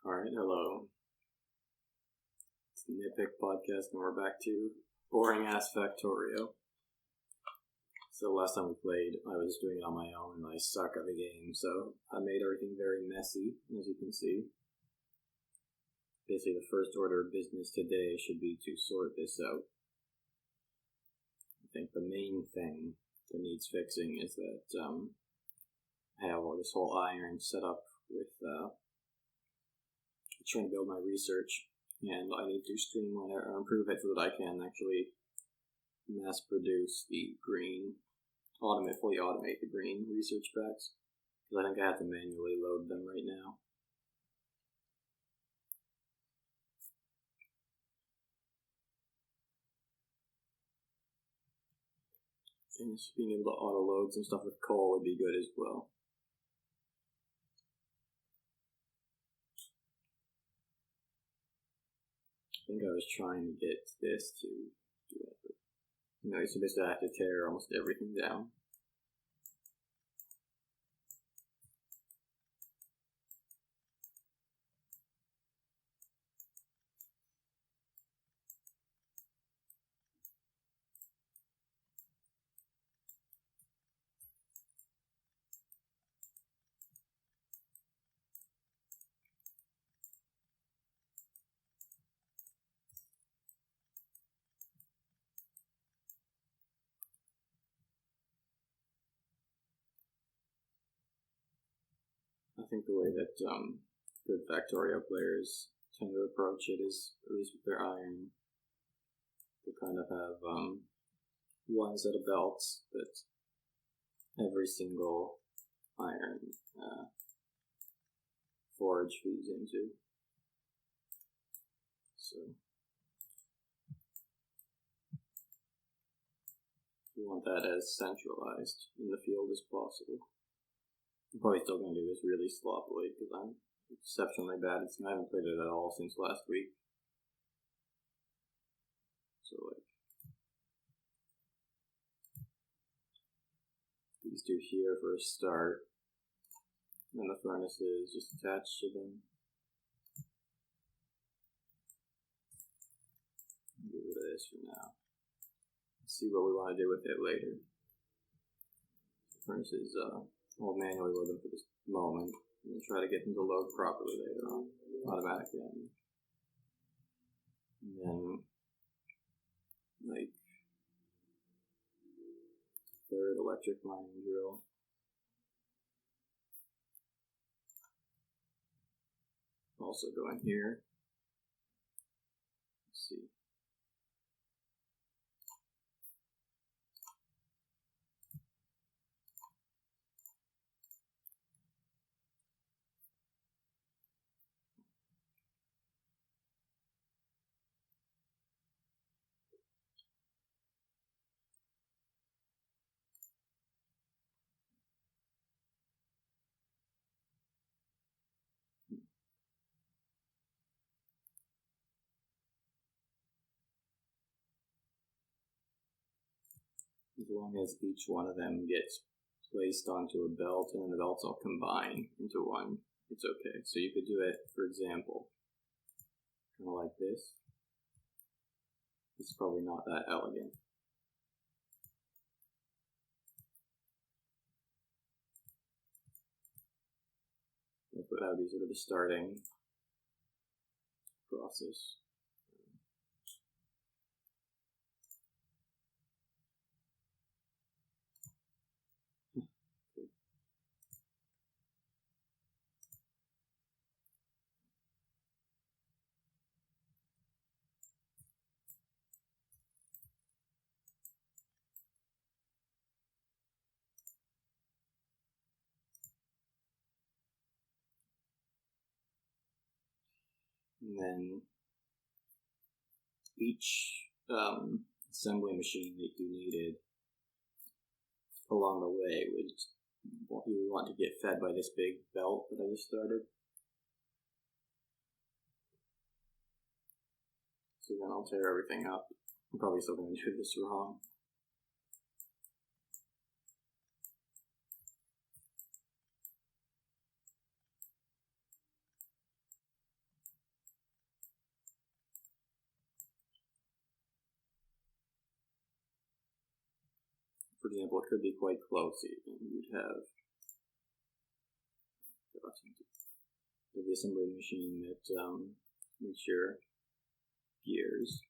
Alright, hello. It's the Nitpick Podcast, and we're back to boring-ass Factorio. So last time we played, I was doing it on my own, and I suck at the game, so I made everything very messy, as you can see. Basically, the first order of business today should be to sort this out. I think the main thing that needs fixing is that I have all this whole iron set up with trying to build my research, and I need to streamline it or improve it so that I can actually mass produce the green, fully automate the green research packs, because I think I have to manually load them right now. And just being able to auto-load some stuff with coal would be good as well. I think I was trying to get this to do that, but so basically I have to tear almost everything down. I think the way that good Factorio players tend to approach it is, at least with their iron, to kind of have one set of belts that every single iron forge feeds into. So you want that as centralized in the field as possible. I'm probably still going to do this really sloppily because I'm exceptionally bad. I haven't played it at all since last week. So, these two here for a start. And the furnaces just attached to them. Get rid of this for now. Let's see what we want to do with it later. Furnaces, I'll manually load them for this moment, and then try to get them to load properly later on, automatically. And then, third electric mining drill. Also go in here. Let's see. As long as each one of them gets placed onto a belt and then the belts all combine into one, it's okay. So you could do it, for example, kind of like this. It's probably not that elegant. But that would be sort of the starting process. And then each assembly machine that you needed along the way you would want to get fed by this big belt that I just started. So then I'll tear everything up. I'm probably still going to do this wrong. for example, it could be quite close even. You'd have the assembly machine that makes your gears.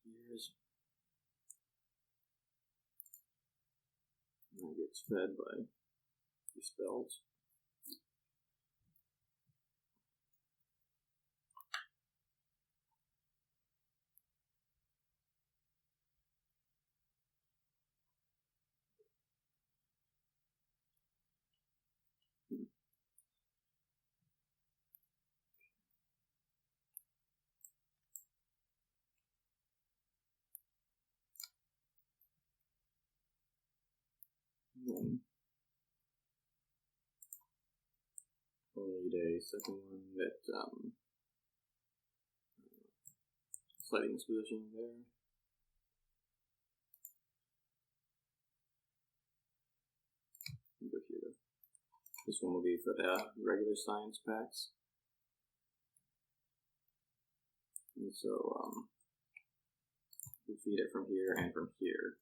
Gears. And it gets fed by these belts. Then we'll need a second one that sliding this position there. Go here. This one will be for the regular science packs. And so we feed it from here and from here.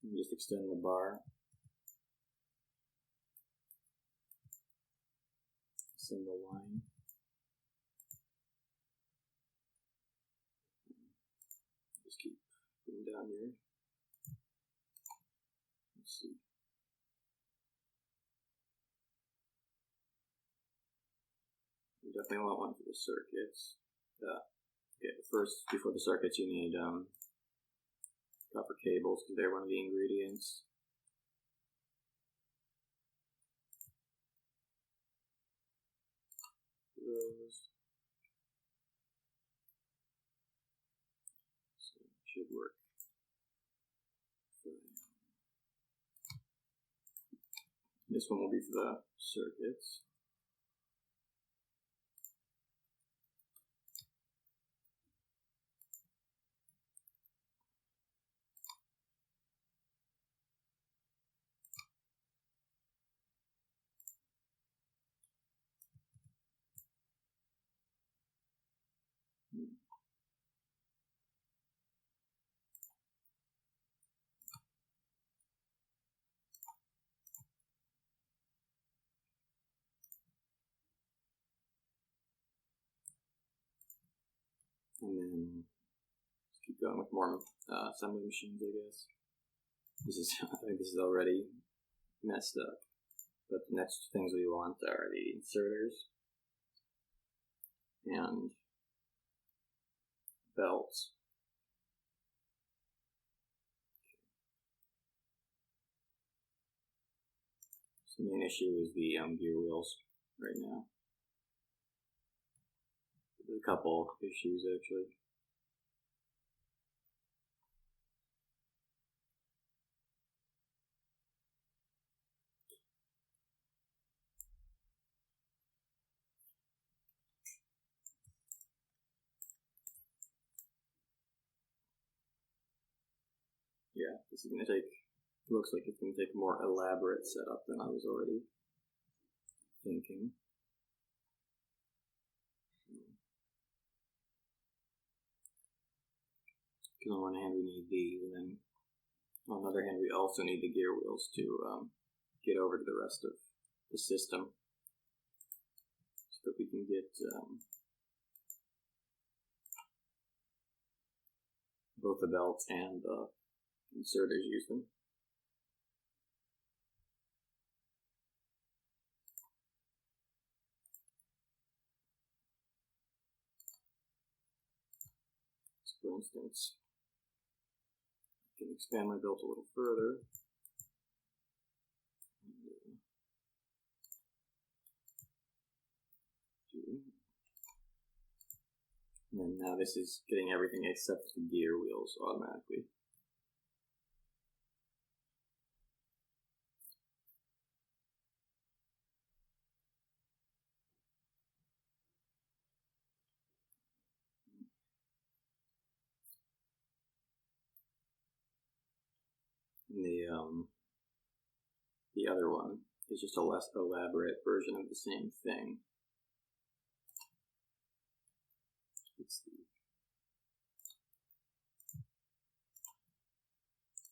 And just extend the bar. Single line. Just keep going down here. Let's see. You definitely want one for the circuits. Okay, first, before the circuits, you need copper cables because they're one of the ingredients. Those. So it should work. This one will be for the circuits. And then just keep going with more assembly machines, I guess. I think this is already messed up. But the next things we want are the inserters and belts. So the main issue is the gear wheels right now. There's a couple issues actually. Yeah, this is going to take, looks like it's going to take a more elaborate setup than I was already thinking. Because on one hand we need these, and then on the other hand we also need the gear wheels to get over to the rest of the system. that we can get both the belts and the inserters use them. So for instance, I can expand my belt a little further. And then now this is getting everything except the gear wheels automatically. And the other one is just a less elaborate version of the same thing. It's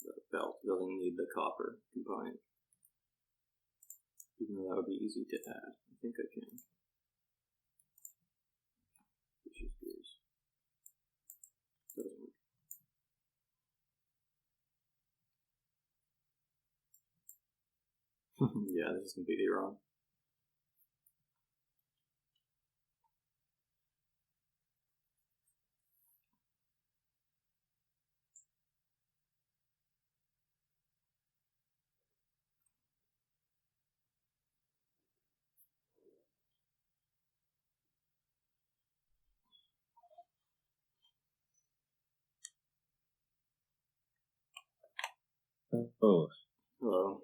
the belt doesn't need the copper component, even though that would be easy to add. I think I can. Switches gears. Doesn't work. Yeah, this is completely wrong. Oh. Hello.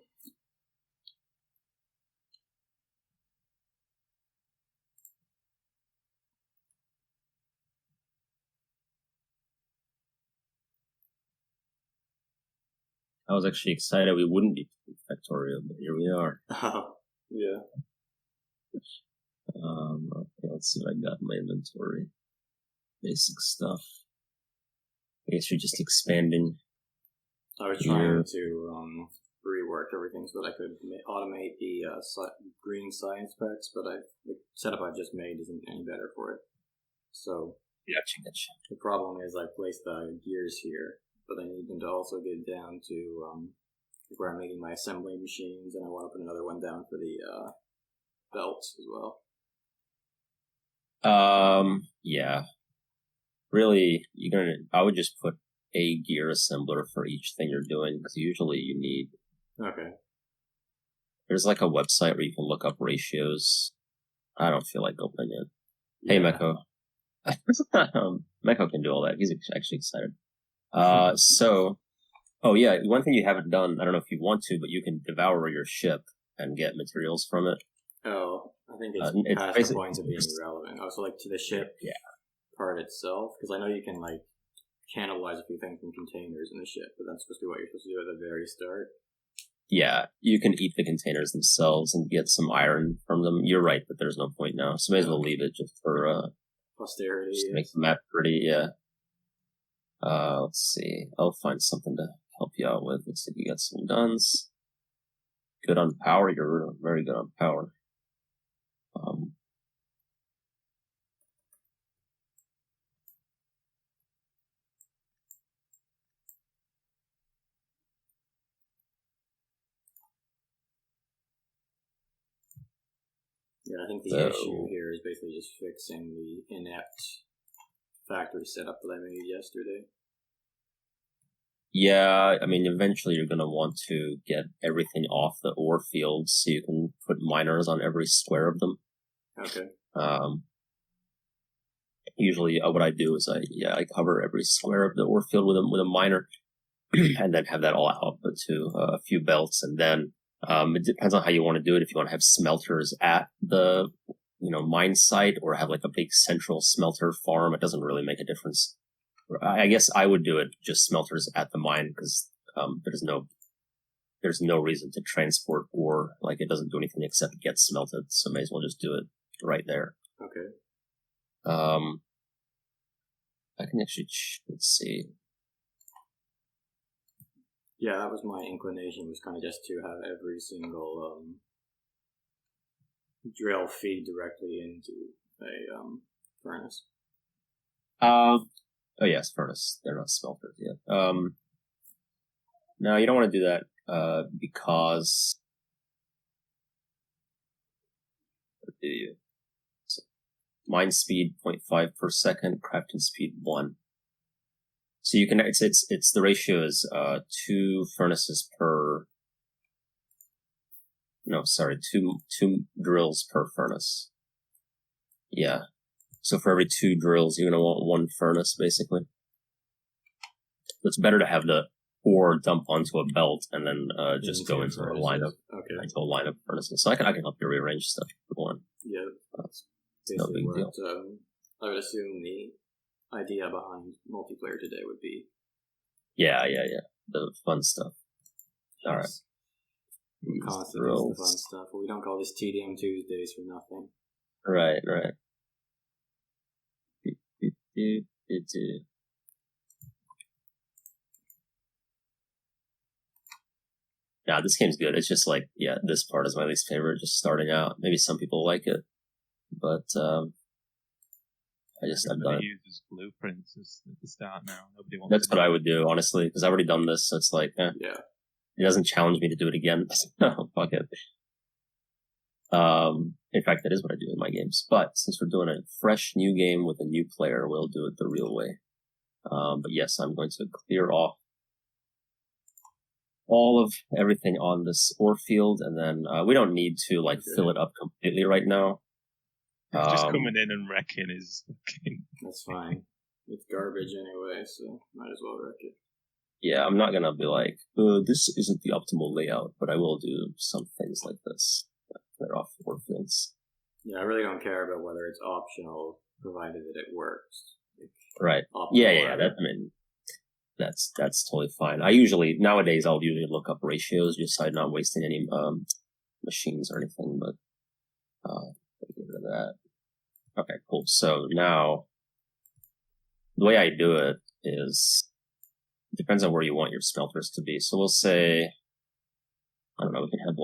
I was actually excited we wouldn't be Factorio, but here we are. Yeah. Okay, let's see what I got in my inventory. Basic stuff. I guess you're just expanding. I was trying to rework everything so that I could automate the green science packs, but the setup I just made isn't any better for it. So Gotcha. the problem is I placed the gears here, but I need them to also get down to where I'm making my assembly machines, and I want to put another one down for the belts as well. Yeah. Really, I would just put a gear assembler for each thing you're doing, because usually you need... Okay. There's like a website where you can look up ratios. I don't feel like opening it. Yeah. Hey, Meco. Meco can do all that. He's actually excited. Oh yeah, one thing you haven't done, I don't know if you want to, but you can devour your ship and get materials from it. Oh, I think it's past the point of being relevant. Oh, so like to the ship part itself? Because I know you can like cannibalize a few things from containers in the ship, but that's supposed to be what you're supposed to do at the very start. Yeah, you can eat the containers themselves and get some iron from them. You're right, but there's no point now, so may as well leave it just for posterity. Just to make the map pretty, yeah. Let's see. I'll find something to help you out with. Looks like you got some guns. Good on power. You're very good on power. Yeah, I think the issue here is basically just fixing the inept factory setup that I made yesterday. Yeah, I mean, eventually you're going to want to get everything off the ore fields so you can put miners on every square of them. Okay. Usually what I do is I cover every square of the ore field with a miner and then have that all output to a few belts, and then it depends on how you want to do it. If you want to have smelters at the mine site or have like a big central smelter farm, it doesn't really make a difference. I guess I would do it just smelters at the mine because there's no reason to transport ore. Like it doesn't do anything except get smelted, so may as well just do it right there. Okay. I can actually let's see. Yeah, that was my inclination, was kind of just to have every single drill feed directly into a furnace? Oh yes, furnace. They're not smelters yet. No, you don't want to do that because what do you? So, mine speed 0.5 per second, crafting speed 1. So you can it's the ratio is 2 furnaces per. No, sorry, two drills per furnace. Yeah. So for every 2 drills, you're gonna want 1 furnace, basically. It's better to have the ore dump onto a belt and then just go into a line of furnaces. So I can help you rearrange stuff if you want. Yeah, that's no big deal. I would assume the idea behind multiplayer today would be. Yeah. The fun stuff. All right. Constantly the fun stuff. We don't call this TDM Tuesdays for nothing. Right. Yeah, this game's good. It's just like, this part is my least favorite, just starting out. Maybe some people like it, but I've done it. Uses blueprints at the start now. Nobody wants. That's what I would do, honestly, because I've already done this, so it's like, It doesn't challenge me to do it again. Fuck it. In fact, that is what I do in my games. But since we're doing a fresh new game with a new player, we'll do it the real way. But yes, I'm going to clear off all of everything on this ore field, and then we don't need to fill it up completely right now. Just coming in and wrecking is fucking. That's fine. It's garbage anyway, so might as well wreck it. Yeah, I'm not gonna be like, this isn't the optimal layout, but I will do some things like this. Clear off ore fields. Yeah, I really don't care about whether it's optional, provided that it works. Right. Yeah. That's totally fine. Nowadays I'll usually look up ratios just so I'm not wasting any machines or anything, but get rid of that. Okay, cool. So now the way I do it is it depends on where you want your smelters to be. So we'll say, I don't know, we can have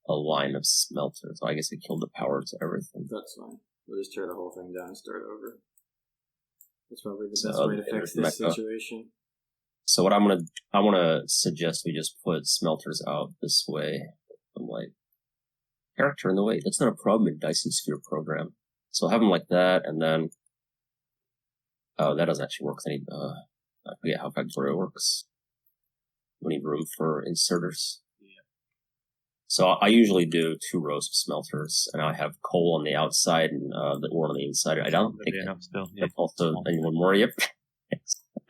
a line of smelters. I guess it killed the power to everything. That's fine. We'll just tear the whole thing down and start over. That's probably the best way to fix this situation. So what I want to suggest we just put smelters out this way. I'm like, character in the way. That's not a problem in Dyson Sphere program. So I'll have them like that, and then that doesn't actually work. I forget how Factorio works. We need room for inserters. So I usually do 2 rows of smelters, and I have coal on the outside and the ore on the inside. I don't think I also anyone more. Yep.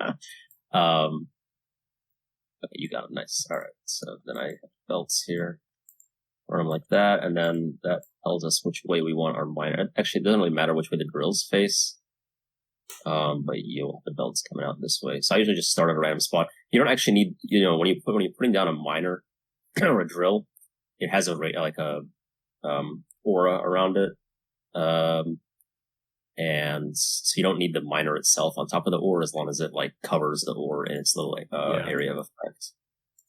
Okay, you got it. Nice. All right. So then I have belts here, or I'm like that, and then that tells us which way we want our miner. Actually, it doesn't really matter which way the drills face. But you'll have the belts coming out this way. So I usually just start at a random spot. You don't actually need, when you're putting down a miner or a drill, it has aura around it. And so you don't need the miner itself on top of the ore as long as it covers the ore in its little area of effect.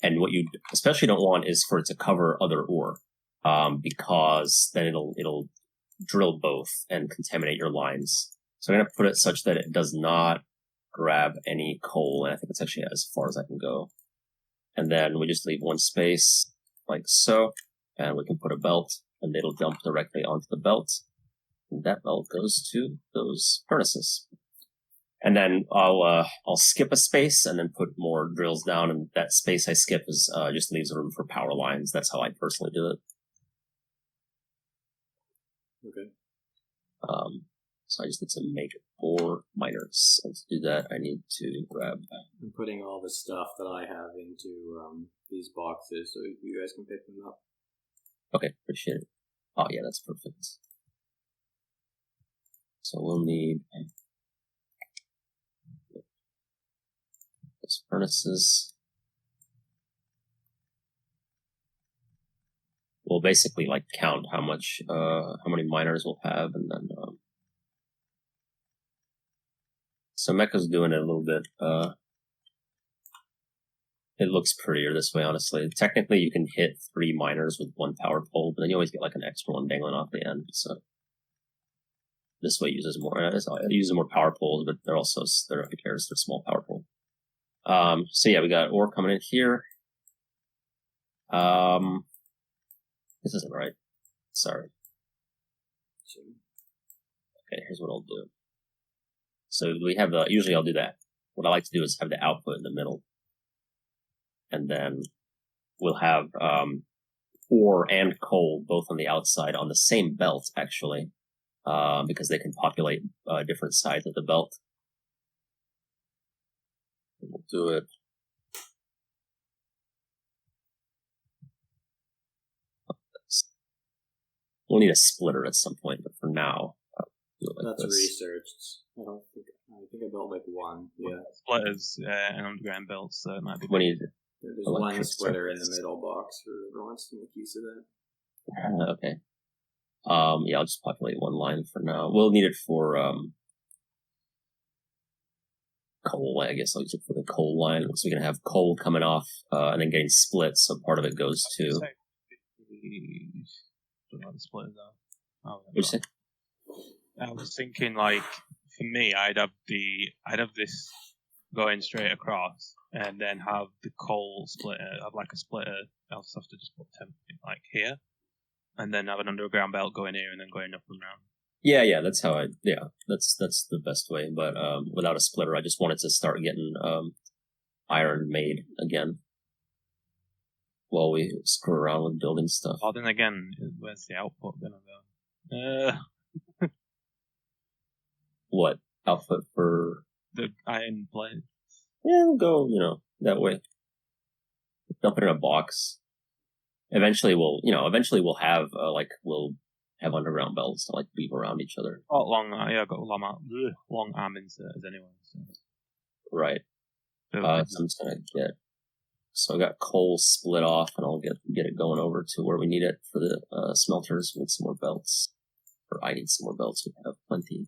And what you especially don't want is for it to cover other ore, because then it'll drill both and contaminate your lines. So I'm going to put it such that it does not grab any coal, and I think it's actually as far as I can go. And then we just leave 1 space, like so, and we can put a belt, and it'll dump directly onto the belt. And that belt goes to those furnaces. And then I'll skip a space and then put more drills down, and that space I skip is just leaves room for power lines. That's how I personally do it. Okay. So I just need to make 4 miners, and to do that I need to grab. I'm putting all the stuff that I have into these boxes so you guys can pick them up. Okay, appreciate it. Oh yeah, that's perfect. So we'll need those furnaces. We'll basically count how many miners we'll have, and then so Meco's doing it a little bit It looks prettier this way, honestly. Technically, you can hit 3 miners with 1 power pole, but then you always get like an extra one dangling off the end. So this way uses more. It uses more power poles, but they're also they're small power pole. So yeah, we got ore coming in here. This isn't right. Sorry. Okay, here's what I'll do. So we have the. Usually I'll do that. What I like to do is have the output in the middle. And then we'll have ore and coal both on the outside on the same belt, actually, because they can populate different sides of the belt. And we'll do it. We'll need a splitter at some point, but for now, do it like that's this. Researched. I think I built like 1. Yeah. Splitters and underground belts, so it might be. We need There's 1 splitter in the middle box for whoever wants to make use of that. Okay. Yeah, I'll just populate 1 line for now. We'll need it for coal. I guess I'll use it for the coal line, so we can have coal coming off and then getting split. So part of it goes to. The splitters are. What'd you say? I was thinking, like, for me, I'd have this going straight across, and then have the coal splitter. Have like a splitter. I'll just have to just put 10 like here, and then have an underground belt going here, and then going up and around. Yeah, that's how that's the best way. But without a splitter, I just wanted to start getting iron made again while we screw around with building stuff. Oh, then again, where's the output gonna go? What output for the iron blade? Yeah, we'll go, that way. Dump it in a box. Eventually we'll have, we'll have underground belts to, like, weave around each other. Oh, I've got long arm inserts anyway. So. Right. So I'm just gonna so I got coal split off, and I'll get it going over to where we need it for the smelters. We need some more belts. Or I need some more belts. We have plenty.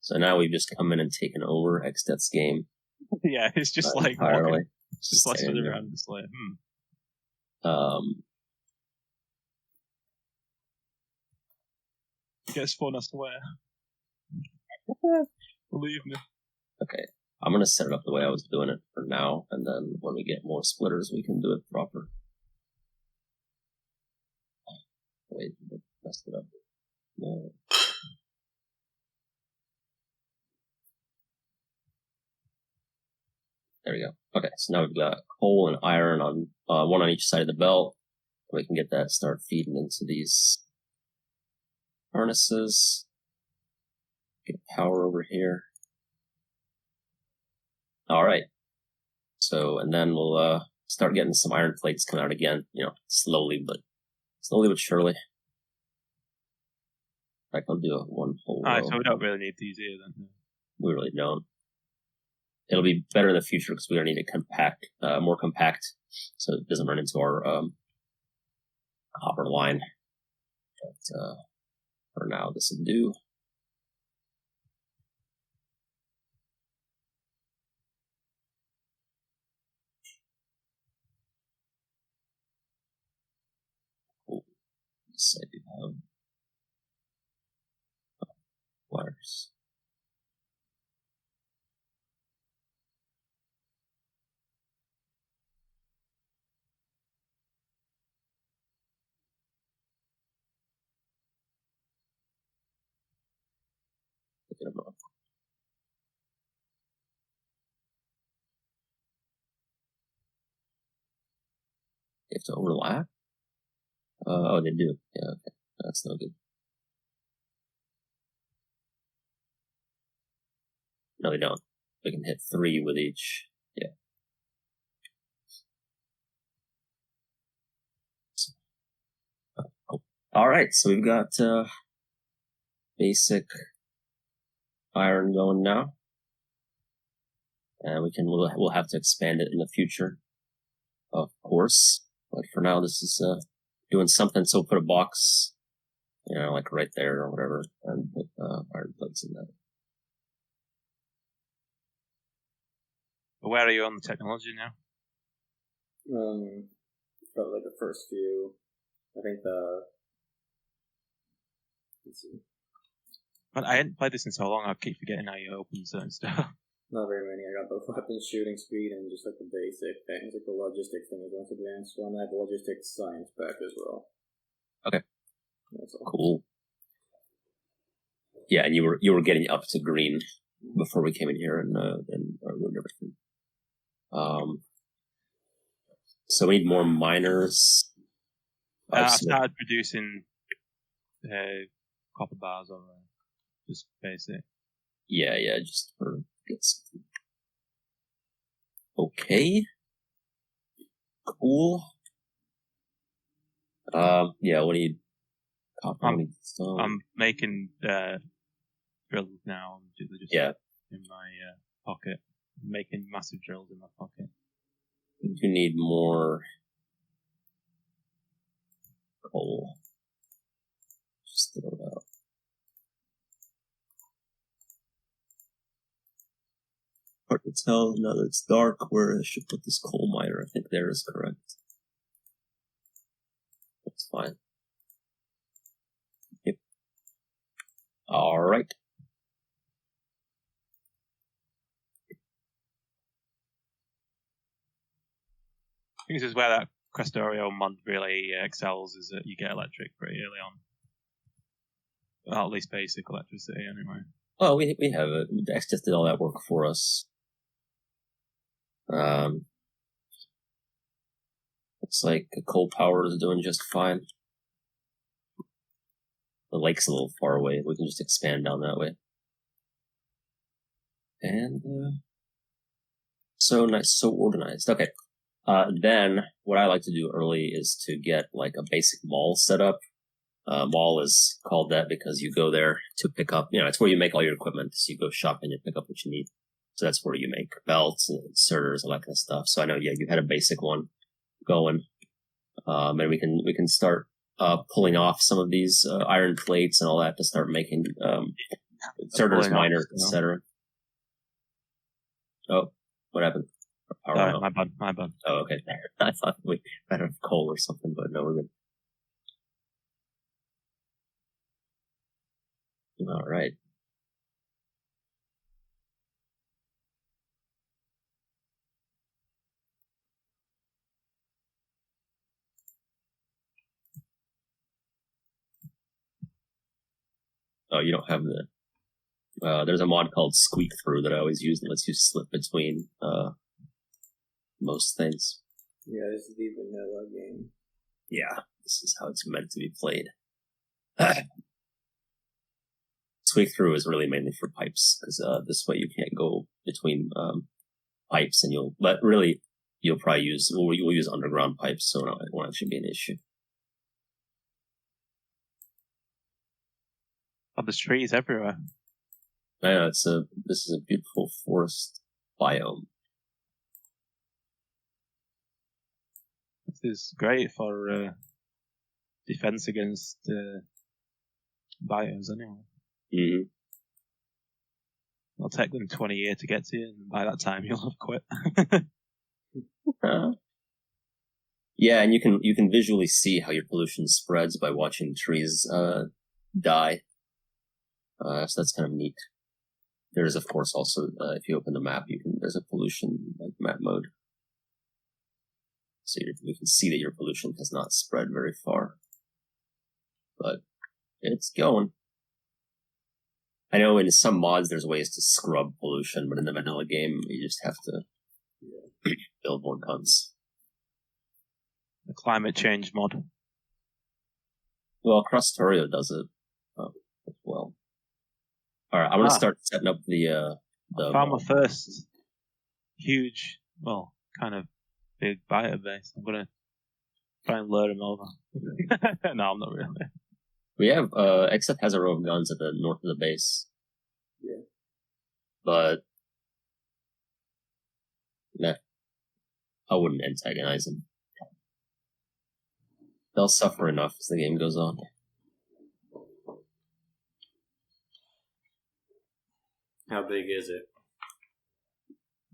So now we've just come in and taken over Exdeath's game. Yeah, it's just like entirely. Just like stood around, just like Get fun, I swear. Believe me. Okay, I'm gonna set it up the way I was doing it for now, and then when we get more splitters, we can do it proper. Wait, messed it up. No. There we go. Okay, so now we've got coal and iron on 1 on each side of the belt. We can get that, start feeding into these harnesses. Get power over here. All right. So, and then we'll start getting some iron plates coming out again. Slowly but surely. In fact, I'll do a 1 whole row. So we don't really need these here then. We really don't. It'll be better in the future because we don't need it more compact, so it doesn't run into our copper line. But for now, this will do. Cool. This I do have wires. They have to overlap? Oh, they do. Yeah, okay. That's no good. No, they don't. We can hit 3 with each. Yeah. Oh. Alright, so we've got basic iron going now. And we'll have to expand it in the future, of course. But for now, this is doing something. So we'll put a box, like right there or whatever, and put iron plates in that. But where are you on the technology now? Probably like the first few. I think let's see. But I hadn't played this in so long, I keep forgetting how you open certain stuff. Not very many. I got the weapon shooting speed and just like the basic things. Like the logistics thing is the most advanced one. I have the logistics science back as well. Okay. That's all. Cool. Yeah, and you were getting up to green before we came in here and ruined everything. So we need more miners. I started producing copper bars or just basic. Yeah, just for it's okay. Cool. Yeah, what do you copper? I'm making drills now. They're just in my pocket. I'm making massive drills in my pocket. You need more coal. Just throw it out. Hard to tell now that it's dark where I should put this coal miner. I think there is correct. That's fine. Yep. Alright. I think this is where that Crestorio mod really excels, is that you get electric pretty early on. Well, at least basic electricity, anyway. Oh, we have it. Exdeath did all that work for us. Looks like coal power is doing just fine. The lake's a little far away. We can just expand down that way. And so nice, so organized. Okay. Then what I like to do early is to get like a basic mall set up. Mall is called that because you go there to pick up, it's where you make all your equipment. So you go shopping and pick up what you need. So that's where you make belts and inserters, all that kind of stuff. So I know, you had a basic one going. And we can start pulling off some of these iron plates and all that to start making inserters, miners, etc. Oh, what happened? Sorry, my bad. Oh, okay. I thought we might have coal or something, but no, we're good. All right. Oh, you don't have there's a mod called Squeak Through that I always use that lets you slip between most things. Yeah, this is the vanilla game. Yeah, this is how it's meant to be played. Squeak Through is really mainly for pipes, because this way you can't go between pipes, and you'll probably use, we'll use underground pipes, so it won't actually be an issue. Oh, there's trees everywhere. I know, this is a beautiful forest biome. This is great for defense against biomes anyway. Mm-hmm. It'll take them 20 years to get to you, and by that time you'll have quit. Yeah, and you can visually see how your pollution spreads by watching trees die. So that's kind of neat. There is, of course, also if you open the map, there's a pollution map mode, so you can see that your pollution has not spread very far, but it's going. I know in some mods there's ways to scrub pollution, but in the vanilla game you just have to build more guns. The climate change mod. Well, Factorio does it as well. All right, I want to start setting up the I found my first huge, kind of big biter base. I'm gonna try and lure him over. No, I'm not really. We have Exdeath has a row of guns at the north of the base. Yeah. But I wouldn't antagonize them. They'll suffer enough as the game goes on. How big is it?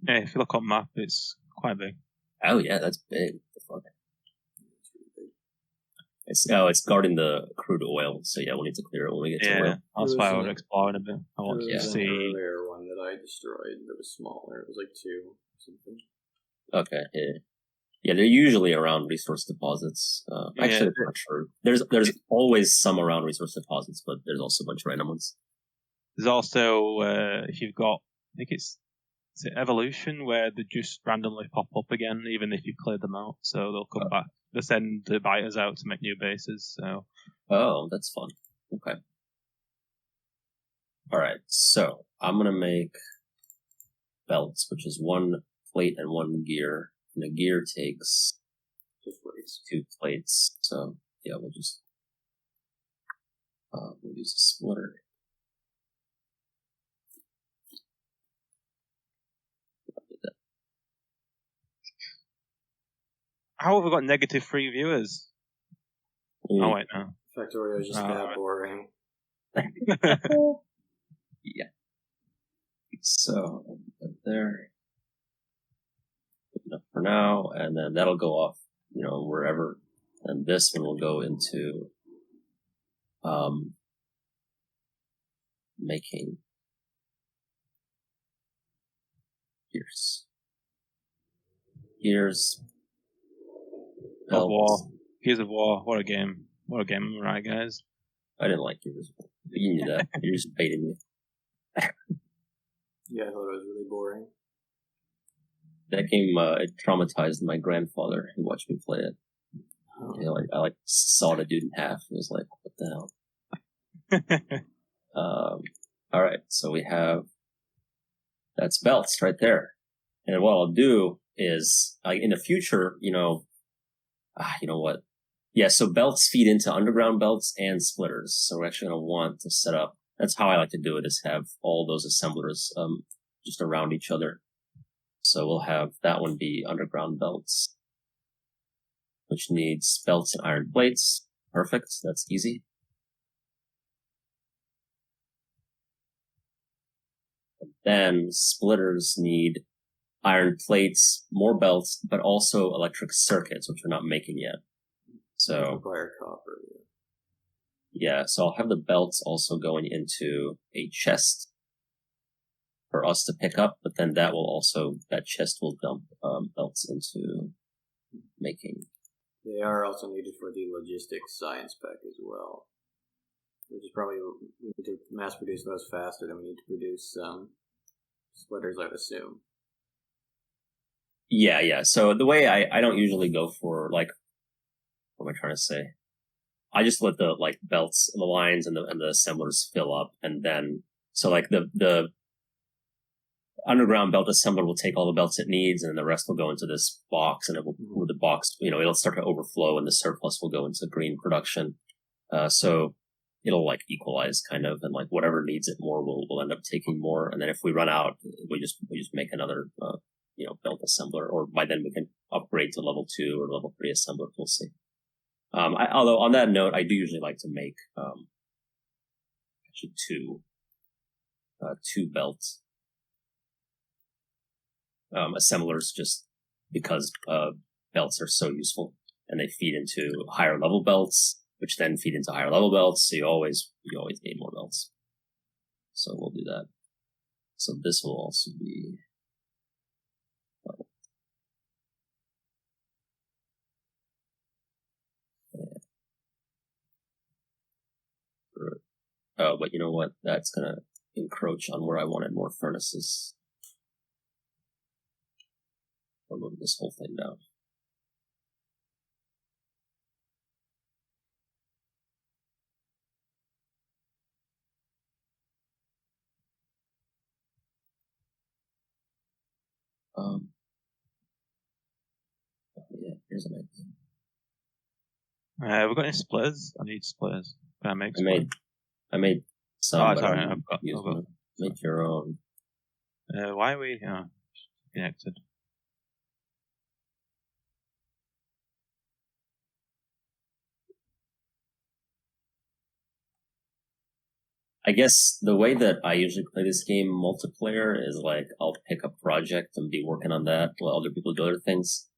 Yeah, if you look on map, it's quite big. Oh yeah, that's big. The fuck? It's guarding the crude oil, so yeah, we'll need to clear it when we get to oil. That's why I would explore it a bit. I want to see. There was an earlier one that I destroyed that was smaller. It was like 2 or something. Okay, yeah, they're usually around resource deposits. Actually, I'm not sure. There's always some around resource deposits, but there's also a bunch of random ones. There's also if you've got, I think is it evolution, where they just randomly pop up again, even if you cleared them out. So they'll come back. They send the biters out to make new bases. So. Oh, that's fun. Okay. All right. So I'm gonna make belts, which is 1 plate and 1 gear, and the gear takes 2 plates. So yeah, we'll just we'll use a splitter. How have we got -3 viewers? Oh wait, no. Factorio is just that boring. Yeah. So there. Good enough for now, and then that'll go off, wherever. And this one will go into making gears. Of War. Gears of War. What a game. What a game, right, guys? I didn't like Gears of War. You knew that. You're just baiting me. Yeah, I thought it was really boring. That game, it traumatized my grandfather. He watched me play it. Oh. I sawed a dude in half. It was like, what the hell? Alright, so we have, that's belts right there. And what I'll do is, in the future, you know what? Yeah, so belts feed into underground belts and splitters. So we're actually going to want to set up, that's how I like to do it, is have all those assemblers just around each other. So we'll have that one be underground belts, which needs belts and iron plates. Perfect, that's easy. And then splitters need iron plates, more belts, but also electric circuits, which we're not making yet. So require copper. Yeah, so I'll have the belts also going into a chest for us to pick up, but then that chest will dump belts into making. They are also needed for the logistics science pack as well, which is probably, we need to mass produce those faster than we need to produce splitters, I'd assume. Yeah. So the way I don't usually go for, what am I trying to say? I just let the belts, the lines, and the assemblers fill up, and then the underground belt assembler will take all the belts it needs, and then the rest will go into this box, and it will, with the box, it'll start to overflow, and the surplus will go into green production. So it'll equalize kind of, and whatever needs it more will end up taking more, and then if we run out, we just make another belt assembler, or by then we can upgrade to level 2 or level 3 assembler. We'll see. Although on that note, I do usually like to make actually two belts assemblers, just because belts are so useful, and they feed into higher level belts, which then feed into higher level belts. So you always need more belts. So we'll do that. So this will also be. But you know what? That's gonna encroach on where I wanted more furnaces. I'll move this whole thing down. Yeah, here's an idea. Have we got any splitters? I need splitters. Can I make splitters? I made some. Oh, sorry, I've got. Make your own. Why are we connected? I guess the way that I usually play this game multiplayer is like I'll pick a project and be working on that while other people do other things.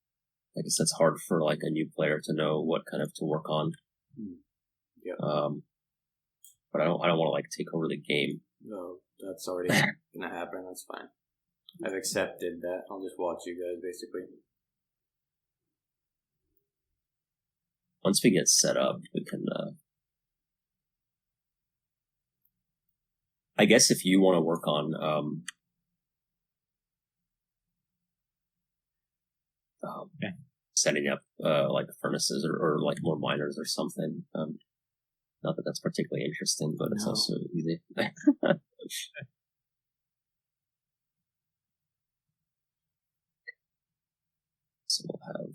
I guess that's hard for like a new player to know what kind of to work on. Yeah. But I don't want to like take over the game. No, that's already gonna happen. That's fine. I've accepted that. I'll just watch you guys basically. Once we get set up, we can. I guess if you want to work on setting up like furnaces or like more miners or something. Not that that's particularly interesting, but it's also easy. So we'll have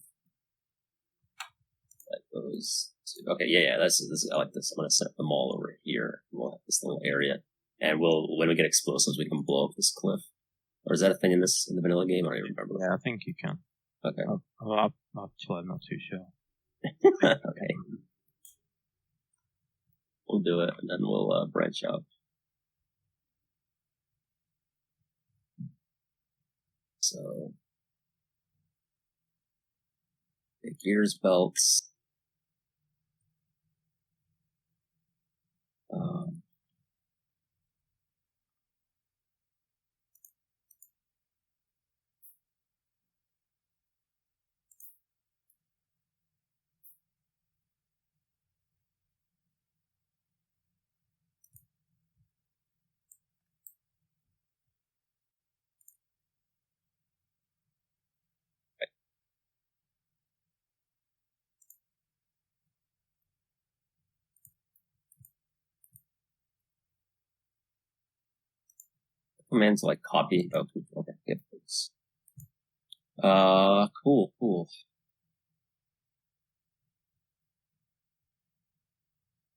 that goes to, okay, yeah, this I like this. I'm gonna set up them all over here. We'll have this little area, and when we get explosives, we can blow up this cliff. Or is that a thing in the vanilla game? I don't even remember. Yeah, I think you can. Okay. I'm not too sure. Okay. We'll do it, and then we'll branch out. So, the gears, belts. Commands like copy. Oh, okay. Yep. Cool.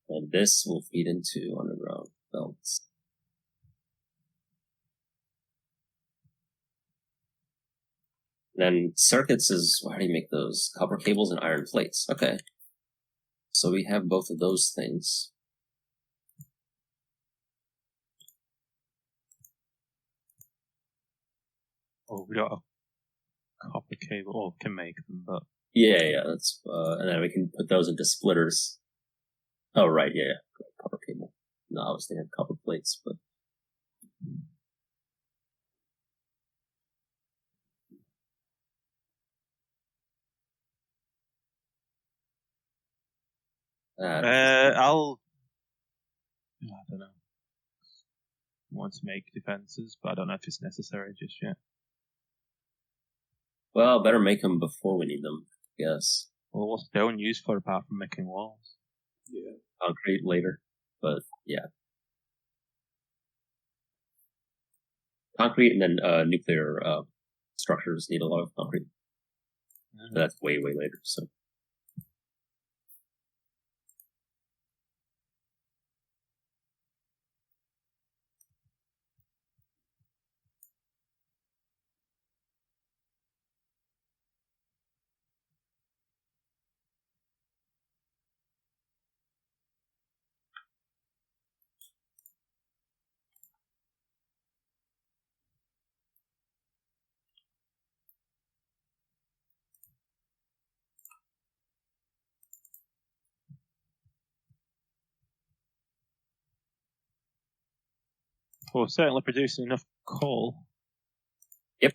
And this will feed into underground belts. Then circuits is, how do you make those? Copper cables and iron plates. Okay. So we have both of those things. Oh, we don't have copper cable. Oh, can make them, but Yeah. That's and then we can put those into splitters. Oh, right. Yeah. Copper cable. No, I was thinking copper plates, but. I don't know. I want to make defenses, but I don't know if it's necessary just yet. Well, better make them before we need them, I guess. Well, what's stone used for apart from making walls? Yeah. Concrete later, but yeah. Concrete and then nuclear structures need a lot of concrete. But that's way later, so. Well, certainly producing enough coal. Yep.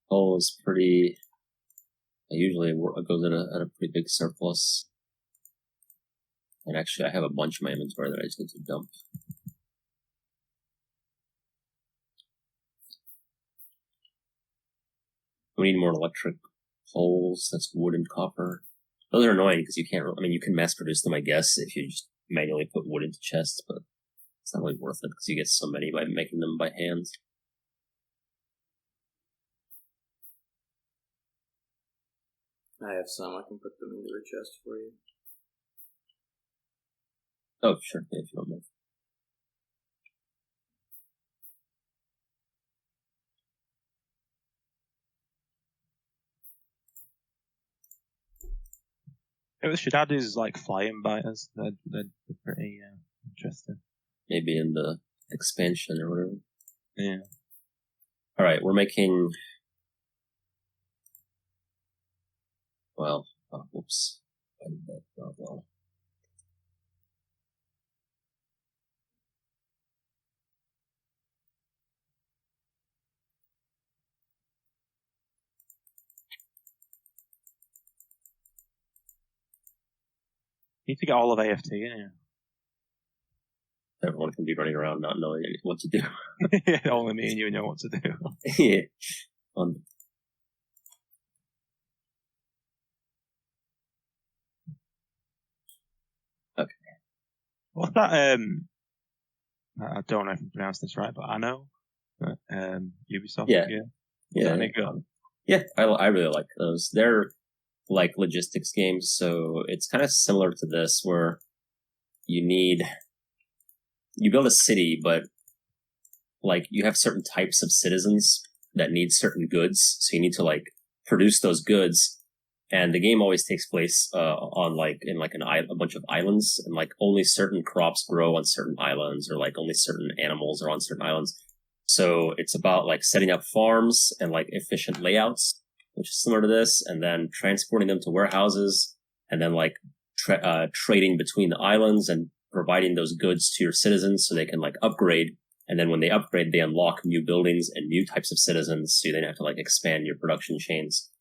Coal is pretty. Usually it goes at a pretty big surplus. And actually, I have a bunch in my inventory that I just need to dump. We need more electric poles. That's wood and copper. Those are annoying because you can't. I mean, you can mass produce them, I guess, if you just manually put wood into chests, but it's not really worth it because you get so many by making them by hand. I have some. I can put them into your chest for you. Oh, sure. Yeah, if you don't mind. What we should add is like flying biters. They're pretty interesting. maybe in the expansion or whatever. Yeah. All right, we're making. Well, whoops. I did that not well. You need to get all of AFT in here. Everyone can be running around not knowing what to do. Only me and you know what to do. Yeah. Okay. What's that? I don't know if I pronounced this right, but Anno? Ubisoft? Yeah. Yeah. Yeah, I really like those. They're like logistics games, so it's kind of similar to this where you build a city, but like you have certain types of citizens that need certain goods, so you need to like produce those goods. And the game always takes place on like in like a bunch of islands, and like only certain crops grow on certain islands, or like only certain animals are on certain islands. So it's about like setting up farms and like efficient layouts, which is similar to this, and then transporting them to warehouses, and then like trading between the islands and providing those goods to your citizens so they can like upgrade. And then when they upgrade, they unlock new buildings and new types of citizens, so you then have to like expand your production chains.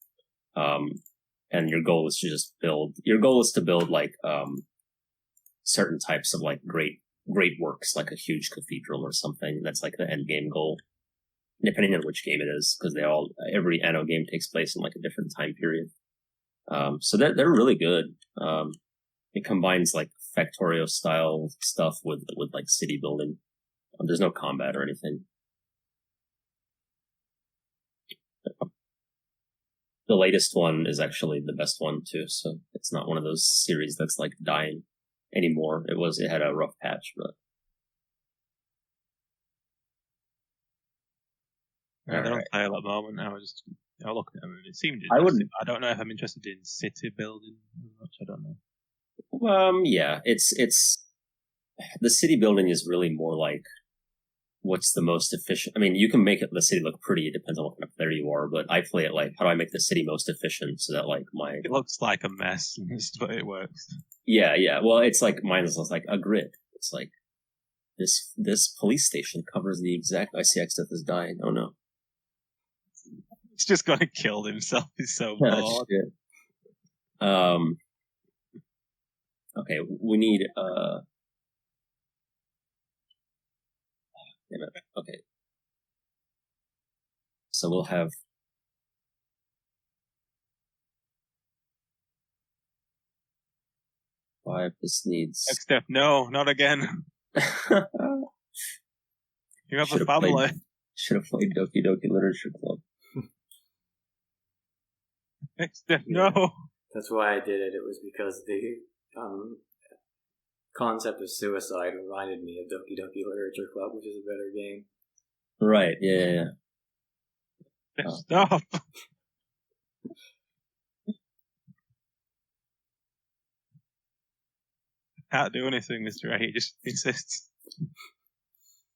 And your goal is to just build. Your goal is to build like certain types of like great works, like a huge cathedral or something. That's like the end game goal, depending on which game it is, because every Anno game takes place in like a different time period. So they're really good. It combines like Factorio style stuff with like city building. There's no combat or anything. The latest one is actually the best one too, so it's not one of those series that's like dying anymore. It had a rough patch, but they're on sale at the moment. I look at them and it seemed interesting. I don't know if I'm interested in city building much. I don't know. Yeah, it's the city building is really more like what's the most efficient. I mean, you can make the city look pretty. It depends on what kind of player you are, but I play it like, how do I make the city most efficient so that like it looks like a mess, but it works. Yeah. Well, it's like mine is like a grid. It's like this police station covers the exact. I see Exdeath is dying. Oh no. He's just gonna kill himself. He's so bored. Okay, we need okay. So we'll have five. This needs Exdeath. No, not again. You have a family. Should have played Doki Doki Literature Club. Exdeath, no. That's why I did it. It was because the concept of suicide reminded me of Doki Doki Literature Club, which is a better game. Right, yeah. Stop! Can't do anything, Mr. A. He just insists.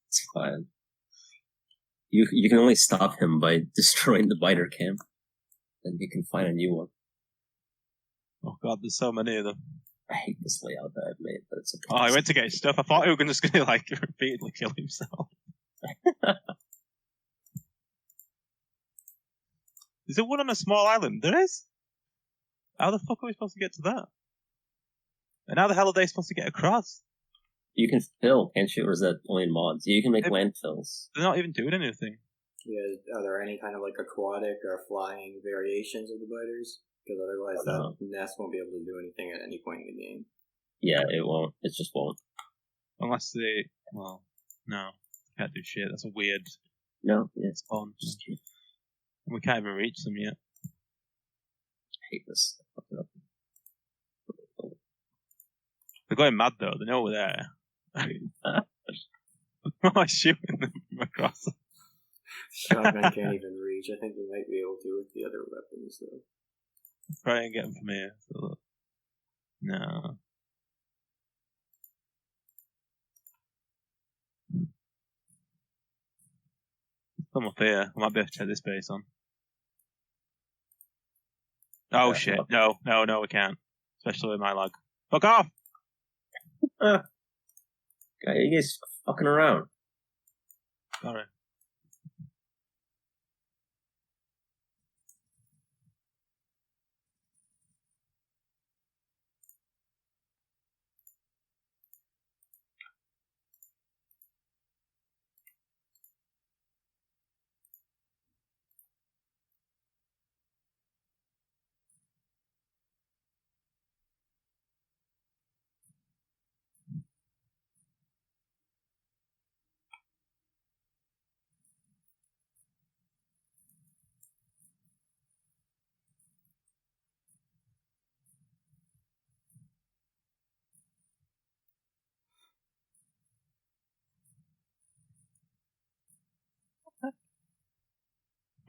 It's fine. You can only stop him by destroying the biter camp. Then you can find a new one. Oh god, there's so many of them. I hate this layout that I've made, but it's okay. Oh, I went to get his stuff. I thought he was just gonna like repeatedly kill himself. Is there one on a small island? There is? How the fuck are we supposed to get to that? And how the hell are they supposed to get across? You can fill, can't you? Or is that only in mods? You can make landfills. They're not even doing anything. Yeah, are there any kind of like aquatic or flying variations of the biters? Because otherwise that nest won't be able to do anything at any point in the game. Yeah, it won't. It just won't. Unless they... Well, no. Can't do shit. That's a weird... No, yeah. Spawn. We can't even reach them yet. I hate this. They're going mad though. They know we're there. Why am I shooting them from across? Shotgun can't even reach. I think we might be able to with the other weapons though. Try and get them from here. So no. Come up here. I might be able to take this base on. Oh, shit. No, we can't. Especially with my lag. Fuck off! Guy, you guys fucking around. Sorry.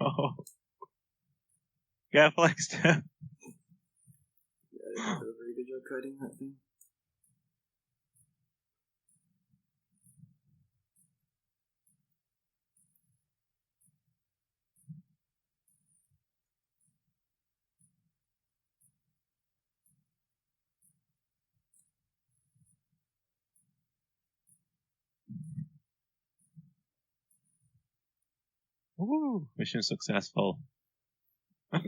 Oh. Get flexed. Yeah, they did a very good job cutting that thing. Woo! Mission successful. Hey,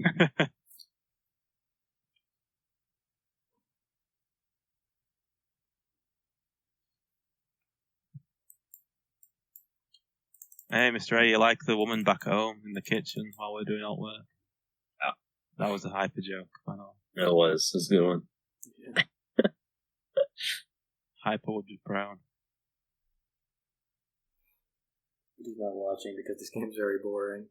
Mr. A, you like the woman back home in the kitchen while we're doing all work? Yeah. That was a hyper joke. I know. It was a good one. Yeah. Hyper would be proud. He's not watching because this game's very boring.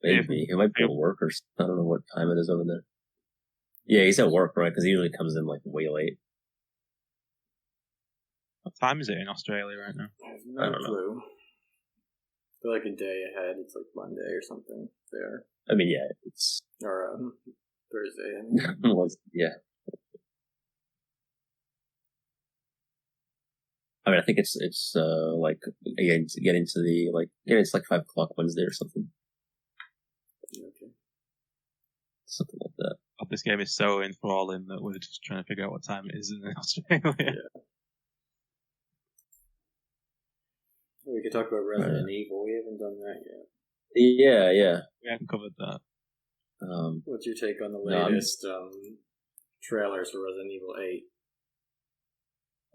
Maybe. He might be at work or something. I don't know what time it is over there. Yeah, he's at work, right? Because he usually comes in like way late. What time is it in Australia right now? I have no clue. They're like a day ahead. It's like Monday or something there. I mean, yeah, it's... Or Thursday, I mean. Yeah. I mean, I think it's like, again, to get into the, like, yeah, it's like 5 o'clock Wednesday or something. Okay. Something like that. Oh, this game is so enthralling that we're just trying to figure out what time it is in Australia. Yeah. We could talk about Resident Evil. We haven't done that yet. Yeah. We haven't covered that. What's your take on the latest trailers for Resident Evil 8?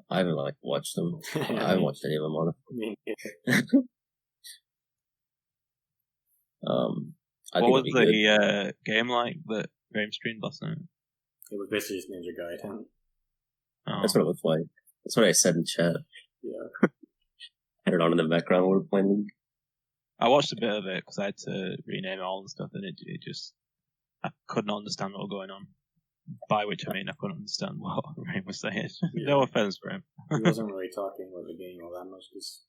I haven't watched them. I haven't watched any of them on it. What was the game like that Graham streamed last night? It was basically just Ninja Gaiden. Oh. That's what it looked like. That's what I said in chat. Yeah. Had it on in the background when we were playing. I watched a bit of it because I had to rename it all and stuff, and it just I couldn't understand what was going on. By which I mean I couldn't understand what Rain was saying. Yeah. No offense for him. He wasn't really talking about the game all that much because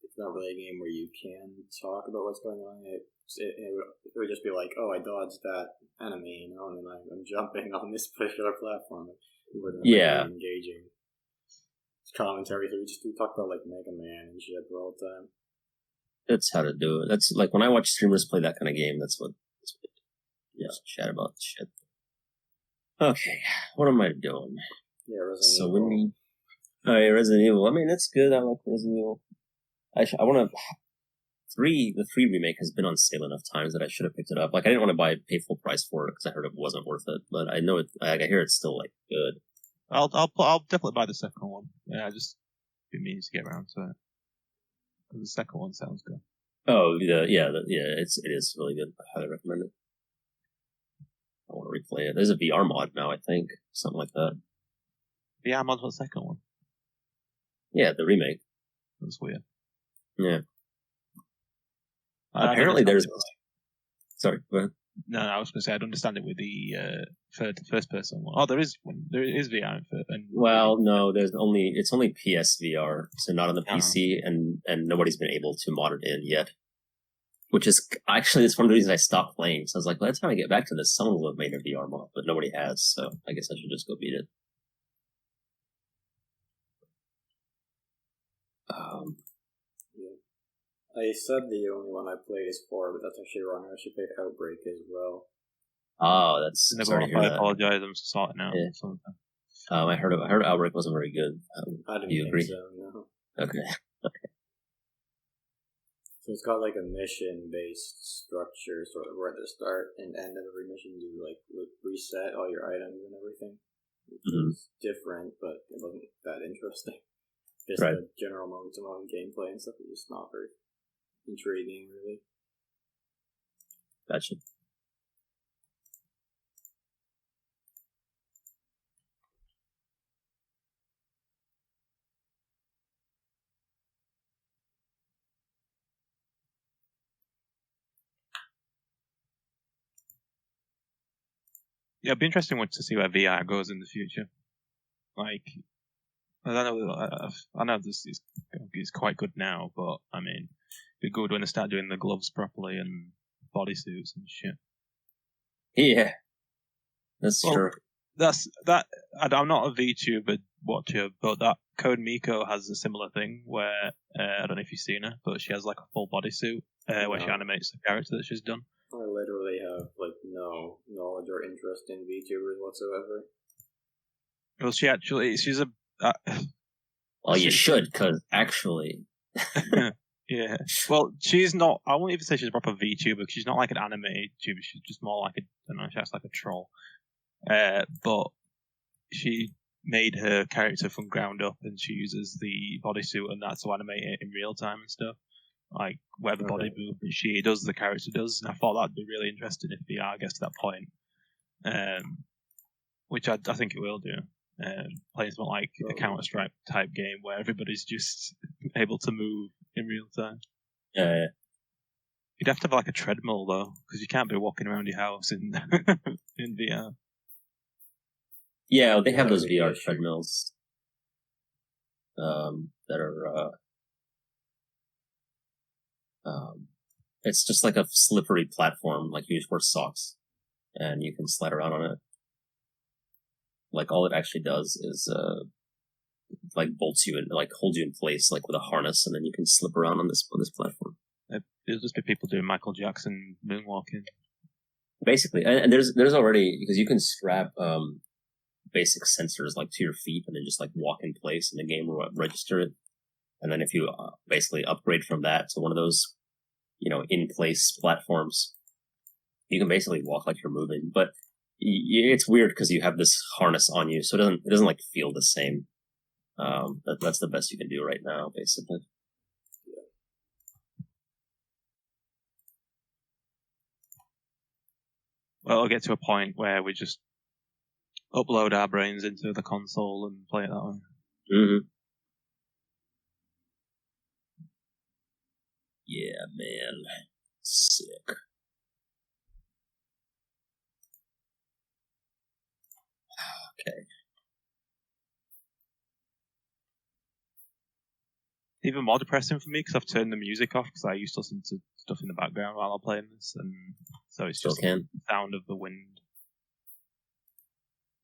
it's not really a game where you can talk about what's going on. It would just be like, oh, I dodged that enemy, and then I'm jumping on this particular platform. It wasn't really engaging. It's commentary, so we talk about like Mega Man and shit all the time. That's how to do it. That's like when I watch streamers play that kind of game. That's what chat about shit. Okay, what am I doing? Yeah, Resident Evil. Resident Evil. I mean, that's good. I like Resident Evil. I want to. The 3 remake has been on sale enough times that I should have picked it up. Like, I didn't want to pay full price for it because I heard it wasn't worth it. But I know it. I hear it's still like good. I'll definitely buy the second one. Yeah, I just been meaning to get around to it. The second one sounds good. Oh, it is really good. I highly recommend it. I want to replay it. There's a VR mod now, I think. Something like that. VR mod for the second one? Yeah, the remake. That's weird. Yeah. Apparently there's... Sorry, go ahead. No, I was going to say I'd understand it with the first person one. Oh, there is one. There is VR. Well, no, it's only PSVR, so not on the PC, and nobody's been able to mod it in yet. Which is actually, it's one of the reasons I stopped playing. So I was like, by the time I get back to this, someone will have made a VR mod, but nobody has, so I guess I should just go beat it. Yeah. I said the only one I played is 4, but that's actually wrong. I actually played Outbreak as well. Oh, that's sorry to hear that. I apologize. I'm sorting out. Yeah. I heard Outbreak wasn't very good. I didn't do you think agree? so, no. Okay. So it's got like a mission-based structure, sort of, where at the start and end of every mission you like reset all your items and everything. It's different, but it wasn't that interesting. Just the general moment-to-moment gameplay and stuff is just not very intriguing, really. Gotcha. Yeah, it'd be interesting to see where VR goes in the future. Like, I know this is quite good now, but I mean, it'd be good when they start doing the gloves properly and bodysuits and shit. Yeah, that's true. I'm not a VTuber watcher, but that Code Meco has a similar thing where I don't know if you've seen her, but she has like a full bodysuit where she animates the character that she's done. I literally have like no knowledge or interest in VTubers whatsoever. Well, she's a. Well, you should, because actually. Yeah. Well, she's not. I won't even say she's a proper VTuber because she's not like an animated tuber. She's just more like I don't know. She's like a troll. But she made her character from ground up, and she uses the bodysuit and that to animate it in real time and stuff. Like where the body movement she does, the character does. And I thought that'd be really interesting if VR gets to that point. Which I think it will do. Playing something like a Counter-Strike type game where everybody's just able to move in real time. Yeah. You'd have to have like a treadmill though, because you can't be walking around your house in in VR. Yeah, they have those VR treadmills that are. It's just like a slippery platform, like you just wear socks, and you can slide around on it. Like all it actually does is like bolts you and like holds you in place, like with a harness, and then you can slip around on this platform. It'll just be people doing Michael Jackson moonwalking. Basically, and there's already, because you can strap basic sensors like to your feet, and then just like walk in place, and the game will register it. And then if you basically upgrade from that to one of those, in place platforms, you can basically walk like you're moving. But it's weird because you have this harness on you, so it doesn't like feel the same. That's the best you can do right now, basically. Well, it'll get to a point where we just upload our brains into the console and play it that way. Mm-hmm. Yeah, man. Sick. Okay. Even more depressing for me because I've turned the music off because I used to listen to stuff in the background while I'm playing this, and so it's just the sound of the wind.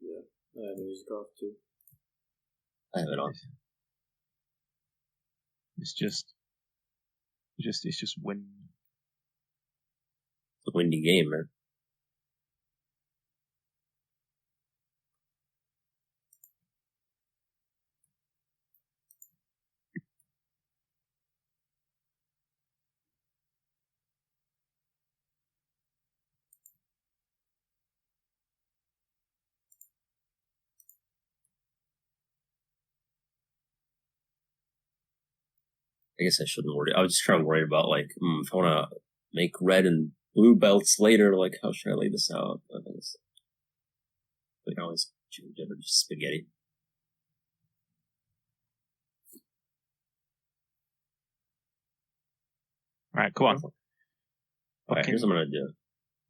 Yeah, I have the music off too. I have it on. It's just wind. It's a windy game, man. I guess I shouldn't worry. I was just trying to worry about like, if I want to make red and blue belts later, like how should I lay this out? I guess we can always change it or just spaghetti. All right, come on. All right, here's what I'm gonna do.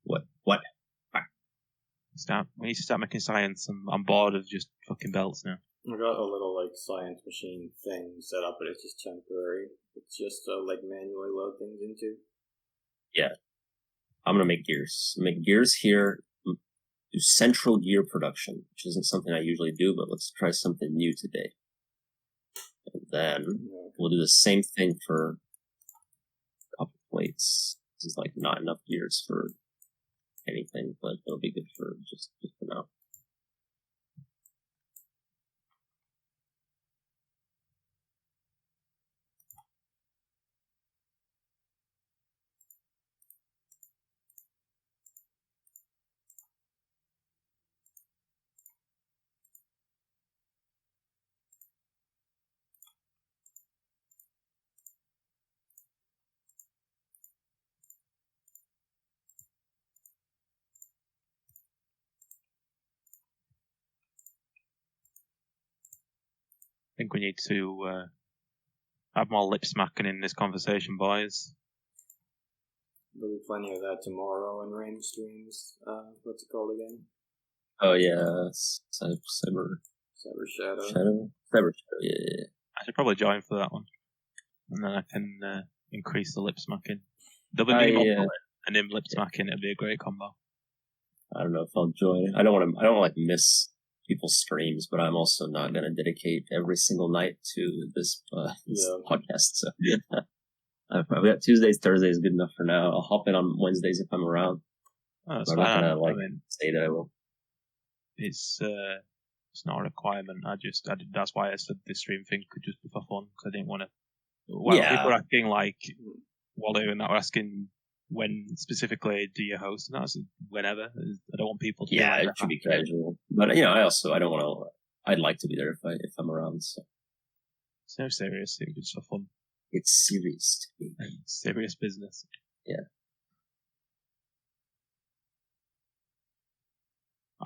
What? We need to start making science. I'm bored of just fucking belts now. I got a little like science machine thing set up, but it's just temporary. It's just like manually load things into. Yeah, I'm gonna make gears. Make gears here. Do central gear production, which isn't something I usually do, but let's try something new today. And then we'll do the same thing for plates. This is like not enough gears for anything, but it'll be good for just for now. I think we need to have more lip smacking in this conversation, boys. There'll be plenty of that tomorrow in Rain streams. What's it called again? Oh yeah, Cyber Shadow. Yeah. I should probably join for that one, and then I can increase the lip smacking. Double me and him lip smacking. It'd be a great combo. I don't know if I'll join. I don't want to like miss people's streams, but I'm also not going to dedicate every single night to this podcast. So I've got Tuesdays, Thursdays good enough for now. I'll hop in on Wednesdays if I'm around. Oh, I'm not going to say that I will. It's not a requirement. That's why I said this stream thing could just be for fun, because I didn't want to. Well, people are asking like Wally, and that were asking when specifically do you host, and that's whenever. I don't want people to. Yeah, it should be casual, but I don't want to. I'd like to be there if I'm around. So. It's no serious. It's just for fun. It's serious to me. Serious business. Yeah.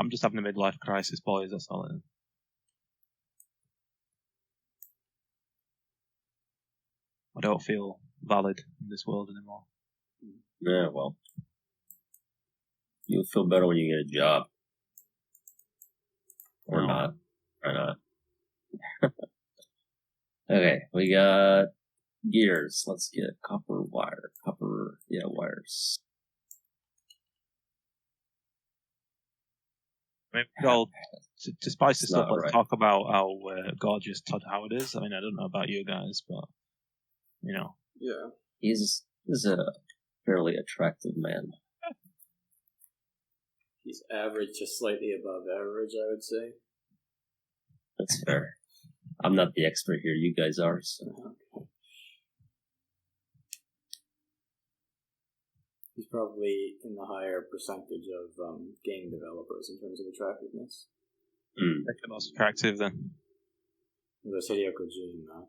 I'm just having a midlife crisis, boys. That's all it is. I don't feel valid in this world anymore. Yeah, well, you'll feel better when you get a job. Or not. Okay, we got gears. Let's get copper wire. Wires. Maybe to spice this up, let's talk about how gorgeous Todd Howard is. I mean, I don't know about you guys, but, you know. Yeah. He's a fairly attractive man. He's average, just slightly above average, I would say. That's fair. I'm not the expert here. You guys are. So. Okay. He's probably in the higher percentage of game developers in terms of attractiveness. That's the most attractive, then. There's Hideo Kojima.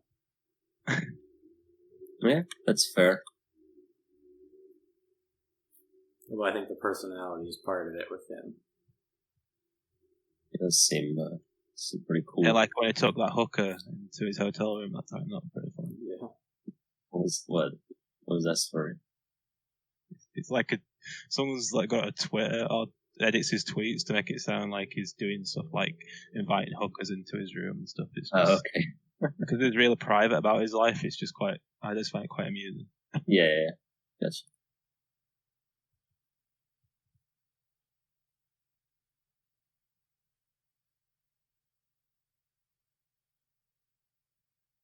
Yeah, that's fair. Well, I think the personality is part of it with him. It does seem pretty cool. Yeah, like when he took that hooker into his hotel room that time. That was pretty funny. Yeah. What was that story? It's like someone's like got a Twitter or edits his tweets to make it sound like he's doing stuff like inviting hookers into his room and stuff. It's just, okay. Because he's really private about his life. It's just I just find it quite amusing. Yeah. Gotcha.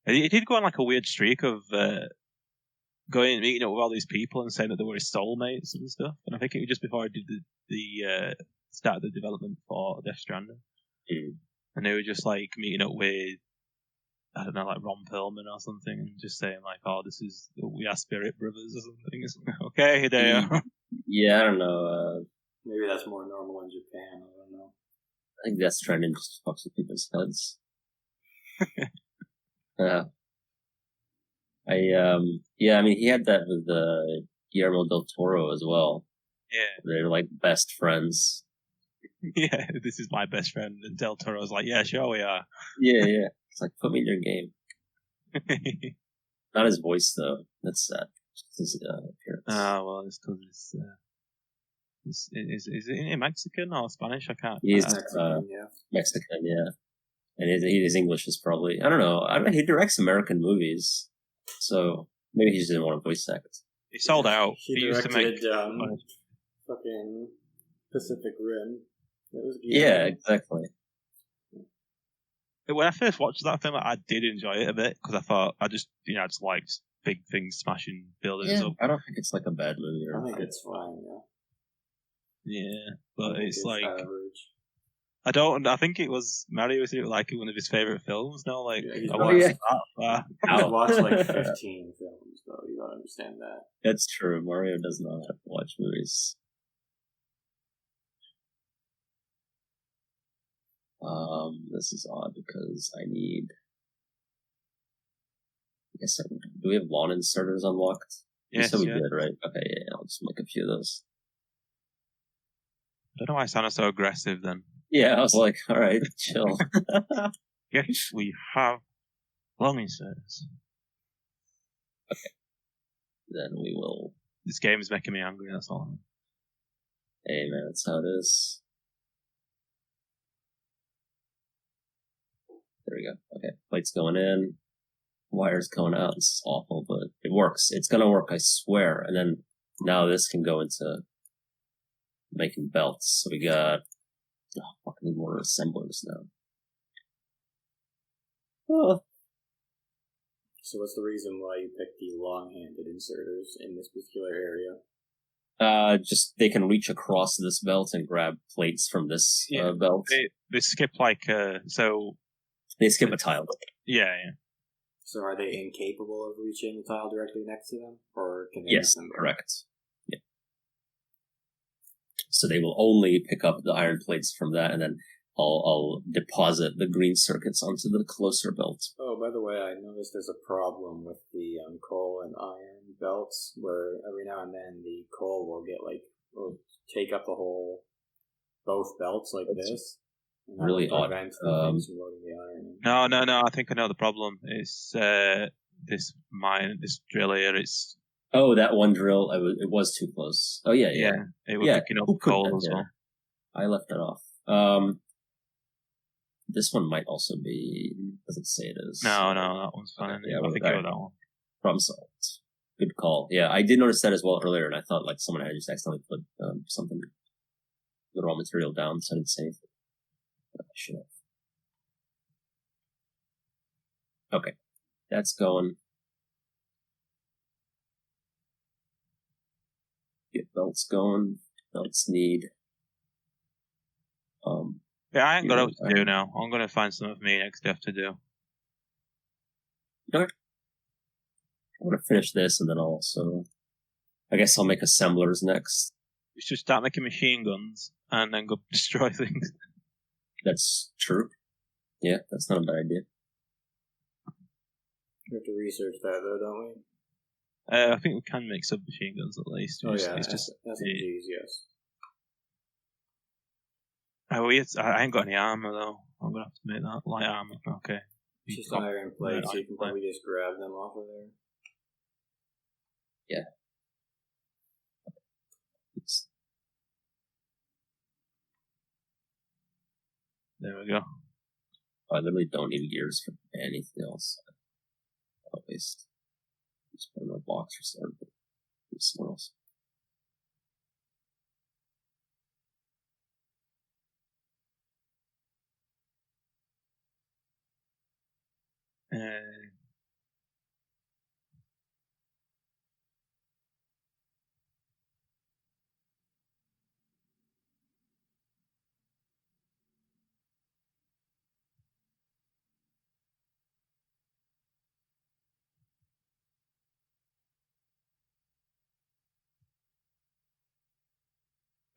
He did go on like a weird streak of going and meeting up with all these people and saying that they were his soulmates and stuff. And I think it was just before I did the start of the development for Death Stranding. And they were just like meeting up with, I don't know, like Ron Perlman or something, and just saying like, "Oh, we are spirit brothers" or something. Okay, Hideo. Yeah, I don't know. Maybe that's more normal in Japan. I don't know. I think Death Stranding just fucks with people's heads. I mean, he had that with Guillermo del Toro as well. Yeah. They're like best friends. Yeah, this is my best friend. And Del Toro's like, yeah, sure we are. Yeah. It's like, put me in your game. Not his voice, though. That's sad. His appearance. Well, it's because is it Mexican or Spanish? I can't. He's Mexican, Mexican, yeah. And his English is probably, I don't know, he directs American movies, so maybe he just didn't want to voice act. He sold out. He used to make fucking Pacific Rim. It was yeah, exactly. When I first watched that film, I did enjoy it a bit, because I thought, I just liked big things smashing buildings up. I don't think it's like a bad movie. I think it's fine. Yeah, but it's like average. I think it was Mario was like one of his favorite films. No, like he's I watched that. He's watched like 15 films, though. You gotta understand that. That's true. Mario does not watch movies. This is odd because I need. I guess do we have lawn inserters unlocked? Yes, we did, right? Okay, yeah, I'll just make a few of those. I don't know why I sounded so aggressive then. Yeah, I was like, all right, chill. Yes, we have lawn inserters. Okay. Then we will. This game is making me angry. That's all. Hey man, that's how it is. There we go. Okay, plate's going in, wires going out. This is awful, but it works. It's gonna work, I swear. And then now this can go into making belts. So we got fucking more assemblers now. Oh. So what's the reason why you picked the long-handed inserters in this particular area? Just they can reach across this belt and grab plates from this belt. They skip like so. They skip a tile. Yeah. So are they incapable of reaching the tile directly next to them, or can they? Yes, correct. Yeah. So they will only pick up the iron plates from that, and then I'll deposit the green circuits onto the closer belt. Oh, by the way, I noticed there's a problem with the coal and iron belts, where every now and then the coal will take up both belts like this. Really odd. No. I think I know the problem. It's this drill here. It's that one drill. It was too close. Oh yeah. It was picking up coal as well. I left that off. This one might also be. Doesn't say it is. No, that one's fine. Yeah, I think that one. Problem solved. Good call. Yeah, I did notice that as well earlier, and I thought like someone had just accidentally put something, the raw material down, so I didn't say anything. I should have. Okay, that's going. Get belts going. Belts need. Yeah, I ain't got what to do now. I'm gonna find some of me and Exdeath to do. Okay. I'm gonna finish this, and then I'll also. I guess I'll make assemblers next. We should start making machine guns and then go destroy things. That's true. Yeah, that's not a bad idea. We have to research that, though, don't we? I think we can make submachine guns at least. SMGs, yes. I ain't got any armor, though. I'm going to have to make that. Light armor, okay. It's just iron plates, so you can probably just grab them off of there. Yeah. There we go. I literally don't need gears for anything else. At least. Just put in a box or something. Somewhere else.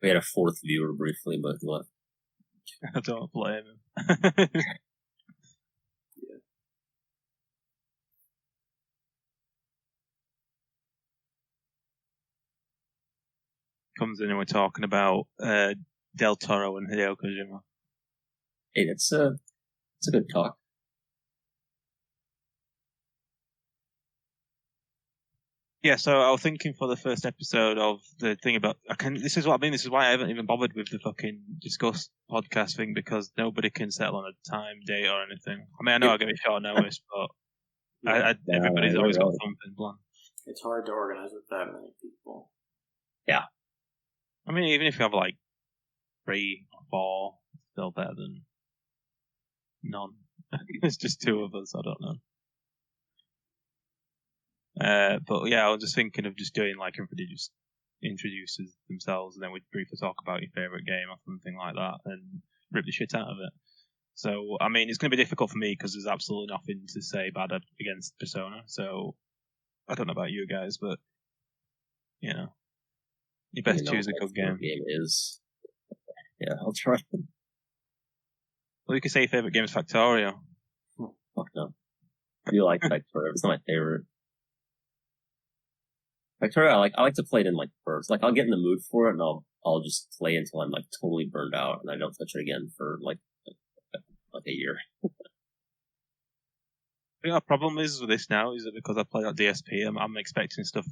We had a fourth viewer briefly, but he left. I don't blame him. Yeah. Comes in and we're talking about Del Toro and Hideo Kojima. Hey, it's a good talk. Yeah, so I was thinking for the first episode of the thing about this is what I mean. This is why I haven't even bothered with the fucking Discuss podcast thing, because nobody can settle on a time, date, or anything. I mean, I know I give it short notice, but everybody's always got something planned. It's hard to organize with that many people. Yeah. I mean, even if you have like 3 or 4, it's still better than none. It's just 2 of us. I don't know. But yeah, I was just thinking of just doing like everybody just introduces themselves, and then we'd briefly talk about your favourite game or something like that, and rip the shit out of it. So, I mean, it's going to be difficult for me because there's absolutely nothing to say bad against Persona. So, I don't know about you guys, but you know, you best choose a good game. Game is. Yeah, I'll try. Well, you could say your favourite game is Factorio. Fuck no. I do like Factorio. It's not my favorite. Factorio, I like to play it in like bursts. Like I'll get in the mood for it, and I'll just play until I'm like totally burned out, and I don't touch it again for like a year. I think our problem is with this now is that because I play on DSP, I'm expecting stuff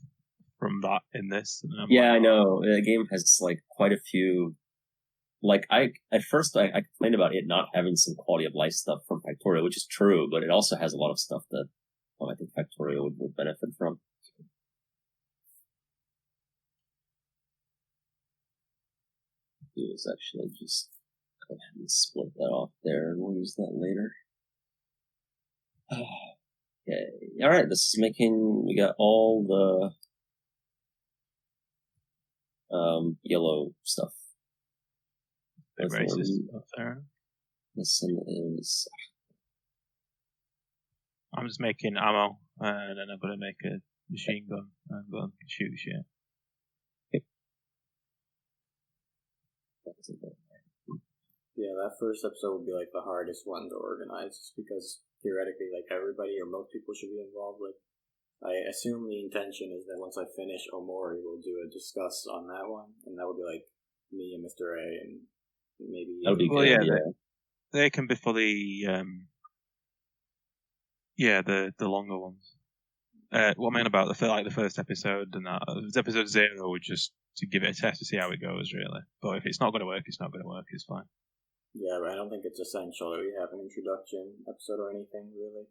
from that in this. And I know the game has like quite a few. Like at first I complained about it not having some quality of life stuff from Factorio, which is true, but it also has a lot of stuff that I think Factorio would benefit from. Do is actually just go ahead and split that off there, and we'll use that later. Okay, all right. This is making. We got all the yellow stuff. Racist. This one is. I'm just making ammo, and then I'm gonna make a machine gun and go and shoot shit. Yeah, that first episode would be like the hardest one to organize, just because theoretically, like everybody or most people should be involved. Like, I assume the intention is that once I finish Omori, we'll do a discuss on that one, and that would be like me and Mr. A and maybe. That would be good. Yeah, they can be for the the longer ones. What I mean about the first episode and that episode 0 would just to give it a test to see how it goes, really. But if it's not going to work, it's not going to work. It's fine. Yeah, but I don't think it's essential that we have an introduction episode or anything, really.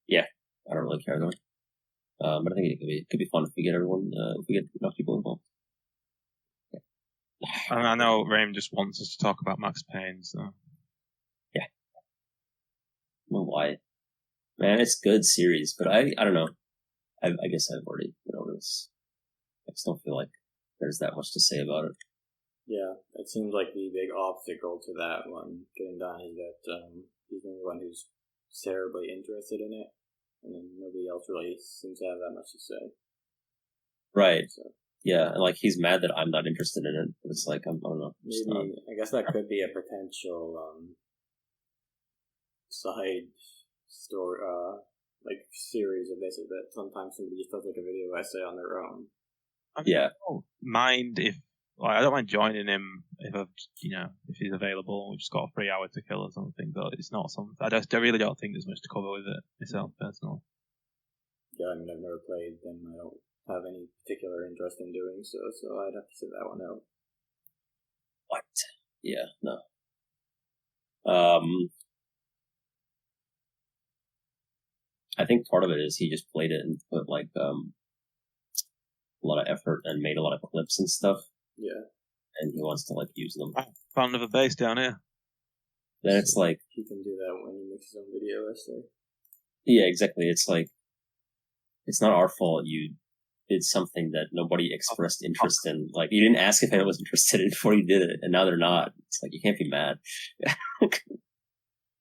Yeah, I don't really care though. But I think it could be fun if we get everyone, if we get enough people involved. Yeah. And I know Raim just wants us to talk about Max Payne, so. Yeah. Well, why? Man, it's good series, but I don't know. I guess I've already been over this. I just don't feel like there's that much to say about it. Yeah, it seems like the big obstacle to that one getting done is that he's the only one who's terribly interested in it, and then nobody else really seems to have that much to say. Right. So. Yeah, and like he's mad that I'm not interested in it, but it's like I don't know. Maybe I guess that could be a potential side story, like series of this. That sometimes somebody just does like a video essay on their own. I don't mind if. Like, I don't mind joining him if he's available. We've just got a 3 hour to kill or something, but it's not something. I really don't think there's much to cover with it myself, personally. Yeah, I mean, I've never played them. I don't have any particular interest in doing so I'd have to sit that one out. What? Yeah, no. I think part of it is he just played it and put like a lot of effort and made a lot of clips and stuff. Yeah. And he wants to like use them. I found another base down here. Then it's like he can do that when he makes his own video essay. Yeah, exactly. It's like it's not our fault you did something that nobody expressed interest in. Like you didn't ask if anyone was interested in it before you did it, and now they're not. It's like you can't be mad.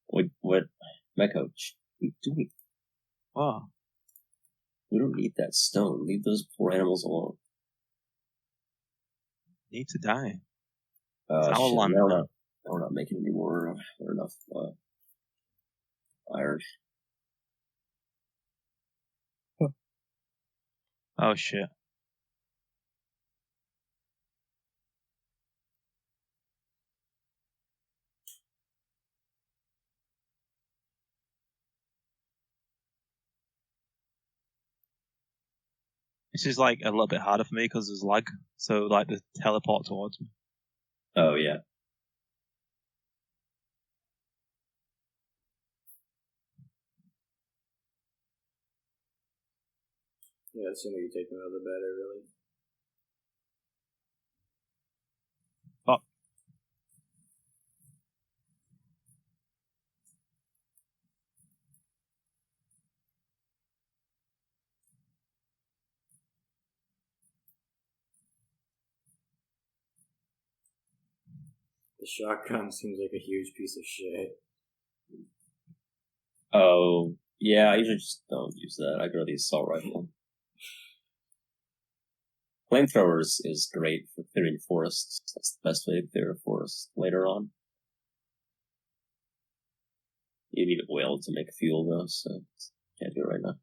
What Meco? What are you doing? Wow. We don't need that stone. Leave those poor animals alone. Need to die. We're not making any more or enough iron. Oh shit. This is like a little bit harder for me because there's lag, so like the teleport towards me. Oh yeah. Yeah, the sooner you take them out, the better, really. Fuck. The shotgun seems like a huge piece of shit. Oh, yeah, I usually just don't use that. I go to the assault rifle. Flamethrowers is great for clearing forests. That's the best way to clear a forest later on. You need oil to make fuel, though, so can't do it right now.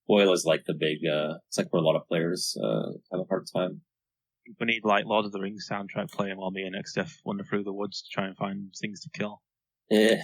Oil is like the big, it's like where a lot of players have a hard time. We need like Lord of the Rings soundtrack playing while me and Exdeath wander through the woods to try and find things to kill. Yeah.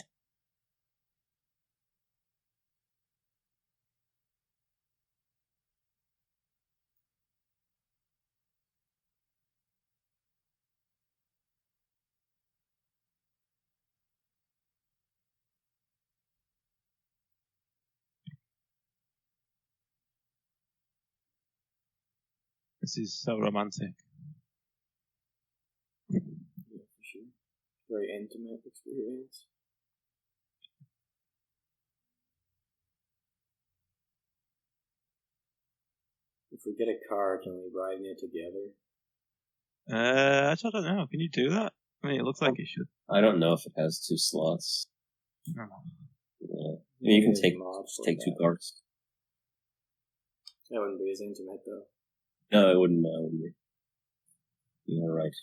This is so romantic. Yeah, for sure. Very intimate experience. If we get a car, can we ride in it together? I don't know. Can you do that? I mean, it looks like you should. I don't know if it has 2 slots. No. Yeah. I mean, you can take 2 cars. That wouldn't be as intimate, though. No, it wouldn't be. You're right.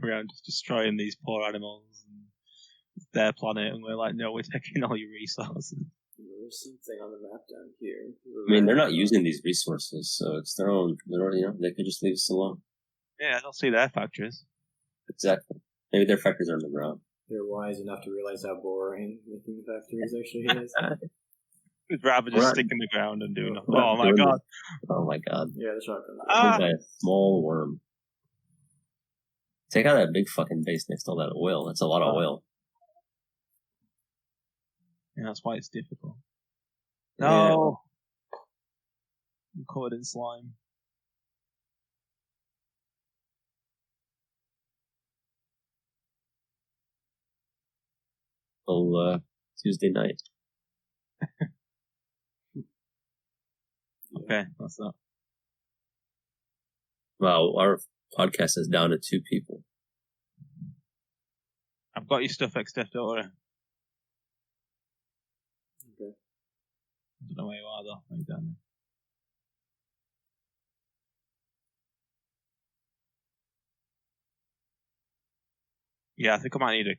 Around just destroying these poor animals and it's their planet, and we're like, no, we're taking all your resources. There's something on the map down here. I mean, they're not using these resources, so it's their own. They could just leave us alone. Yeah, I don't see their factories. Exactly. Maybe their factories are on the ground. They're wise enough to realize how boring making factories actually is. We'd rather just stick in the ground and do nothing. Oh my god. Oh my god. Yeah, the shotgun. By a small worm. Take out that big fucking base next to all that oil. That's a lot of oil. Yeah, that's why it's difficult. Yeah. No! I'm covered in slime. Well, Tuesday night. Okay, that's that. Wow, our podcast is down to 2 people. I've got your stuff, Exdeath, don't worry. Okay. I don't know where you are, though. Where you down there? Yeah, I think I might need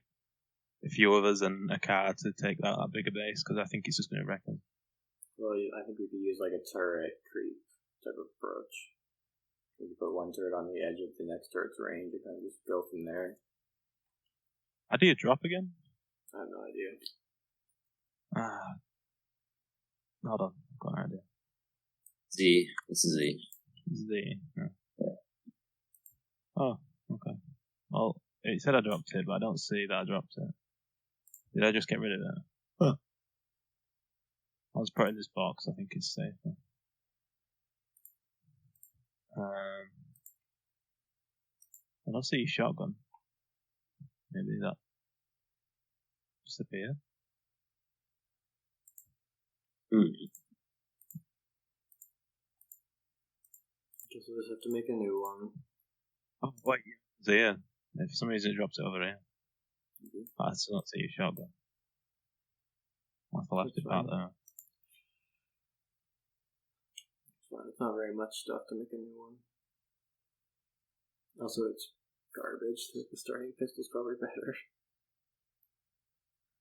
a few others and a car to take that bigger base, because I think it's just going to wreck us. Well, I think we could use like a turret creep type of approach. We could put one turret on the edge of the next turret's range and kind of just go from there. How do you drop again? I have no idea. Hold on, I've got an idea. Z. This is Z. Z. Yeah. Oh, okay. Well, it said I dropped it, but I don't see that I dropped it. Did I just get rid of it? Huh. I'll just put it in this box. I think it's safer. I don't see your shotgun. Maybe that disappeared. Guess we'll just have to make a new one. Oh, wait. It's here. For some reason it drops it over here. I still don't see your shotgun. I have left it back there. It's not very much stuff to make a new one. Also, it's garbage. The starting pistol's probably better.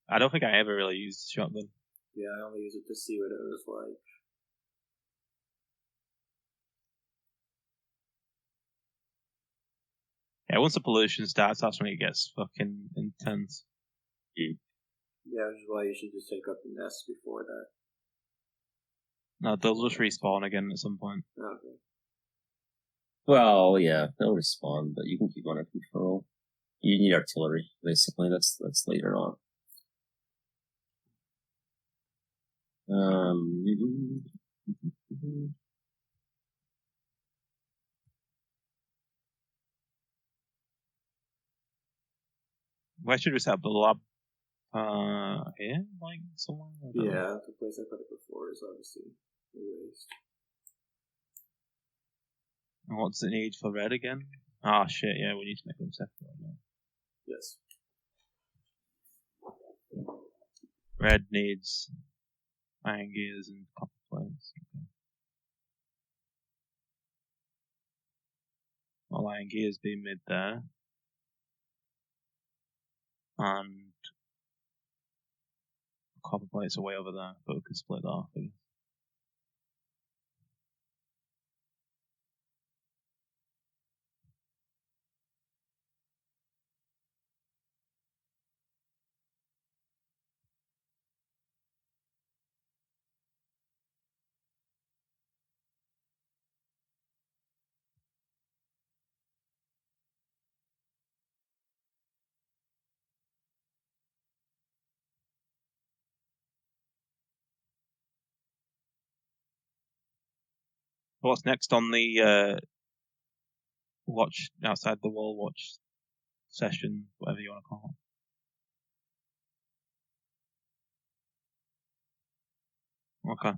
I don't think I ever really used the shotgun. Yeah, I only use it to see what it was like. Yeah, once the pollution starts, that's when it gets fucking intense. Yeah, which is why you should just take up the nests before that. No, they'll just respawn again at some point. Okay. Well, yeah, they'll respawn, but you can keep under control. You need artillery, basically. That's later on. Where should we set up the lab? Here? Like, somewhere? Yeah, the place I put it before is obviously a waste. And what's it need for red again? Ah, shit, yeah, we need to make them separate now. Yes. Red needs iron gears and copper plates. Okay. Well, iron gears being mid there. And copper plates are way over there, but we can split that off, I guess. What's next on the watch outside the wall watch session, whatever you want to call it? Okay.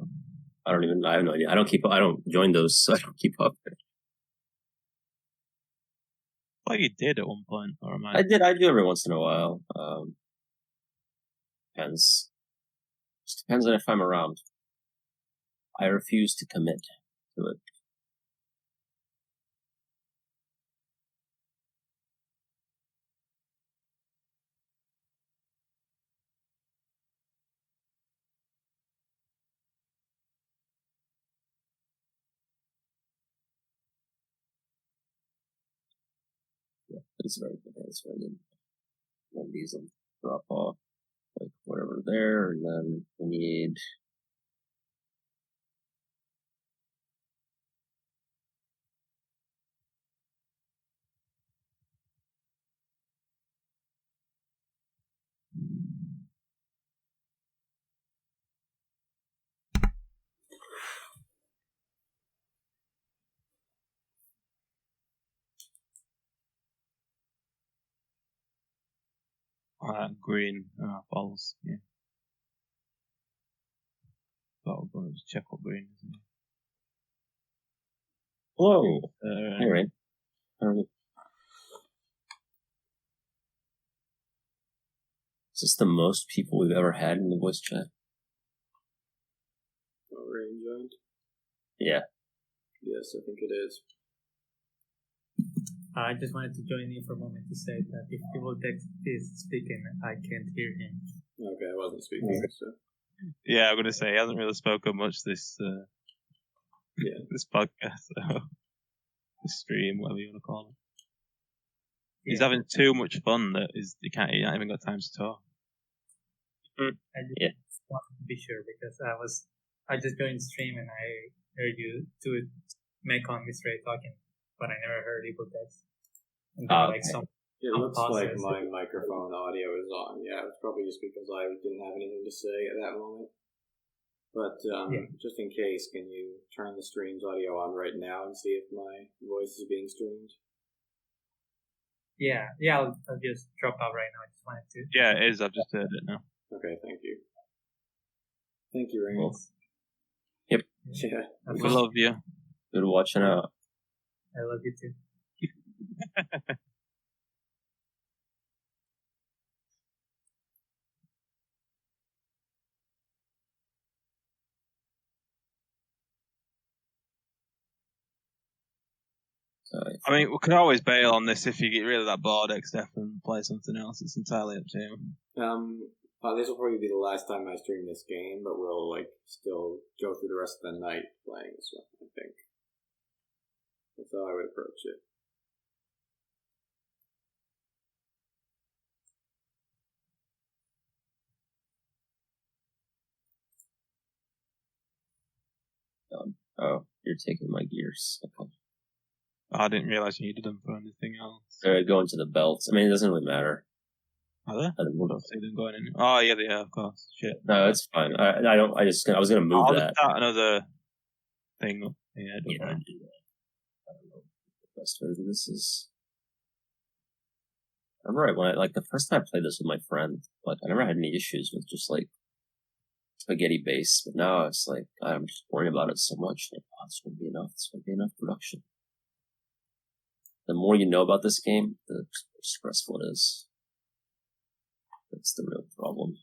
I have no idea. I don't join those, so I don't keep up. Well, you did at one point, or am I do every once in a while. Depends. Just depends on if I'm around. I refuse to commit to it. Yeah, it's very good. It's very good. Then these will drop off, like whatever there, and then we need. Green balls, yeah. So we'll just check what green is. Whoa! Anyway. Is this the most people we've ever had in the voice chat? Rain joined? Yeah. Yes, I think it is. I just wanted to join in for a moment to say that if people text is speaking, I can't hear him. Okay, I wasn't speaking, so. Yeah, I'm gonna say he hasn't really spoken much this this podcast, so this stream, whatever you want to call it. Yeah. He's having too much fun that he not even got time to talk. I just wanted to be sure because I just joined the stream and I heard you do Meco and Miss Ray talking, but I never heard people text. And then, it looks like my microphone audio is on. Yeah, it's probably just because I didn't have anything to say at that moment. But just in case, can you turn the stream's audio on right now and see if my voice is being streamed? Yeah, I'll just drop out right now. I just wanted to. Yeah, it is. I've just heard it now. Okay, thank you. Thank you, Rain. Yep. Yeah. We love you. Good watching out. I love you too. I mean, we could always bail on this if you get rid of that board, Exdeath, and play something else. It's entirely up to you. This will probably be the last time I stream this game, but we'll still go through the rest of the night playing this one, I think. That's how I would approach it. Oh, you're taking my gears. Okay. I didn't realize you needed them for anything else. They're going to the belts. I mean, it doesn't really matter. Are they? I don't see them going in. Oh, yeah, they are, of course. Shit. No, it's fine. I was gonna move that. Start another thing. Yeah, I don't know. do that. I don't know what the best way to do this is. I remember when the first time I played this with my friend, like I never had any issues with just like spaghetti base, but now it's like I'm just worrying about it so much. Like, oh, it's gonna be enough. It's gonna be enough production. The more you know about this game, the more stressful it is. That's the real problem.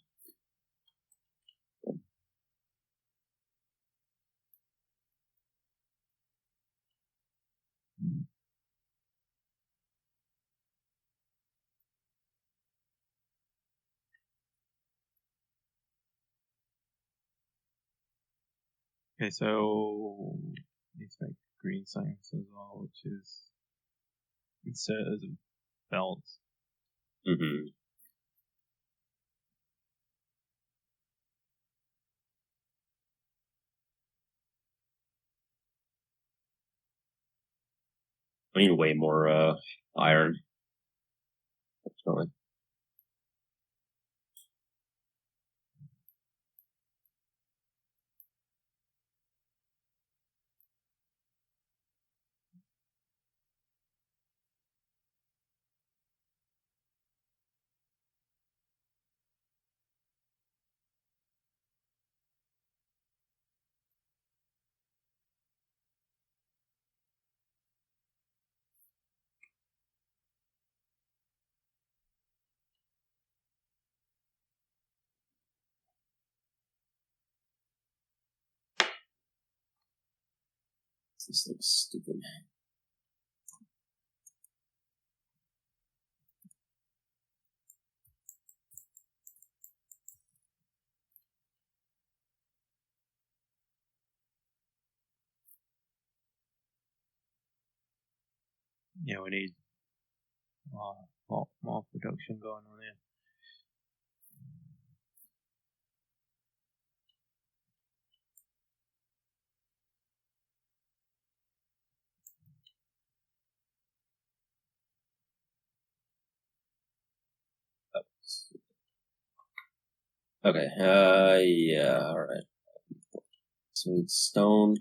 Okay, so need to make green science as well, which is inserters of belts. Mm-hmm. I need way more iron. Definitely. This looks stupid. Yeah, we need more production going on here. Okay, yeah, alright. So we need stone.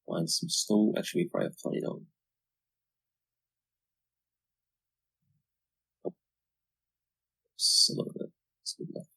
Find some stone. Actually, we probably have plenty of. Oh. Just a little bit. It's good enough.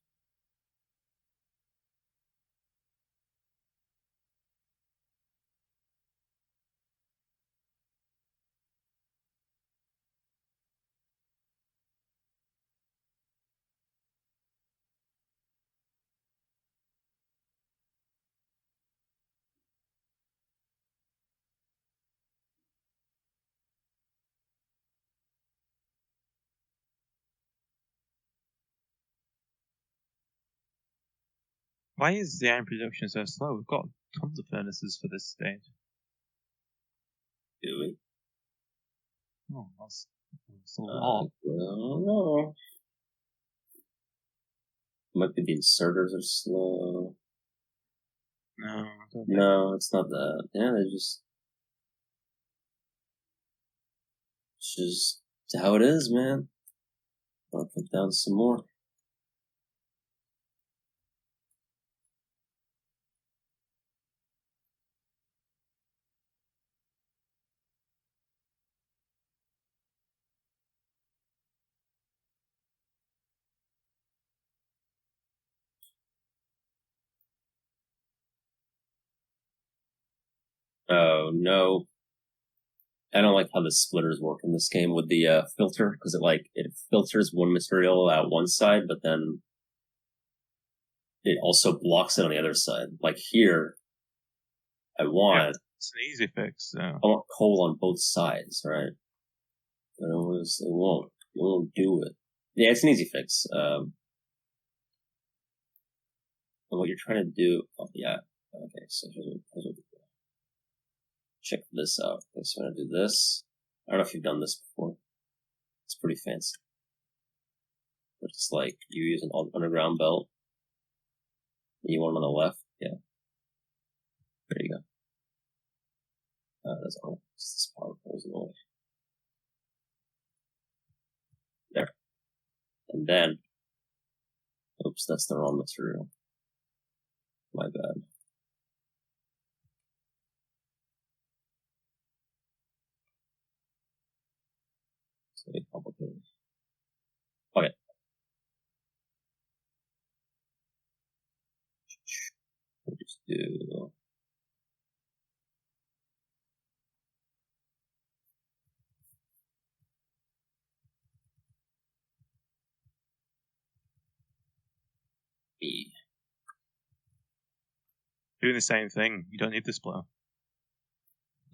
Why is the iron production so slow? We've got tons of furnaces for this stage. Do we? Oh, that's a lot. I don't know. Might be the inserters are slow. No, I don't think. No, it's not that. Yeah, they just. It's just how it is, man. I'll put down some more. Oh, no. I don't like how the splitters work in this game with the filter, because it filters one material out one side, but then it also blocks it on the other side. Like here, I want It's an easy fix. So. I want coal on both sides, right? But it won't do it. Yeah, it's an easy fix. And what you're trying to do, yeah, okay, so here's what we do. Check this out. Okay, so I'm gonna do this. I don't know if you've done this before. It's pretty fancy. But it's like you use an underground belt. And you want it on the left, yeah. There you go. That's all. This power goes away. There. And then, oops, that's the wrong material. My bad. gonna be complicated. Okay. We'll just do. B. Doing the same thing. You don't need the splitter.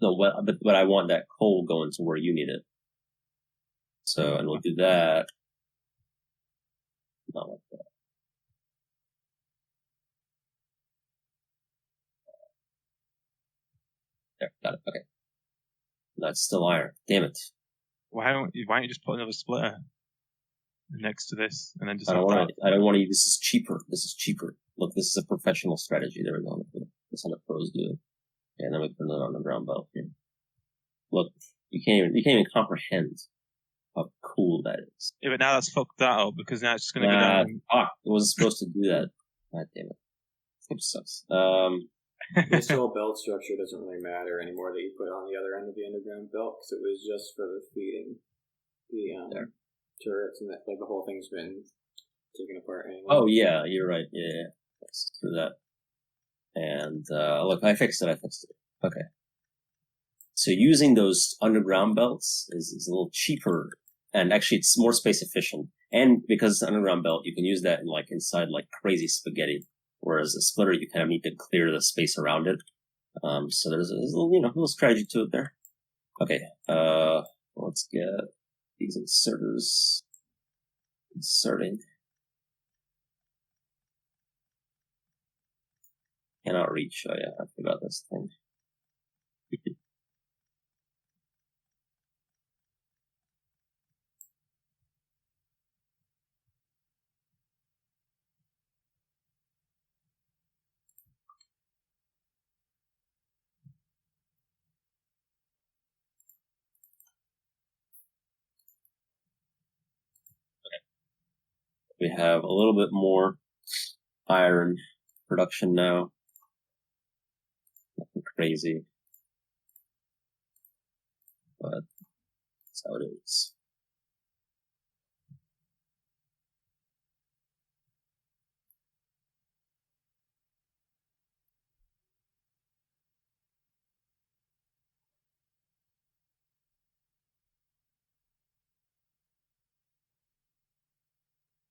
No, but I want that coal going to where you need it. So, and we'll do that. Not like that. There, got it. Okay. That's still iron. Damn it. Why don't you just put another splitter next to this and then just? I don't want to. This is cheaper. This is cheaper. Look, this is a professional strategy. There we go. That's how the pros do it. Yeah, and then we put it on the ground belt here. Look, you can't even comprehend how cool that is. Yeah, but now that's fucked that up because now it's just going to go down. Fuck, it wasn't supposed to do that. God damn it. It sucks. This whole belt structure doesn't really matter anymore that you put on the other end of the underground belt because it was just for the feeding the turrets and that, like the whole thing's been taken apart anyway. Oh yeah, you're right. Yeah. Let's do that. And look, I fixed it. Okay. So using those underground belts is a little cheaper, and actually it's more space efficient. And because it's an underground belt, you can use that in inside crazy spaghetti. Whereas a splitter, you kind of need to clear the space around it. So there's a little strategy to it there. Okay. Let's get these inserters inserting. Cannot reach. Oh yeah, I forgot this thing. We have a little bit more iron production now. Nothing crazy, but that's how it is.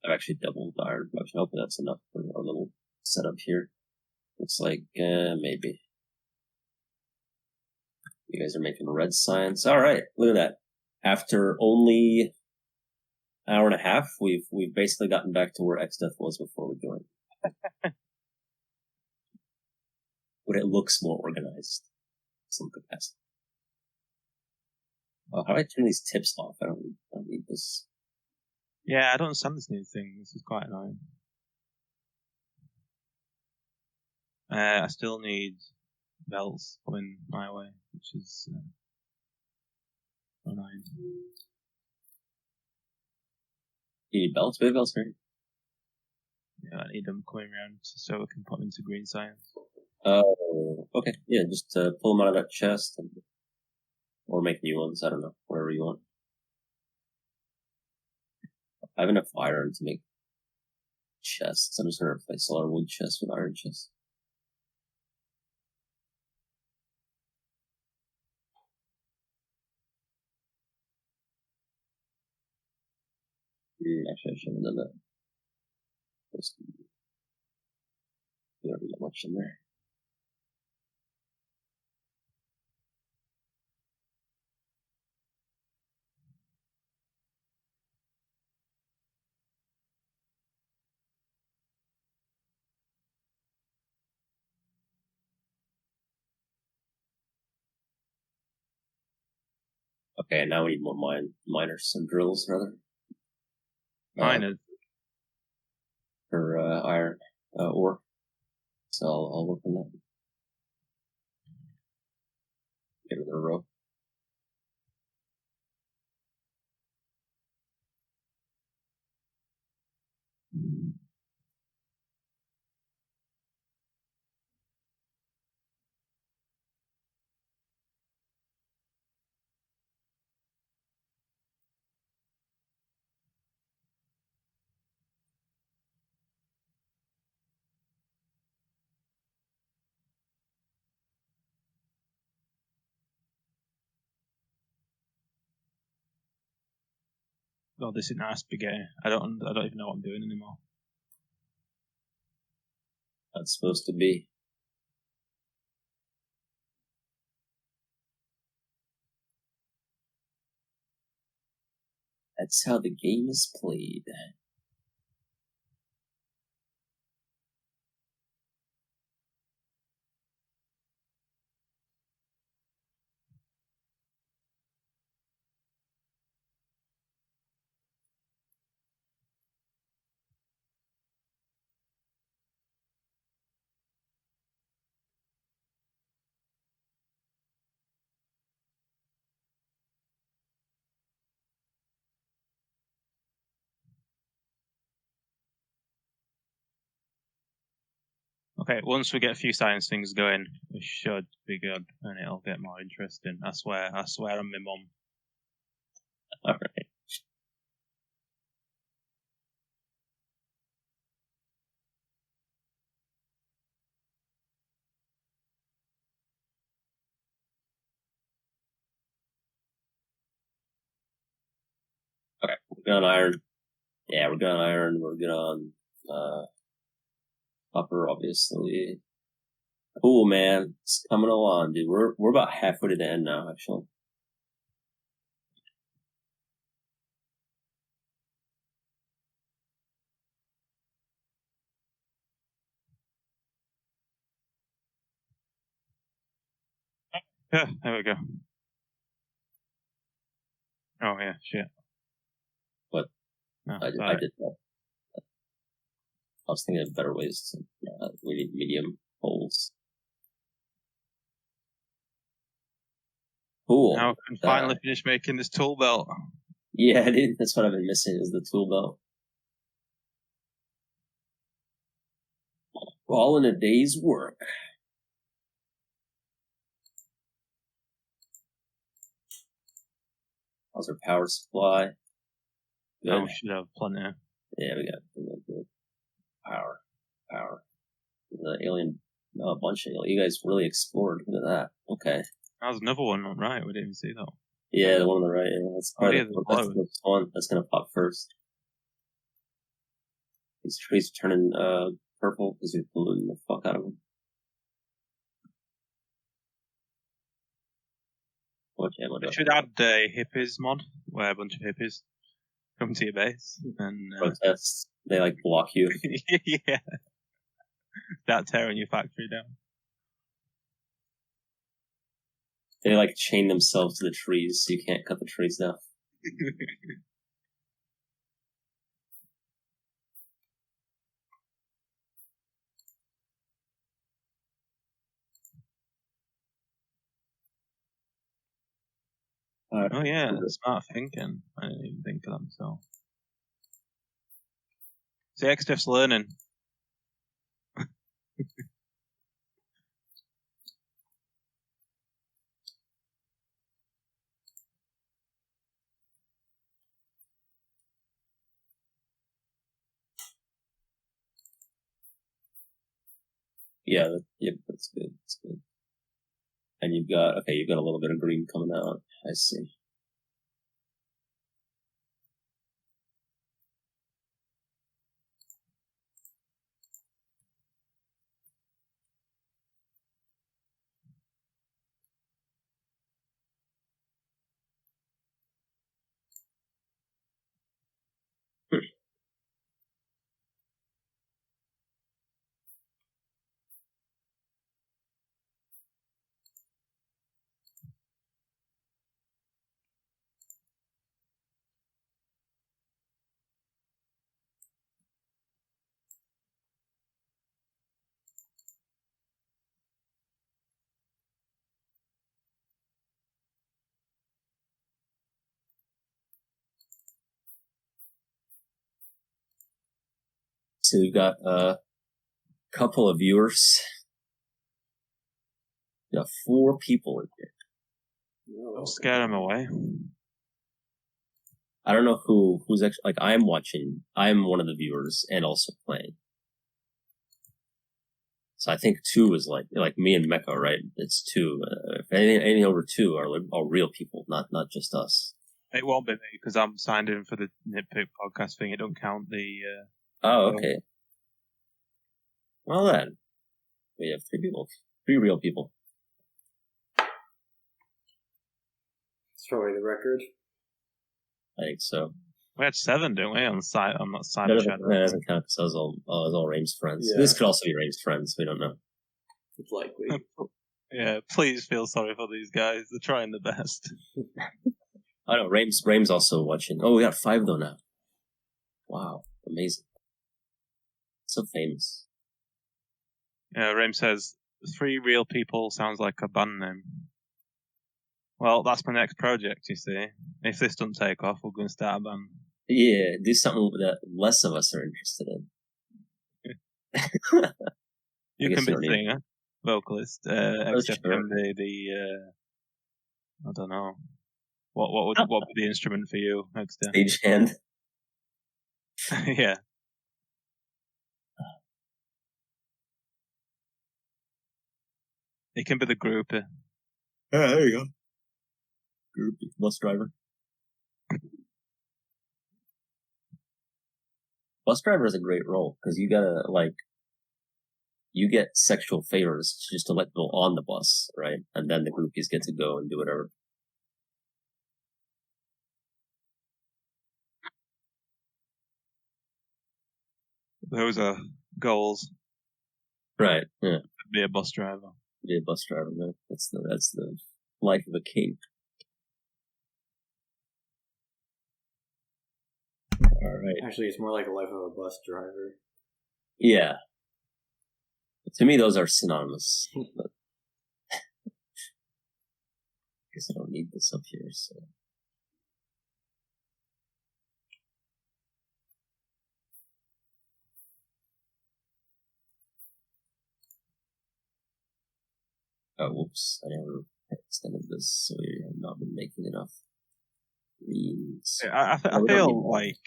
I've actually doubled the iron production. Hopefully that's enough for our little setup here. Looks like maybe. You guys are making red signs. All right, look at that. After only an hour and a half, we've basically gotten back to where Exdeath was before we joined. But it looks more organized in some capacity. Oh, how do I turn these tips off? I don't need this. Yeah, I don't understand this new thing. This is quite annoying. I still need belts coming my way, which is annoying. You need belts? We have belts here. Yeah, I need them coming around so we can put them into green science. Oh, okay. Yeah, just pull them out of that chest or make new ones. I don't know, whatever you want. I have enough iron to make chests. I'm just going to replace a lot of wood chests with iron chests. Actually, I shouldn't have done that. Just don't really much in there. Okay, now we need more miners and drills, rather. Miners? For iron ore. So I'll work on that. Get it in a row. God, this is nice spaghetti. I don't even know what I'm doing anymore. That's supposed to be. That's how the game is played. Okay, once we get a few science things going, it should be good, and it'll get more interesting. I swear on my mum. Alright. Okay, we're good on iron. Yeah, we're good on iron. We're good on copper, obviously. Cool, man. It's coming along, dude. We're about halfway to the end now, actually. Yeah, there we go. Oh yeah, shit. What? No, I did that. I was thinking of better ways to. We need medium holes. Cool. Now I can finally finish making this tool belt. Yeah, dude, that's what I've been missing is the tool belt. All in a day's work. How's our power supply? Good. Oh, we should have plenty. Yeah, we got good. Power. The alien, a bunch of you guys really explored. Look at that. Okay. That was another one, right? We didn't even see that. Yeah, the one on the right. Yeah, that's probably yeah, that's the one that's gonna pop first. These trees are turning purple because you're polluting the fuck out of them. They should add a hippies mod where a bunch of hippies come to your base and protests. They like block you. Yeah. Start tearing your factory down. They like chain themselves to the trees so you can't cut the trees down. Oh yeah, smart thinking. I didn't even think of that myself. See, Exdeath's learning. Yeah, that's good. That's good. And you've got a little bit of green coming out. I see. So we've got a couple of viewers. We got 4 people in here. Don't scare them away. I don't know who's actually, like, I'm watching. I'm one of the viewers and also playing. So I think 2 is like me and Meco, right? It's 2. If anything over 2 are real people, not just us. It won't be me because I'm signed in for the Nitpick podcast thing. It don't count the. Oh, okay. Well then, we have 3 people, 3 real people. It's probably the record. I think so. We had 7, didn't we, on that side That of Shadow? doesn't count because I was all Rame's friends. Yeah. This could also be Rame's friends. We don't know. It's likely. Yeah, please feel sorry for these guys. They're trying their best. I know Rame's also watching. Oh, we got 5 though now. Wow, amazing. So famous. Yeah, Rame says 3 real people sounds like a band name. Well, that's my next project, you see. If this doesn't take off, we're going to start a band. Yeah, do something that less of us are interested in. You can be a singer, vocalist, except sure. can be the, I don't know. What would be the instrument for you, Exdeath? Stagehand. Yeah. It can be the groupie. Yeah, there you go. Groupie, bus driver. Bus driver is a great role because you gotta you get sexual favors just to let people on the bus, right? And then the groupies get to go and do whatever. Those are goals. Right. Yeah. Be a bus driver. Be a bus driver, man. That's the life of a king. All right. Actually, it's more like a life of a bus driver. Yeah. To me, those are synonymous. But I guess I don't need this up here, so. Oh, whoops. I never extended this, so we have not been making enough reads. I feel like,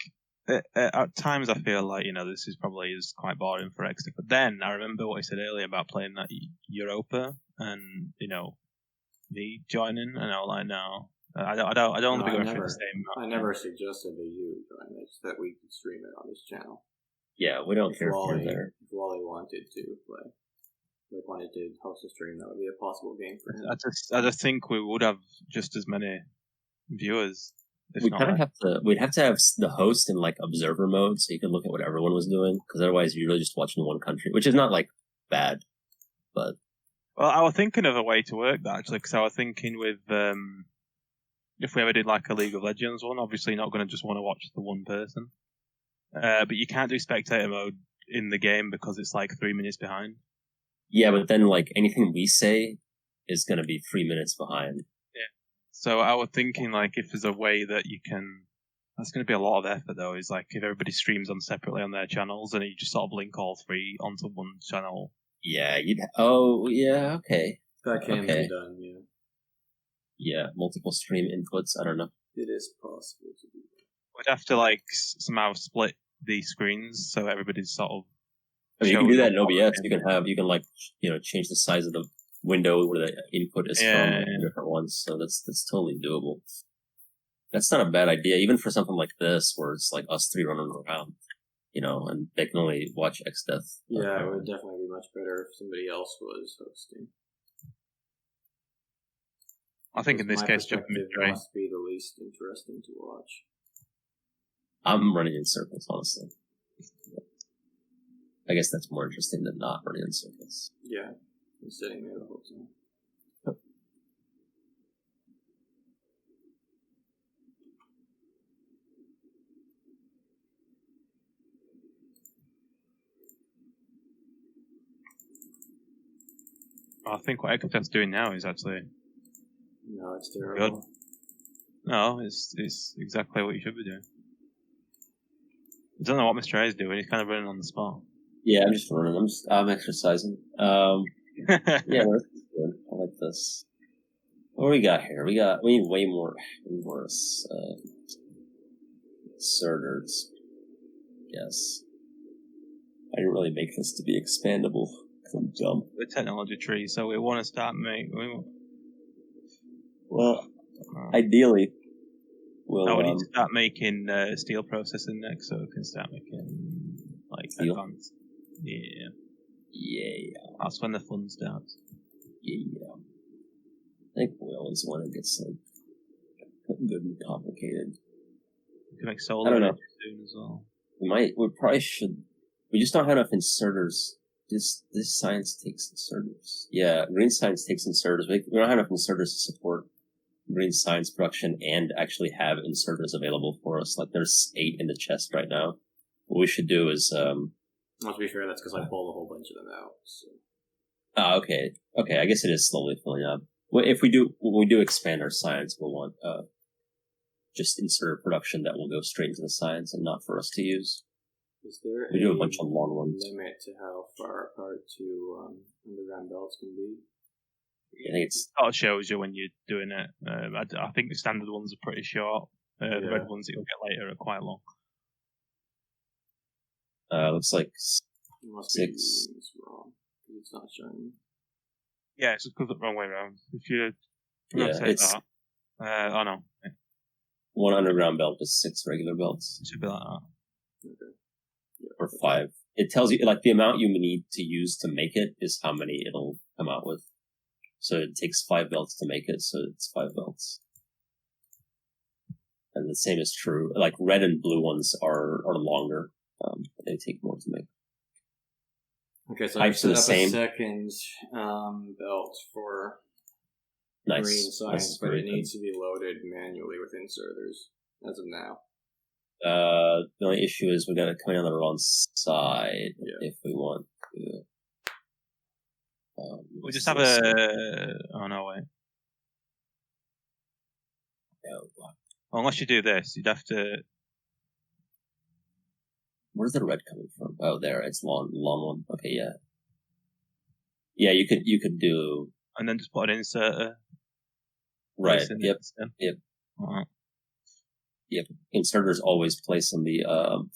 at times I feel like, this is quite boring for Extra, but then I remember what I said earlier about playing that Europa and, me joining, and I was like, no, I don't want to be going through the same. I never suggested that you join it, that we could stream it on this channel. Yeah, we don't care if you're there. If Wally wanted to play. Wanted to host a stream, that would be a possible game for him. I just think we would have just as many viewers. We'd have to have the host in observer mode, so you could look at what everyone was doing. Because otherwise, you're really just watching one country, which is not bad, but. Well, I was thinking of a way to work that actually, because I was thinking with if we ever did a League of Legends one, obviously you're not going to just want to watch the one person, but you can't do spectator mode in the game because it's 3 minutes behind. Yeah, but then anything we say is going to be 3 minutes behind. Yeah. So I was thinking if there's a way that you can, that's going to be a lot of effort though. Is if everybody streams on separately on their channels and you just sort of link all 3 onto one channel. Yeah. Okay. That can be done. Yeah. Yeah, multiple stream inputs. I don't know. It is possible to do that. We'd have to somehow split the screens so everybody's sort of. I mean, you can do that in OBS. You can change the size of the window where the input is from different ones. So that's totally doable. That's not a bad idea, even for something like this, where it's us 3 running around, and they can only watch Exdeath. Yeah, it would definitely be much better if somebody else was hosting. I think in this case, it must be the least interesting to watch. I'm running in circles, honestly. I guess that's more interesting than not running in circles. Yeah, I'm sitting there the whole time. I think what Exdeath's doing now is actually. No, it's terrible. Good. No, it's exactly what you should be doing. I don't know what Mr. A is doing. He's kind of running on the spot. Yeah, I'm just running. I'm exercising. Yeah, that's good. I like this. What do we got here? We need way more inserters. Yes. I didn't really make this to be expandable. I'm dumb. The technology tree, so we want to start Well, ideally, we need to start making steel processing next, so we can start making like steel? Advanced. Yeah. Yeah. That's when the fun starts. Yeah. I think oil is when it gets like good and complicated. We can make solar energy soon as well. We probably should. We just don't have enough inserters. This science takes inserters. Yeah, green science takes inserters. We don't have enough inserters to support green science production and actually have inserters available for us. Like there's 8 in the chest right now. What we should do is well, to be fair, that's because I pulled a whole bunch of them out. So. Okay. I guess it is slowly filling up. Well, if we do expand our science, we'll want just insert production that will go straight into the science and not for us to use. Is there we do a bunch of long ones. Limit to how far apart 2 underground belts can be? I think it's that shows you when you're doing it. I think the standard ones are pretty short. The red ones that you'll get later are quite long. Looks like it must 6. Be wrong. It's not showing. Yeah, it's just the wrong way around. If you it's that, oh no, 1 underground belt is 6 regular belts. It should be like that. Okay. Yeah, or 5. It tells you like the amount you need to use to make it is how many it'll come out with. So it takes 5 belts to make it, so it's 5 belts. And the same is true. Like red and blue ones are longer. They take more to make. Okay, so I set up a second belt for green science, but it needs to be loaded manually with inserters as of now. The only issue is we got to come in on the wrong side if we want to. We just have a. Oh no, wait. No. Well, unless you do this, you'd have to. Where's the red coming from? Oh, there. It's long one. Okay, yeah. Yeah, you could do. And then just put an inserter. Right. Yep. Uh-huh. Yep. Inserters always place on the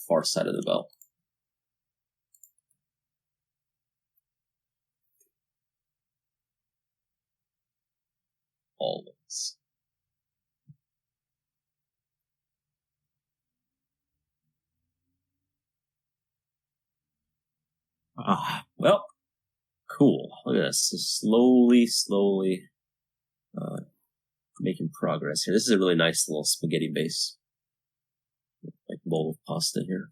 far side of the belt. Always. Well, cool. Look at this. Slowly making progress here. This is a really nice little spaghetti base. Like bowl of pasta here.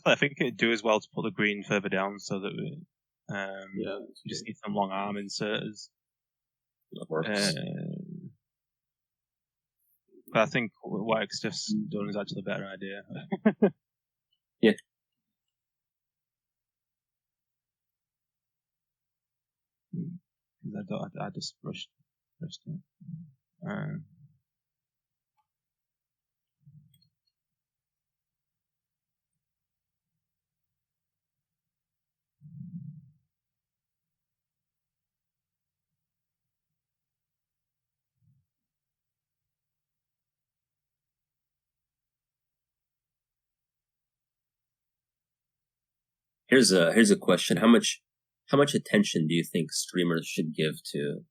I think it'd do as well to put the green further down so that we just need some long arm inserters. That works. But I think what Exdeath's done is actually a better idea. Yeah. I just rushed it. Here's a question. How much attention do you think streamers should give to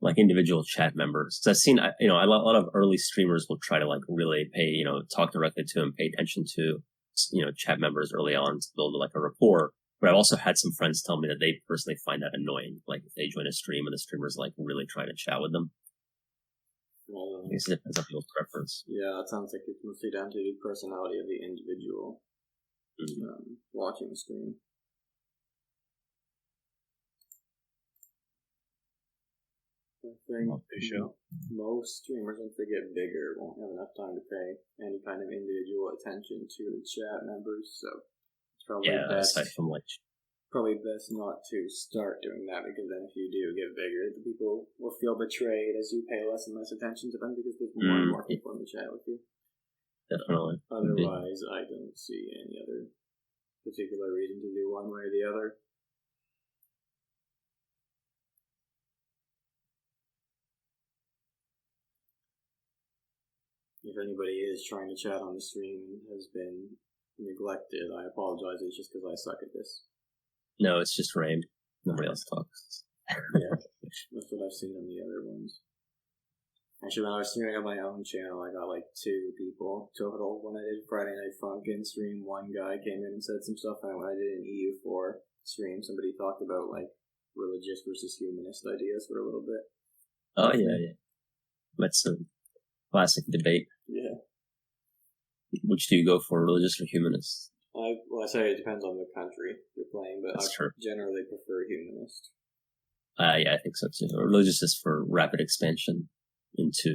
like individual chat members? Because I've seen, a lot of early streamers will try to like really pay, talk directly to and pay attention to, chat members early on to build like a rapport. But I've also had some friends tell me that they personally find that annoying. Like if they join a stream and the streamer's like really trying to chat with them. I guess it depends on people's preference. Yeah, it sounds like it's mostly down to the personality of the individual watching the stream. I think most streamers, once they get bigger, won't have enough time to pay any kind of individual attention to the chat members, so it's probably probably best not to start doing that, because then if you do get bigger, the people will feel betrayed as you pay less and less attention to them because there's more and more people in the chat with you. Definitely. Otherwise, I don't see any other particular reason to do one way or the other. If anybody is trying to chat on the stream and has been neglected, I apologize. It's just because I suck at this. No, it's just Rain. Nobody else talks. Yeah, that's what I've seen on the other ones. Actually, when I was streaming on my own channel, I got like 2 people total. When I did Friday Night Funkin' stream, one guy came in and said some stuff, and when I did an EU4 stream, somebody talked about like religious versus humanist ideas for a little bit. Oh yeah. That's a classic debate. Yeah. Which do you go for, religious or humanist? Well, I say it depends on the country you're playing, but I generally prefer humanist. Yeah, I think so too. Religious is for rapid expansion into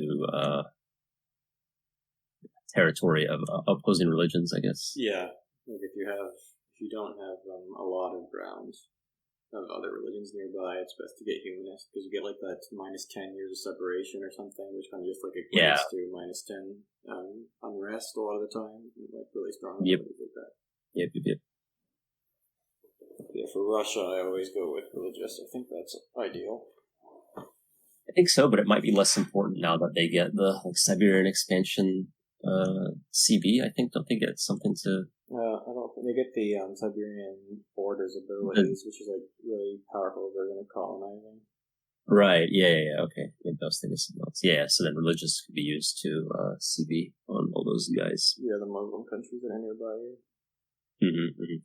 territory of opposing religions, I guess. Yeah, like if you don't have a lot of grounds of other religions nearby, it's best to get humanist because you get like that -10 years of separation or something, which kind of just like equates to -10 unrest a lot of the time, and, like really strong abilities like that. Yep. Yeah, for Russia, I always go with religious. I think that's ideal. I think so, but it might be less important now that they get the Siberian expansion CB. I think, don't they get something to... I don't think they get the Siberian borders abilities, which is like really powerful version of colonizing. Right, yeah, okay. Maybe I was thinking something else. Yeah, so then religious could be used to CB on all those guys. Yeah, the Muslim countries that are nearby you. Mm-hmm.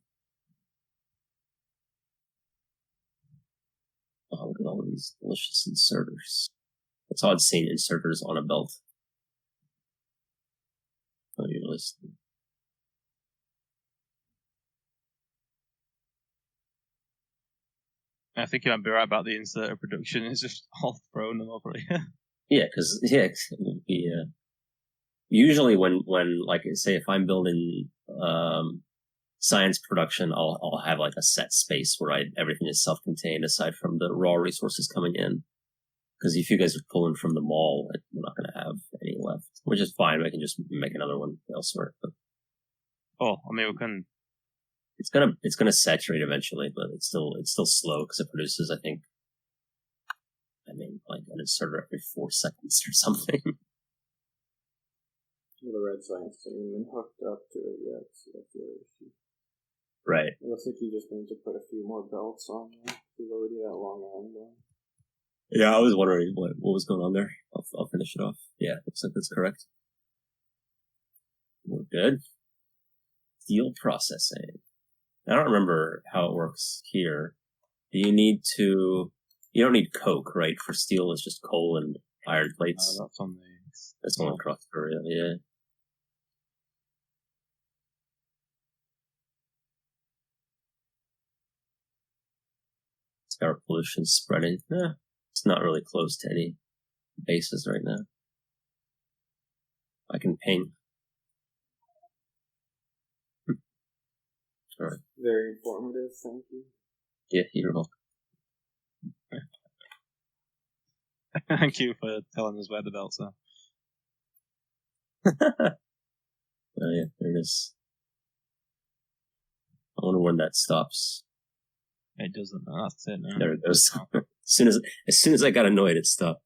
Oh, look at all of these delicious inserters. It's odd seeing inserters on a belt. Oh, you're listening. I think you might be right about the inserter production. It's just all thrown them over here. Yeah, because usually when like say if I'm building science production, I'll have like a set space where everything is self-contained aside from the raw resources coming in. Because if you guys are pulling from the mall, we're not going to have any left, which is fine. I can just make another one elsewhere. But we can. It's gonna saturate eventually, but it's still slow because it produces, I think, like an inserter every 4 seconds or something. Well, the red science hasn't even hooked up to it yet, so that's the other issue. Right. It looks like you just need to put a few more belts on there. There's already that long arm one. Yeah, I was wondering what was going on there. I'll finish it off. Yeah, looks like that's correct. We're good. Steel processing. I don't remember how it works here. You don't need coke, right? For steel, it's just coal and iron plates. That's on That's on Factorio, yeah. Air pollution spreading. It's not really close to any bases right now. I can ping. All right. Very informative, thank you. Yeah, you're welcome. Thank you for telling us where the belts are. Oh yeah, there it is. I wonder when that stops. It doesn't. That's it now. There it goes. As soon as I got annoyed, it stopped.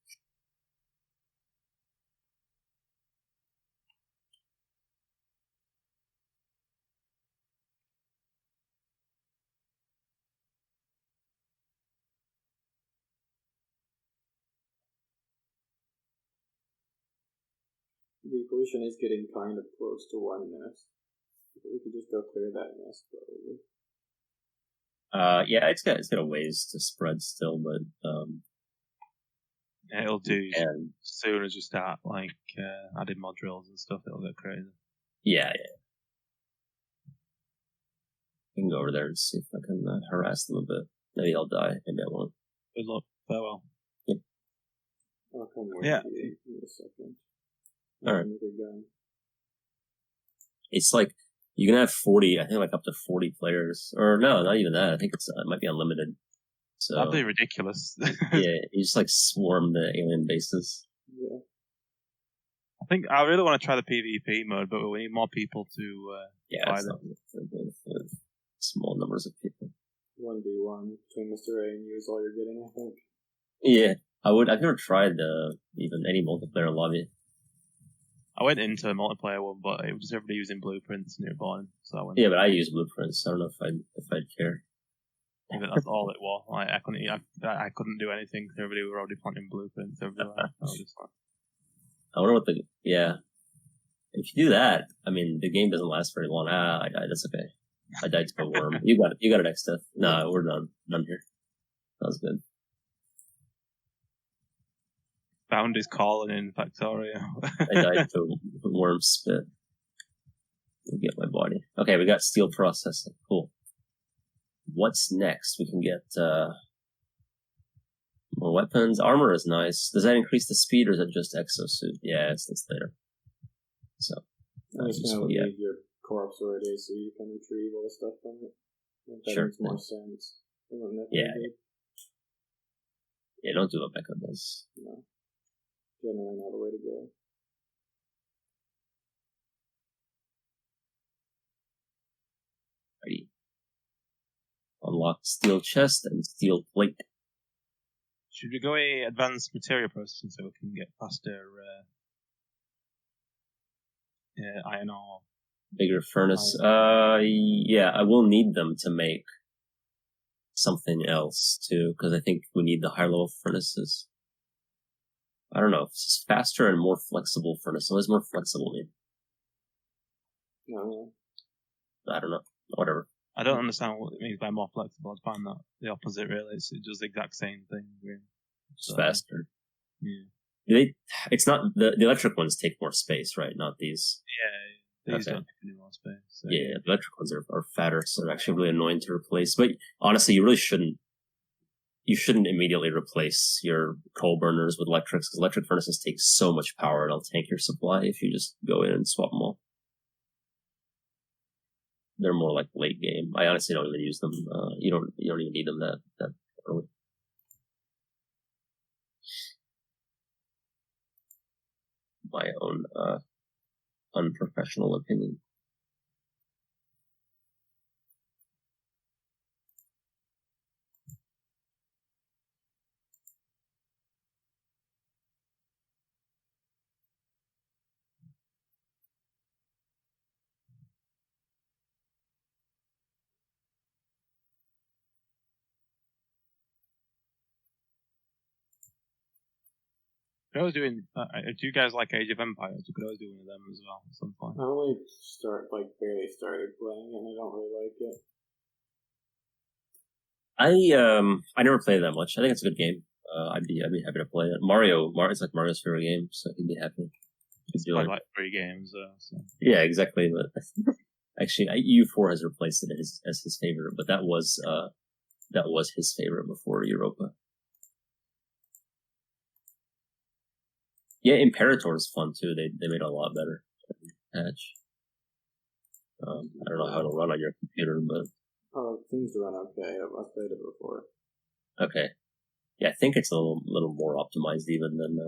The pollution is getting kind of close to 1 nest. We could just go clear that nest, probably. Yeah, it's got a ways to spread still, but it'll do as soon as you start adding mod drills and stuff. It'll get crazy. Yeah. I can go over there and see if I can harass them a bit. Maybe I'll die. Maybe I won't. Good luck. Farewell. Yep. I'll come with you in a second. All right. It's like you can have 40. I think like up to 40 players, or no, not even that. I think it might be unlimited. So that'd be ridiculous. Yeah, you just like swarm the alien bases. Yeah. I think I really want to try the PvP mode, but we need more people to buy them. Small numbers of people. 1v1 between Mr. A and you is all you're getting, I think. Yeah, I've never tried even any multiplayer lobby. I went into a multiplayer one, but it was just everybody using blueprints nearby. So I went. Yeah, but I use blueprints. I don't know if I'd care. I think that's all it was. I couldn't do anything because everybody were already planting blueprints everywhere. I wonder what if you do that, I mean, the game doesn't last very long. I died. That's okay. I died to a worm. You got it. You got it, Exdeath. No, we're done. Done here. That was good. Found his calling in Factorio. I died to a worm spit. We'll get my body. Okay, we got steel processing. Cool. What's next? We can get more weapons. Armor is nice. Does that increase the speed or is it just exosuit? Yeah, it's there. So, I'm just gonna leave your corpse where it is so you can retrieve all the stuff from it. That makes more sense. Yeah. Yeah, don't do what Meco does. No. Generally not the way to go. Ready. Unlock steel chest and steel plate. Should we go advanced material processing so we can get faster iron ore? Bigger furnace. Yeah, I will need them to make something else too, because I think we need the higher level furnaces. I don't know. If it's faster and more flexible furnace. What does more flexible mean? No. I don't know. Whatever. I don't understand what it means by more flexible. I find that the opposite, really. It does the exact same thing. Really. Just faster. Yeah. It's not the electric ones take more space, right? Not these. Yeah, these don't take any more space. So. Yeah, the electric ones are fatter, so they're actually really annoying to replace. But honestly, you really shouldn't. You shouldn't immediately replace your coal burners with electrics because electric furnaces take so much power it'll tank your supply if you just go in and swap them all. They're more like late game. I honestly don't even use them. You don't even need them that early. My own unprofessional opinion. I was doing. Do you guys like Age of Empires? You could always do one of them as well at some point. I only barely started playing, and I don't really like it. I never played that much. I think it's a good game. I'd be happy to play it. It's like Mario's favorite game, so he'd be happy. It's played like 3 games. So. Yeah, exactly. But actually, U4 has replaced it as his favorite, but that was his favorite before Europa. Yeah, Imperator is fun too. They made it a lot better patch. I don't know how it'll run on your computer, but it seems to run okay. I've played it before. Okay, yeah, I think it's a little more optimized even than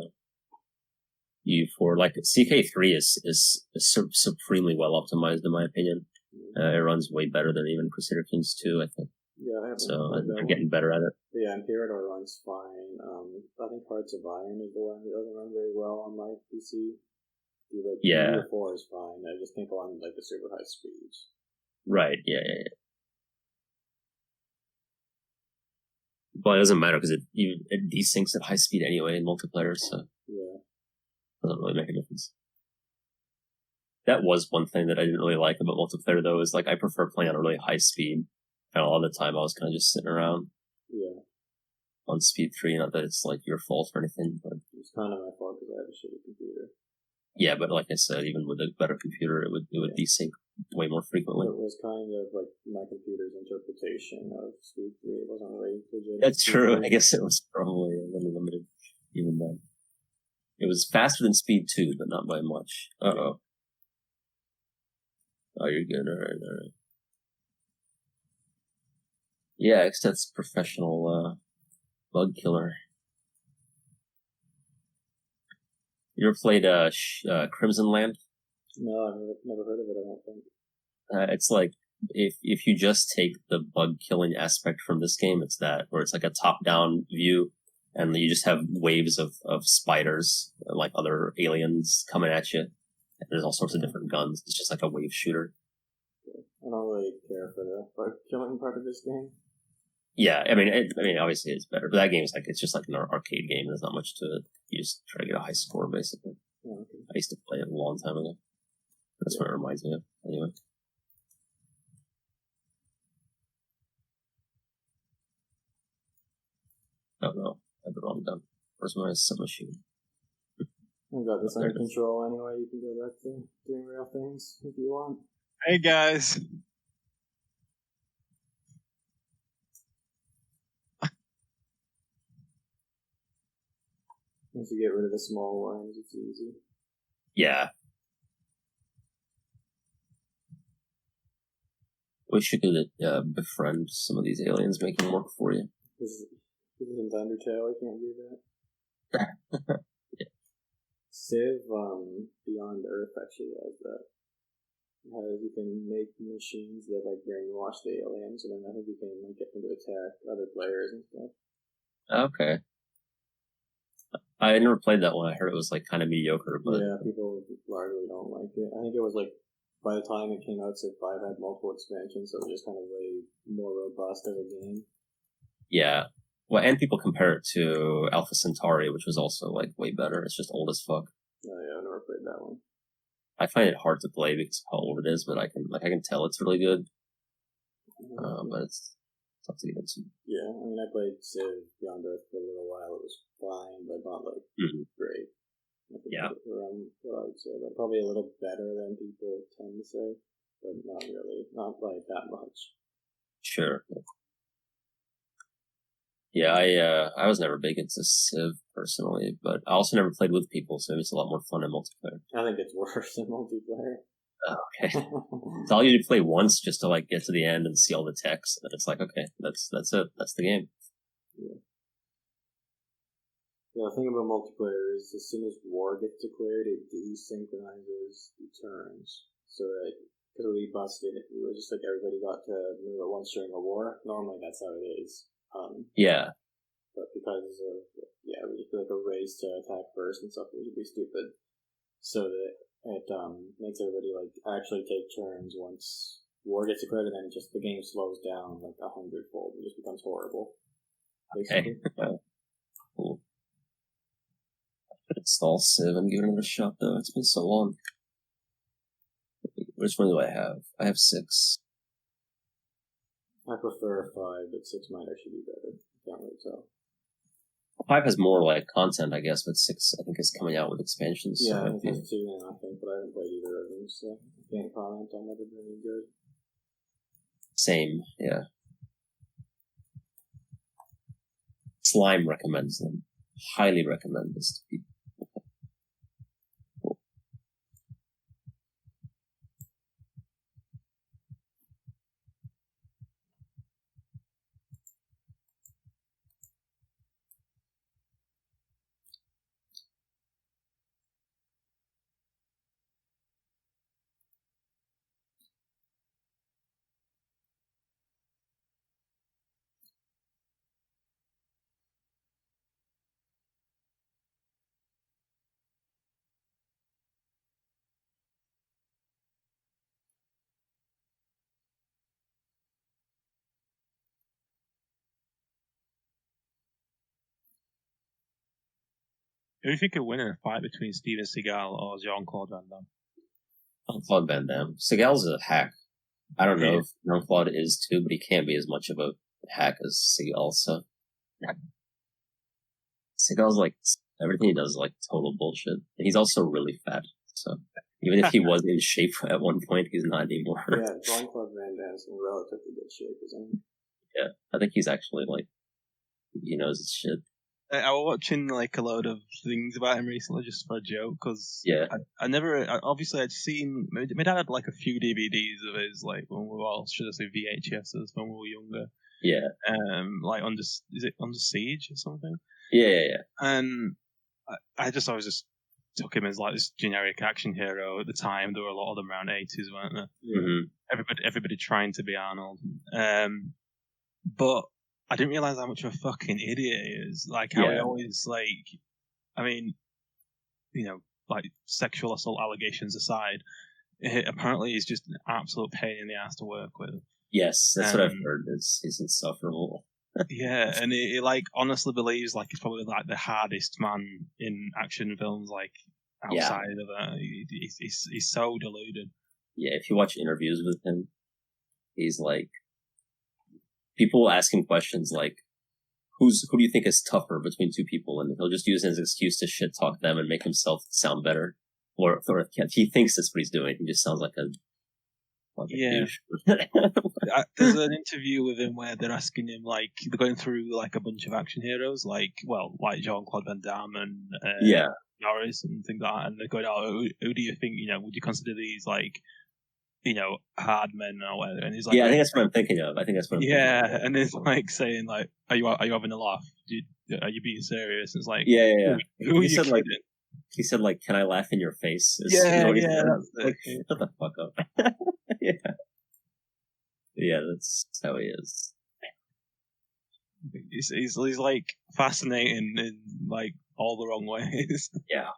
U4. Like CK3 is supremely well optimized in my opinion. It runs way better than even Crusader Kings 2, I think. Yeah, I haven't. So I'm getting better at it. Yeah, Imperator runs fine. I think Hearts of Iron is the one that doesn't run very well on my PC. Yeah. 4 is fine. I just can't go on like the super high speeds. Right. Yeah. Well, it doesn't matter because it desyncs at high speed anyway in multiplayer, so yeah, it doesn't really make a difference. That was one thing that I didn't really like about multiplayer though, is like I prefer playing on a really high speed. And a lot of the time I was kind of just sitting around. Yeah. On speed 3, not that it's like your fault or anything, but it's kind of my fault because I have a shitty computer. Yeah, but like I said, even with a better computer, it would desync way more frequently. It was kind of like my computer's interpretation of speed 3. It wasn't really legit. That's true. I guess it was probably a little limited even then. It was faster than speed 2, but not by much. Uh-oh. Oh, you're good. All right. Yeah, Exdeath's professional bug killer. You ever played Crimson Land? No, I've never heard of it, I don't think. It's like, if you just take the bug killing aspect from this game, it's that, where it's like a top-down view, and you just have waves of spiders, like other aliens coming at you. And there's all sorts of different guns. It's just like a wave shooter. I don't really care for the bug killing part of this game. Yeah, I mean, obviously it's better, but that game is like, it's just like an arcade game. There's not much to it. You just try to get a high score, basically. Oh, okay. I used to play it a long time ago. That's what it reminds me of. Anyway. Oh no, I have the wrong gun. Where's my submachine? I've got this under control anyway. You can go back to doing real things if you want. Hey guys. Once you get rid of the small worms, it's easy. Yeah. Wish you could befriend some of these aliens, making work for you. This isn't Undertale, I can't do that. Yeah. Civ Beyond Earth actually has that. You can make machines that like brainwash the aliens, and then I think you can like get them to attack other players and stuff. Okay. I never played that one. I heard it was like kind of mediocre, but yeah, people largely don't like it. I think it was like by the time it came out, Civ 5 had multiple expansions, so it was just kind of way more robust as a game. yeah. Well, and people compare it to Alpha Centauri, which was also like way better. It's just old as fuck. Oh yeah, I've never played that one. I find it hard to play because of how old it is, but I can tell it's really good. But it's tough to get into. Yeah, I mean, I played Civ Beyond Earth for a little while. It was fine, but not like great. Yeah. Around what I would say, but probably a little better than people tend to say, but not really, not like that much. Sure. Yeah, I was never big into Civ personally, but I also never played with people, so it's a lot more fun in multiplayer. I think it's worse in multiplayer. Oh, okay. So all you do play once just to like get to the end and see all the text, and it's like, okay, that's it. That's the game. Yeah. The thing about multiplayer is as soon as war gets declared, it desynchronizes the turns. So that, because we busted, it was just like everybody got to move at once during a war. Normally that's how it is. Yeah. But because of, we feel like a race to attack first and stuff, which would be stupid. So that it makes everybody like actually take turns once war gets declared, and then just the game slows down like 100-fold. It just becomes horrible. Basically. Okay. Cool. I could install Civ and give it another shot though. It's been so long. Which one do I have? I have 6. I prefer 5, but 6 might actually be better. I can't really tell. 5 has more like content, I guess, but 6 I think is coming out with expansions. Yeah, so I think there's 2 now, I think, but I haven't played either of them, so I can't comment on whether they're any good. Same, yeah. Slime recommends them. Highly recommend this to people. Who do you think could win in a fight between Steven Seagal or Jean-Claude Van Damme? Jean-Claude Van Damme. Seagal's a hack. I don't know if Jean-Claude is too, but he can't be as much of a hack as Seagal, so. Seagal's like, everything he does is like total bullshit. And he's also really fat, so. Even if he was in shape at one point, he's not anymore. Yeah, Jean-Claude Van Damme's in relatively good shape, isn't he? Yeah, I think he's actually like, he knows his shit. I was watching like a load of things about him recently just for a joke, because obviously I'd seen, my dad had like a few DVDs of his, like when we were all, should I say VHSs when we were younger. Yeah. Like is it Under Siege or something? Yeah. And I always just took him as like this generic action hero at the time. There were a lot of them around 80s, weren't there? Mm-hmm. Everybody trying to be Arnold. But I didn't realize how much of a fucking idiot he is. Like, how he always, like, I mean, you know, like, sexual assault allegations aside, apparently he's just an absolute pain in the ass to work with. Yes, that's what I've heard. He's insufferable. Yeah, and he, like, honestly believes, like, he's probably, like, the hardest man in action films. Like, outside of that. He's so deluded. Yeah, if you watch interviews with him, he's like, people ask him questions like, who do you think is tougher between two people? And he'll just use his excuse to shit talk them and make himself sound better. Or if he thinks that's what he's doing, he just sounds like a douche. There's an interview with him where they're asking him, like, they're going through like a bunch of action heroes, like Jean-Claude Van Damme and Norris and things like that, and they're going, oh, who do you think, would you consider these like, hard men or whatever? And he's like, I think that's what I'm thinking of. And it's like saying like, are you having a laugh? Are you being serious? And it's like, Who he said like, he said like, can I laugh in your face? That's like, shut the fuck up. Yeah, that's how he is. He's like fascinating in like all the wrong ways. Yeah.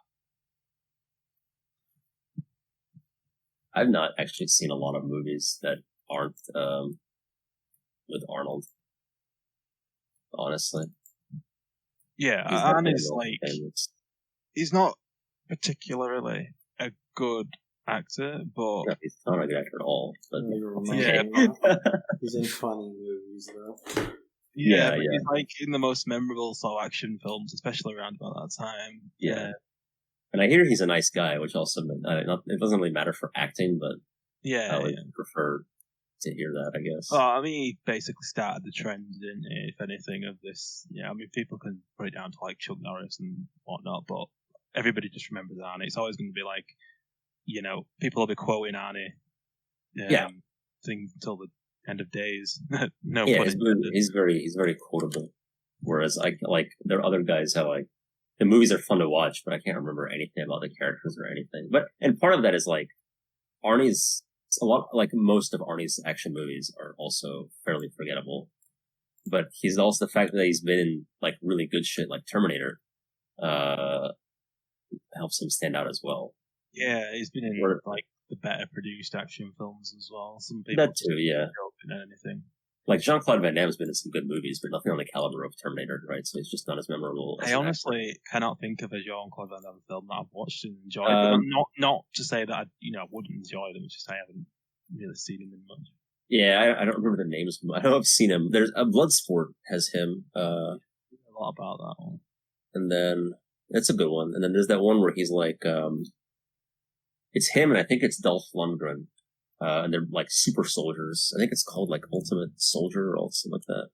I've not actually seen a lot of movies that aren't with Arnold. Honestly. Yeah, and it's like he's not particularly a good actor, but no, he's not a good actor at all. But he's in funny movies though. Yeah. He's like in the most memorable sort of action films, especially around about that time. Yeah. And I hear he's a nice guy, which also it doesn't really matter for acting, but I would prefer to hear that, I guess. Oh, I mean, he basically started the trend, didn't he, if anything, of this. Yeah, I mean, people can put it down to like Chuck Norris and whatnot, but everybody just remembers Arnie. It's always going to be like, people will be quoting Arnie. Thing until the end of days. He's very quotable. Whereas there are other guys how like the movies are fun to watch, but I can't remember anything about the characters or anything. And part of that is like Arnie's a lot like most of Arnie's action movies are also fairly forgettable. But he's also the fact that he's been in like really good shit like Terminator helps him stand out as well. Yeah, he's been in like the better produced action films as well. Some people that too, yeah. In anything. Like Jean-Claude Van Damme's been in some good movies, but nothing on the caliber of Terminator, right? So it's just not as memorable. I honestly cannot think of a Jean-Claude Van Damme film that I've watched and enjoyed. But not to say that I wouldn't enjoy them. It's just I haven't really seen him in much. Yeah, I don't remember the names. I know I've seen him. There's Bloodsport has him. A lot about that one. And then it's a good one. And then there's that one where he's like, it's him, and I think it's Dolph Lundgren. And they're like super soldiers. I think it's called like Ultimate Soldier or something like that.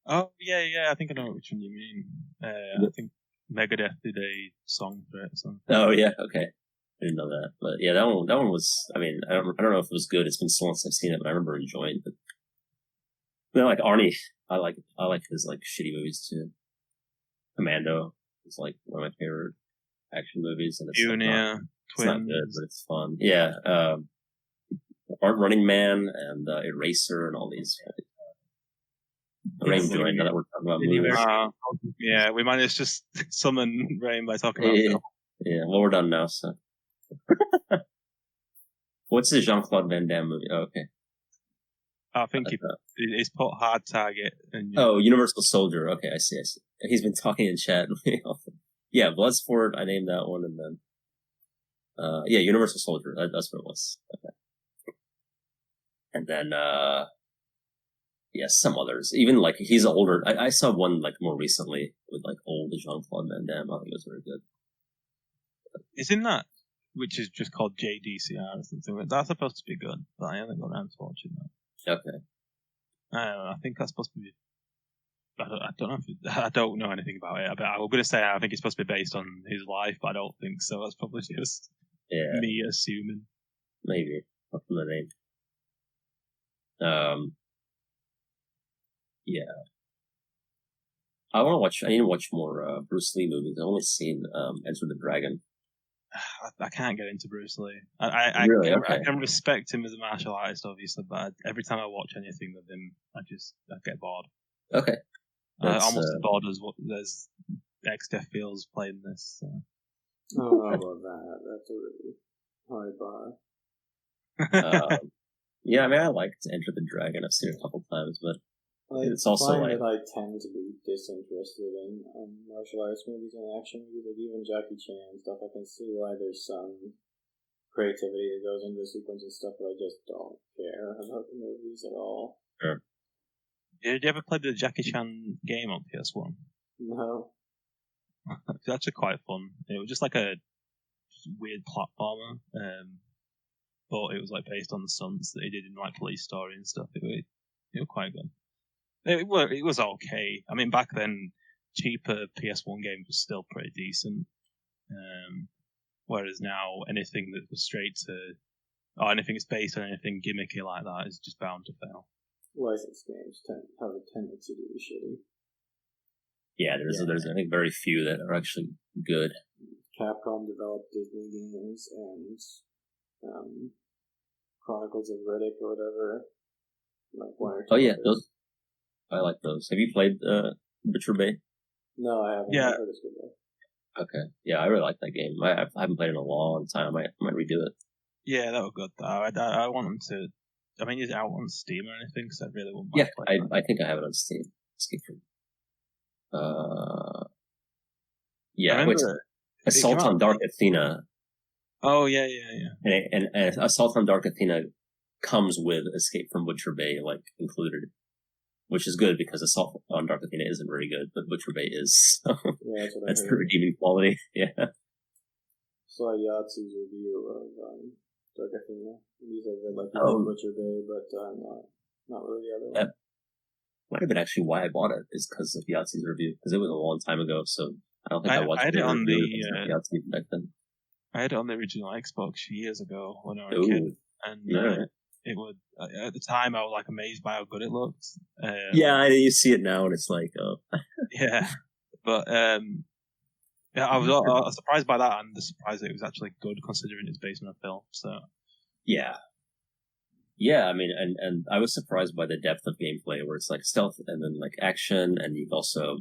Oh, yeah, I think I know which one you mean. I think Megadeth did a song for it or something. Oh, yeah, okay. I didn't know that. But yeah, that one was, I mean, I don't know if it was good. It's been so long since I've seen it, but I remember enjoying it. But like Arnie, I like his like shitty movies too. Commando is like one of my favorite action movies. And it's not good, but it's fun. Yeah, Running Man and Eraser and all these. Rain Joy, now that we're talking about movies. Yeah, we might just summon Rain by talking about film. Yeah, well, we're done now, so. What's the Jean-Claude Van Damme movie? Oh, okay. I think he's put Hard Target. Universal Soldier. Okay, I see. He's been talking in chat. Yeah, Bloodsport, I named that one, and then Universal Soldier. That's what it was. Okay. And then, some others. Even, like, he's older. I saw one, like, more recently with, like, old Jean-Claude Van Damme. I think it was very good. Isn't that, which is just called JDCR or something, that's supposed to be good, but I haven't got around to watching that. Okay. I think that's supposed to be... I don't know anything about it. I was going to say I think it's supposed to be based on his life, but I don't think so. That's probably just me assuming. Maybe. Not from the name. I need to watch more Bruce Lee movies. I've only seen Enter the Dragon. I can't get into Bruce Lee. I can respect him as a martial artist, obviously, but every time I watch anything with him, I get bored. Okay. Almost as bored as Exdeath feels playing this. So. Oh, I love that. That's a really high bar. Yeah, I mean, I liked Enter the Dragon. I've seen it a couple times, but It's also find like that I tend to be disinterested in martial arts movies and action movies, like even Jackie Chan and stuff. I can see why there's some creativity that goes into the sequence and stuff, but I just don't care about the movies at all. Sure. Did you ever play the Jackie Chan game on PS1? No. It's actually quite fun. It was just like a weird platformer, but it was like based on the stunts that he did in like Police Story and stuff. It was quite good. It was okay. I mean, back then, cheaper PS1 games were still pretty decent. Whereas now, anything that was straight to, or anything that's based on anything gimmicky like that is just bound to fail. Licensed games have a tendency to be shitty. Yeah, there's I think very few that are actually good. Capcom developed Disney games and Chronicles of Riddick or whatever. Like one or two. Oh yeah, those. I like those. Have you played Butcher Bay? No, I haven't. Yeah. I heard it's good though. Okay. Yeah, I really like that game. I haven't played it in a long time. I might redo it. Yeah, that was good though. I want them to. I mean, is it out on Steam or anything? Because I really want. Yeah, I think I have it on Steam. Escape from. Yeah, wait. Assault on Dark Athena. Oh yeah. And Assault on Dark Athena comes with Escape from Butcher Bay like included, which is good because Assault on Dark Athena isn't very good, but Butcher Bay is. So Yeah, that's the redeeming quality. Yeah. Saw Yahtzee's review of Dark Athena. He said that like Butcher Bay, but not really the other one. Might have been actually why I bought it is because of Yahtzee's review, because it was a long time ago. So I don't think I watched it on Yahtzee back then. I had it on the original Xbox years ago when I was a kid, and it would at the time I was like amazed by how good it looked. Yeah, you see it now and it's like, oh. Yeah, but yeah, I was surprised by that, and surprised that it was actually good considering it's based on a film. So yeah, I mean, and I was surprised by the depth of gameplay where it's like stealth and then like action, and you've also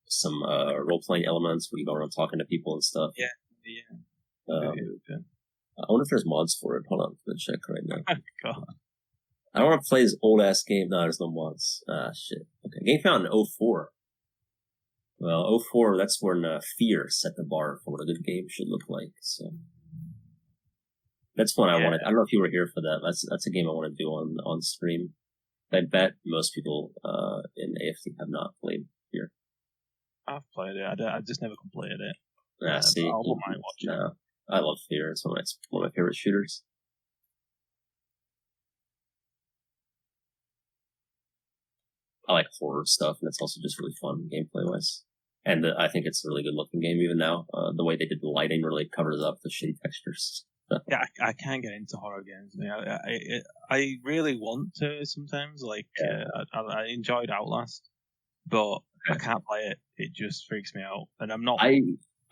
some role playing elements where you go around talking to people and stuff. Yeah. I wonder if there's mods for it. Hold on, I'm gonna check right now. Oh, God. I don't want to play this old ass game. No, there's no mods. Shit. Okay, game found in 04. Well, 04, that's when Fear set the bar for what a good game should look like. So that's one I wanted. I don't know if you were here for that. That's a game I want to do on stream. I bet most people in AFT have not played Fear. I've played it. I just never completed it. See, I won't mind watching it. I love Fear. It's one of my favorite shooters. I like horror stuff, and it's also just really fun gameplay-wise. And I think it's a really good-looking game even now. The way they did the lighting really covers up the shitty textures. Yeah, I can't get into horror games. I really want to sometimes. Like, I enjoyed Outlast, but I can't play it. It just freaks me out, and I'm not.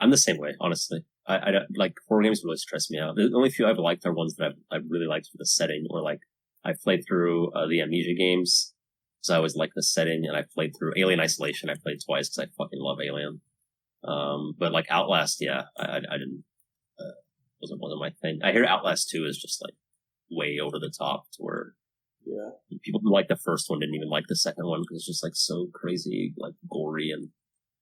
I'm the same way, honestly. I don't like horror games. Really stress me out. The only few I've liked are ones that I've really liked for the setting, or like I played through the Amnesia games. So I always like the setting, and I played through Alien Isolation. I played twice because I fucking love Alien. But like Outlast, yeah, I didn't. Wasn't my thing. I hear Outlast 2 is just like way over the top to where people who like the first one didn't even like the second one because it's just like so crazy, like gory and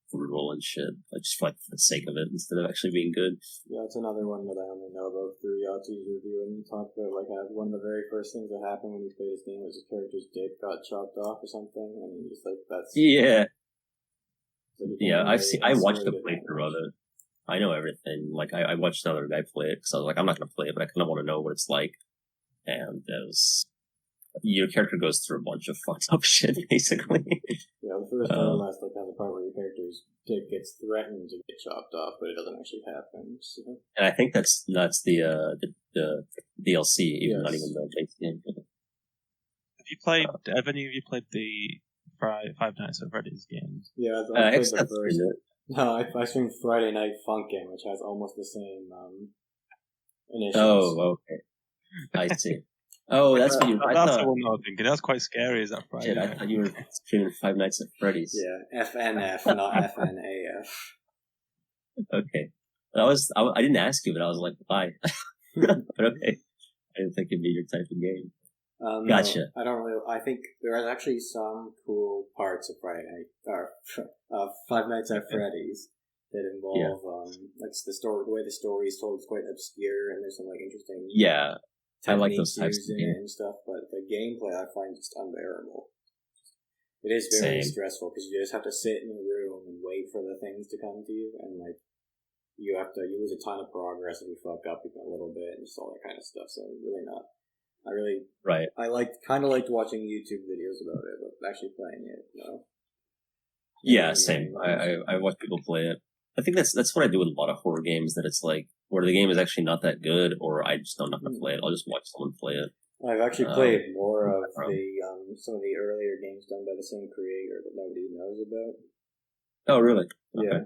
brutal and shit. I just feel like for the sake of it instead of actually being good. Yeah, it's another one that I only know about through Yahtzee's review, and you talked about like how one of the very first things that happened when he played his game was his character's dick got chopped off or something, and he's just like, that's... Yeah. Like, I watched the playthrough of it. I know everything. Like, I watched another guy play it, because I was like, I'm not going to play it, but I kind of want to know what it's like. And it was... Your character goes through a bunch of fucked up shit, basically. Yeah, the first one last like has a part where your character's dick gets threatened to get chopped off, but it doesn't actually happen. So. And I think that's the DLC, even not even the base game. Have any of you played the Five Nights at Freddy's games? Yeah, I played the first. No, I streamed Friday Night Funkin, which has almost the same initials. Oh, okay. I see. Oh, that's what you. That's the one I was thinking. That's quite scary. Is that Friday? Shit, I thought you were streaming Five Nights at Freddy's. Yeah, FNF, not FNAF. Okay, I didn't ask you, but I was like, why? But okay, I didn't think it'd be your type of game. Gotcha. No, I don't really. I think there are actually some cool parts of Friday Night or Five Nights at Freddy's that involve like the way the story is told is quite obscure, and there's some like interesting I like those types used of in it games. and stuff. But the gameplay I find just unbearable. It is very stressful because you just have to sit in a room and wait for the things to come to you, and like you lose a ton of progress if you fuck up even a little bit and just all that kind of stuff. So really not. I kind of liked watching YouTube videos about it, but actually playing it, no. Yeah, same. I watch people play it. I think that's what I do with a lot of horror games. That it's like where the game is actually not that good, or I just don't know how to play it. I'll just watch someone play it. I've actually played more of some of the earlier games done by the same creator that nobody knows about. Oh, really? Yeah.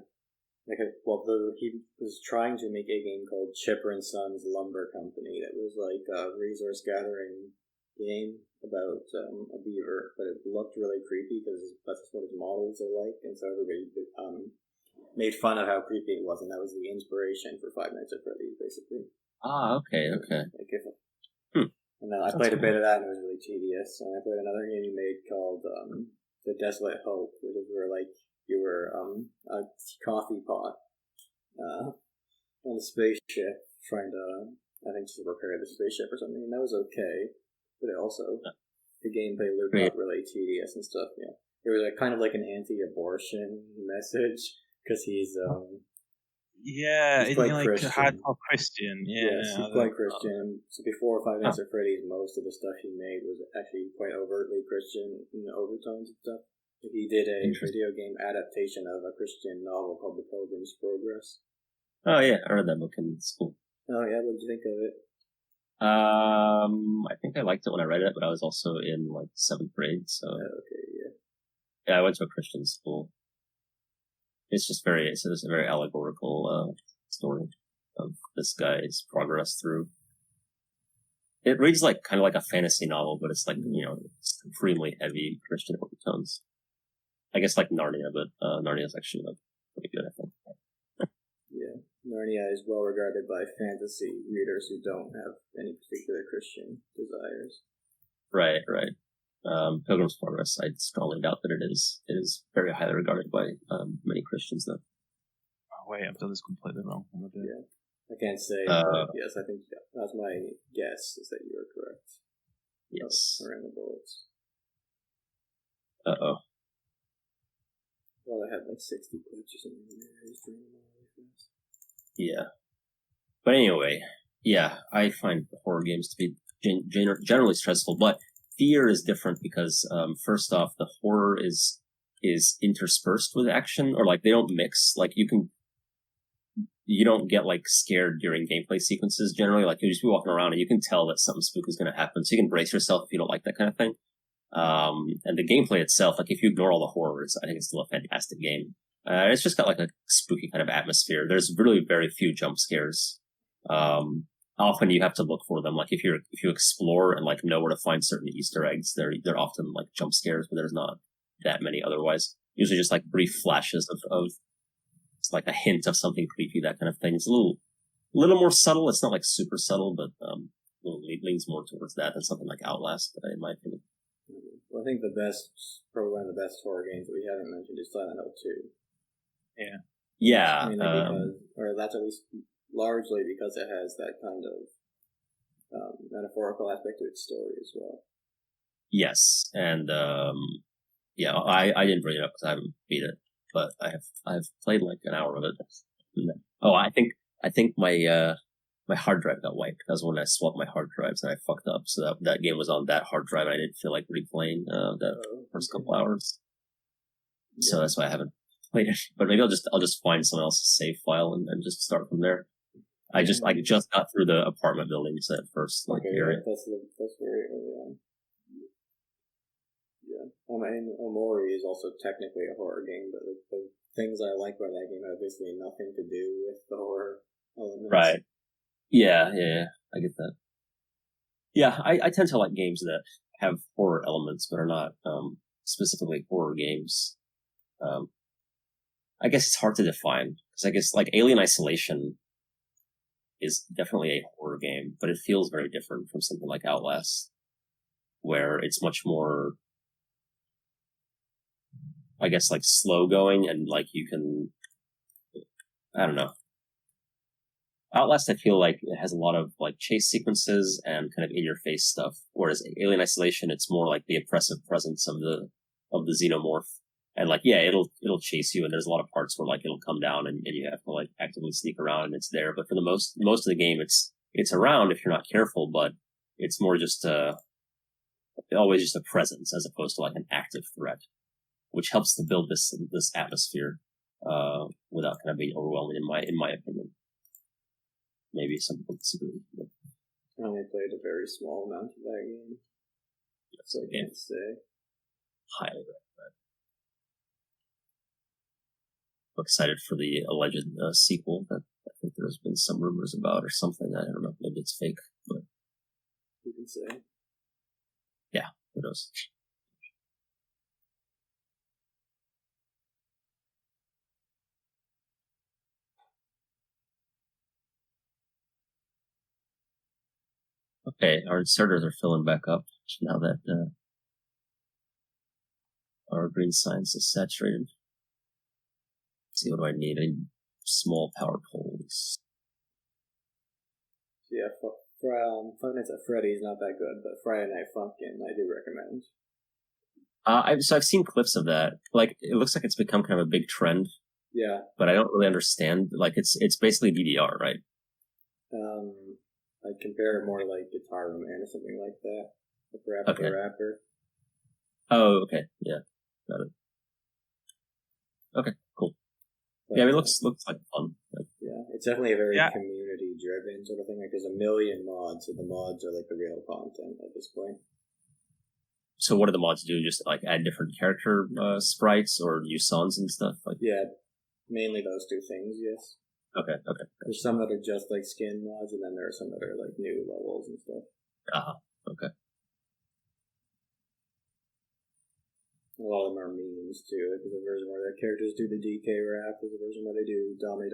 He was trying to make a game called Chipper and Sons Lumber Company that was like a resource gathering game about a beaver, but it looked really creepy because that's what his models are like, and so everybody made fun of how creepy it was, and that was the inspiration for Five Nights at Freddy's, basically. Okay. And then I played a bit of that, and it was really tedious. And I played another game he made called The Desolate Hope, which is where like you were a coffee pot on a spaceship trying to, I think, just repair the spaceship or something, and that was okay. But it also, the gameplay looked really tedious and stuff. Yeah, it was kind of like an anti-abortion message because he's he's quite like Christian. hardcore Christian. Yes, he's quite Christian. So before Five Nights at Freddy's, most of the stuff he made was actually quite overtly Christian in the overtones and stuff. He did a video game adaptation of a Christian novel called The Pilgrim's Progress. Oh yeah, I read that book in school. Oh yeah, what did you think of it? I think I liked it when I read it, but I was also in like 7th grade, so yeah, I went to a Christian school. It's just a very allegorical story of this guy's progress through. It reads like kind of like a fantasy novel, but it's like supremely heavy Christian overtones. I guess like Narnia, but Narnia is actually like pretty good, I think. Yeah, Narnia is well regarded by fantasy readers who don't have any particular Christian desires. Right. Pilgrim's Progress, I strongly doubt that it is. It is very highly regarded by many Christians, though. Oh, wait, I've done this completely wrong. Yeah, I can't say, but yes, I think that's my guess, is that you are correct. Yes. Around the bullets. Uh-oh. Well, I had like 60 clips or something in there. I just ran them all really fast. Yeah. But anyway, yeah, I find horror games to be generally stressful, but fear is different because, first off, the horror is interspersed with action, or like they don't mix. Like you don't get like scared during gameplay sequences generally. Like you just be walking around and you can tell that something spooky is going to happen, so you can brace yourself if you don't like that kind of thing. And the gameplay itself, like if you ignore all the horrors, I think it's still a fantastic game. It's just got like a spooky kind of atmosphere. There's really very few jump scares. Often you have to look for them. Like if you explore and like know where to find certain Easter eggs, they're often like jump scares, but there's not that many otherwise. Usually just like brief flashes of it's like a hint of something creepy, that kind of thing. It's a little more subtle. It's not like super subtle, but leans more towards that than something like Outlast, in my opinion. Well, I think probably one of the best horror games that we haven't mentioned is Silent Hill 2. Yeah. I mean, that's at least largely because it has that kind of metaphorical aspect to its story as well. Yes, and I didn't bring it up because I haven't beat it, but I've played like an hour of it. Oh, I think my hard drive got wiped. That was when I swapped my hard drives and I fucked up. So that game was on that hard drive and I didn't feel like replaying that first couple hours. Yeah. So that's why I haven't played it. But maybe I'll just find someone else's save file and just start from there. I just got through the apartment buildings at first area. That's very early on. Yeah. I mean, Omori is also technically a horror game, but the things I like about that game have basically nothing to do with the horror elements. Right. Yeah, I get that. Yeah, I tend to like games that have horror elements, but are not specifically horror games. I guess it's hard to define, because I guess like Alien Isolation is definitely a horror game, but it feels very different from something like Outlast. where it's much more, I guess, like slow going, and like you can, I don't know. Outlast, I feel like it has a lot of like chase sequences and kind of in your face stuff, whereas Alien Isolation, it's more like the oppressive presence of the xenomorph. And like, yeah, it'll chase you, and there's a lot of parts where like it'll come down and you have to like actively sneak around and it's there. But for the most of the game, it's around if you're not careful, but it's more just always just a presence as opposed to like an active threat, which helps to build this atmosphere without kind of being overwhelming in my opinion. Maybe some people disagree. But I only played a very small amount of that game, so I can't say. Highly recommend. I'm excited for the alleged sequel that I think there's been some rumors about or something. I don't know. Maybe it's fake, but You can say. yeah, who knows? Okay, our inserters are filling back up now that our green science is saturated. Let's see, what do I need? I need small power poles. Yeah, Five Nights at Freddy's not that good, but Friday Night Funkin' I do recommend. I've seen clips of that. Like, it looks like it's become kind of a big trend. Yeah. But I don't really understand. Like, it's basically DDR, right? I'd compare it more like Guitar Man or something like that. Like Rapper Okay. Rapper. Oh, okay. Yeah. Got it. Okay, cool. But, yeah, I mean, it looks like fun. Like, yeah, it's definitely a very community-driven sort of thing. Like, there's a million mods, so the mods are like the real content at this point. so what do the mods do? Just like add different character sprites or use songs and stuff? Like, Yeah, mainly those two things, yes. Okay. There's some that are just like skin mods, and then there are some that are like new levels and stuff. Okay. A lot of them are memes too. Like, there's a version where the characters do the DK rap. There's a version where they do Damme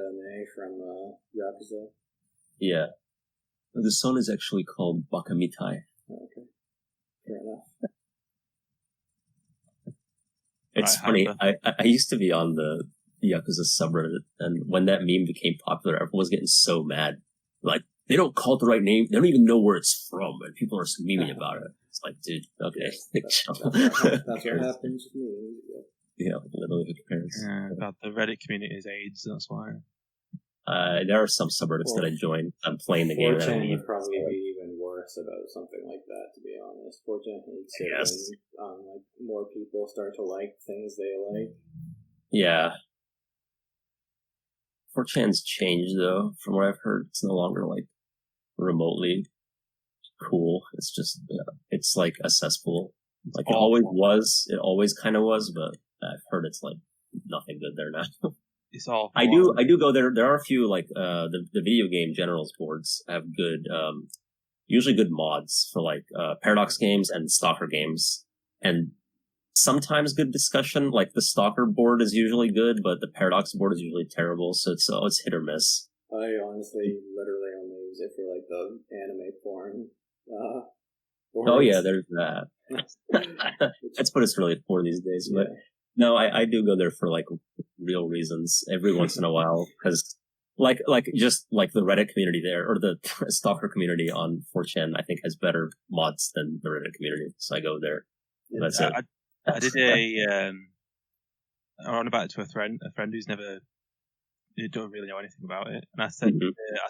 from Yakuza. Yeah. The song is actually called Bakamitai. Oh, okay. Fair enough. It's funny. I used to be on the Yakuza subreddit, and when that meme became popular, everyone was getting so mad. Like, they don't call it the right name. They don't even know where it's from, and people are memeing about it. It's like, dude, okay. That's what happens with me. Yeah, literally who cares? Yeah, about the Reddit community is AIDS, that's why. There are some subreddits that I joined. I'm playing the game. 4chan would probably be even worse about something like that, to be honest. 4chan hates it when like more people start to like things they like. Yeah. 4chan's changed, though, from what I've heard. It's no longer, like, remotely cool. It's just, it's like a cesspool. Like, it always was. It always kind of was, but I've heard it's, like, nothing good there now. It's all. I do go there. There are a few, like, the video game generals boards have good, usually good mods for, like, Paradox games and Stalker games. And sometimes good discussion. Like, the Stalker board is usually good, but the Paradox board is usually terrible, so it's hit or miss. I honestly literally only use it for, like, the anime porn. Oh yeah, there's that. That's what it's really for these days. But no, I do go there for, like, real reasons every once in a while, because like just like the Reddit community there, or the Stalker community on 4chan, I think has better mods than the Reddit community, so I go there. That's it. I did I ran about it to a friend who's never, who don't really know anything about it, and I said, I'll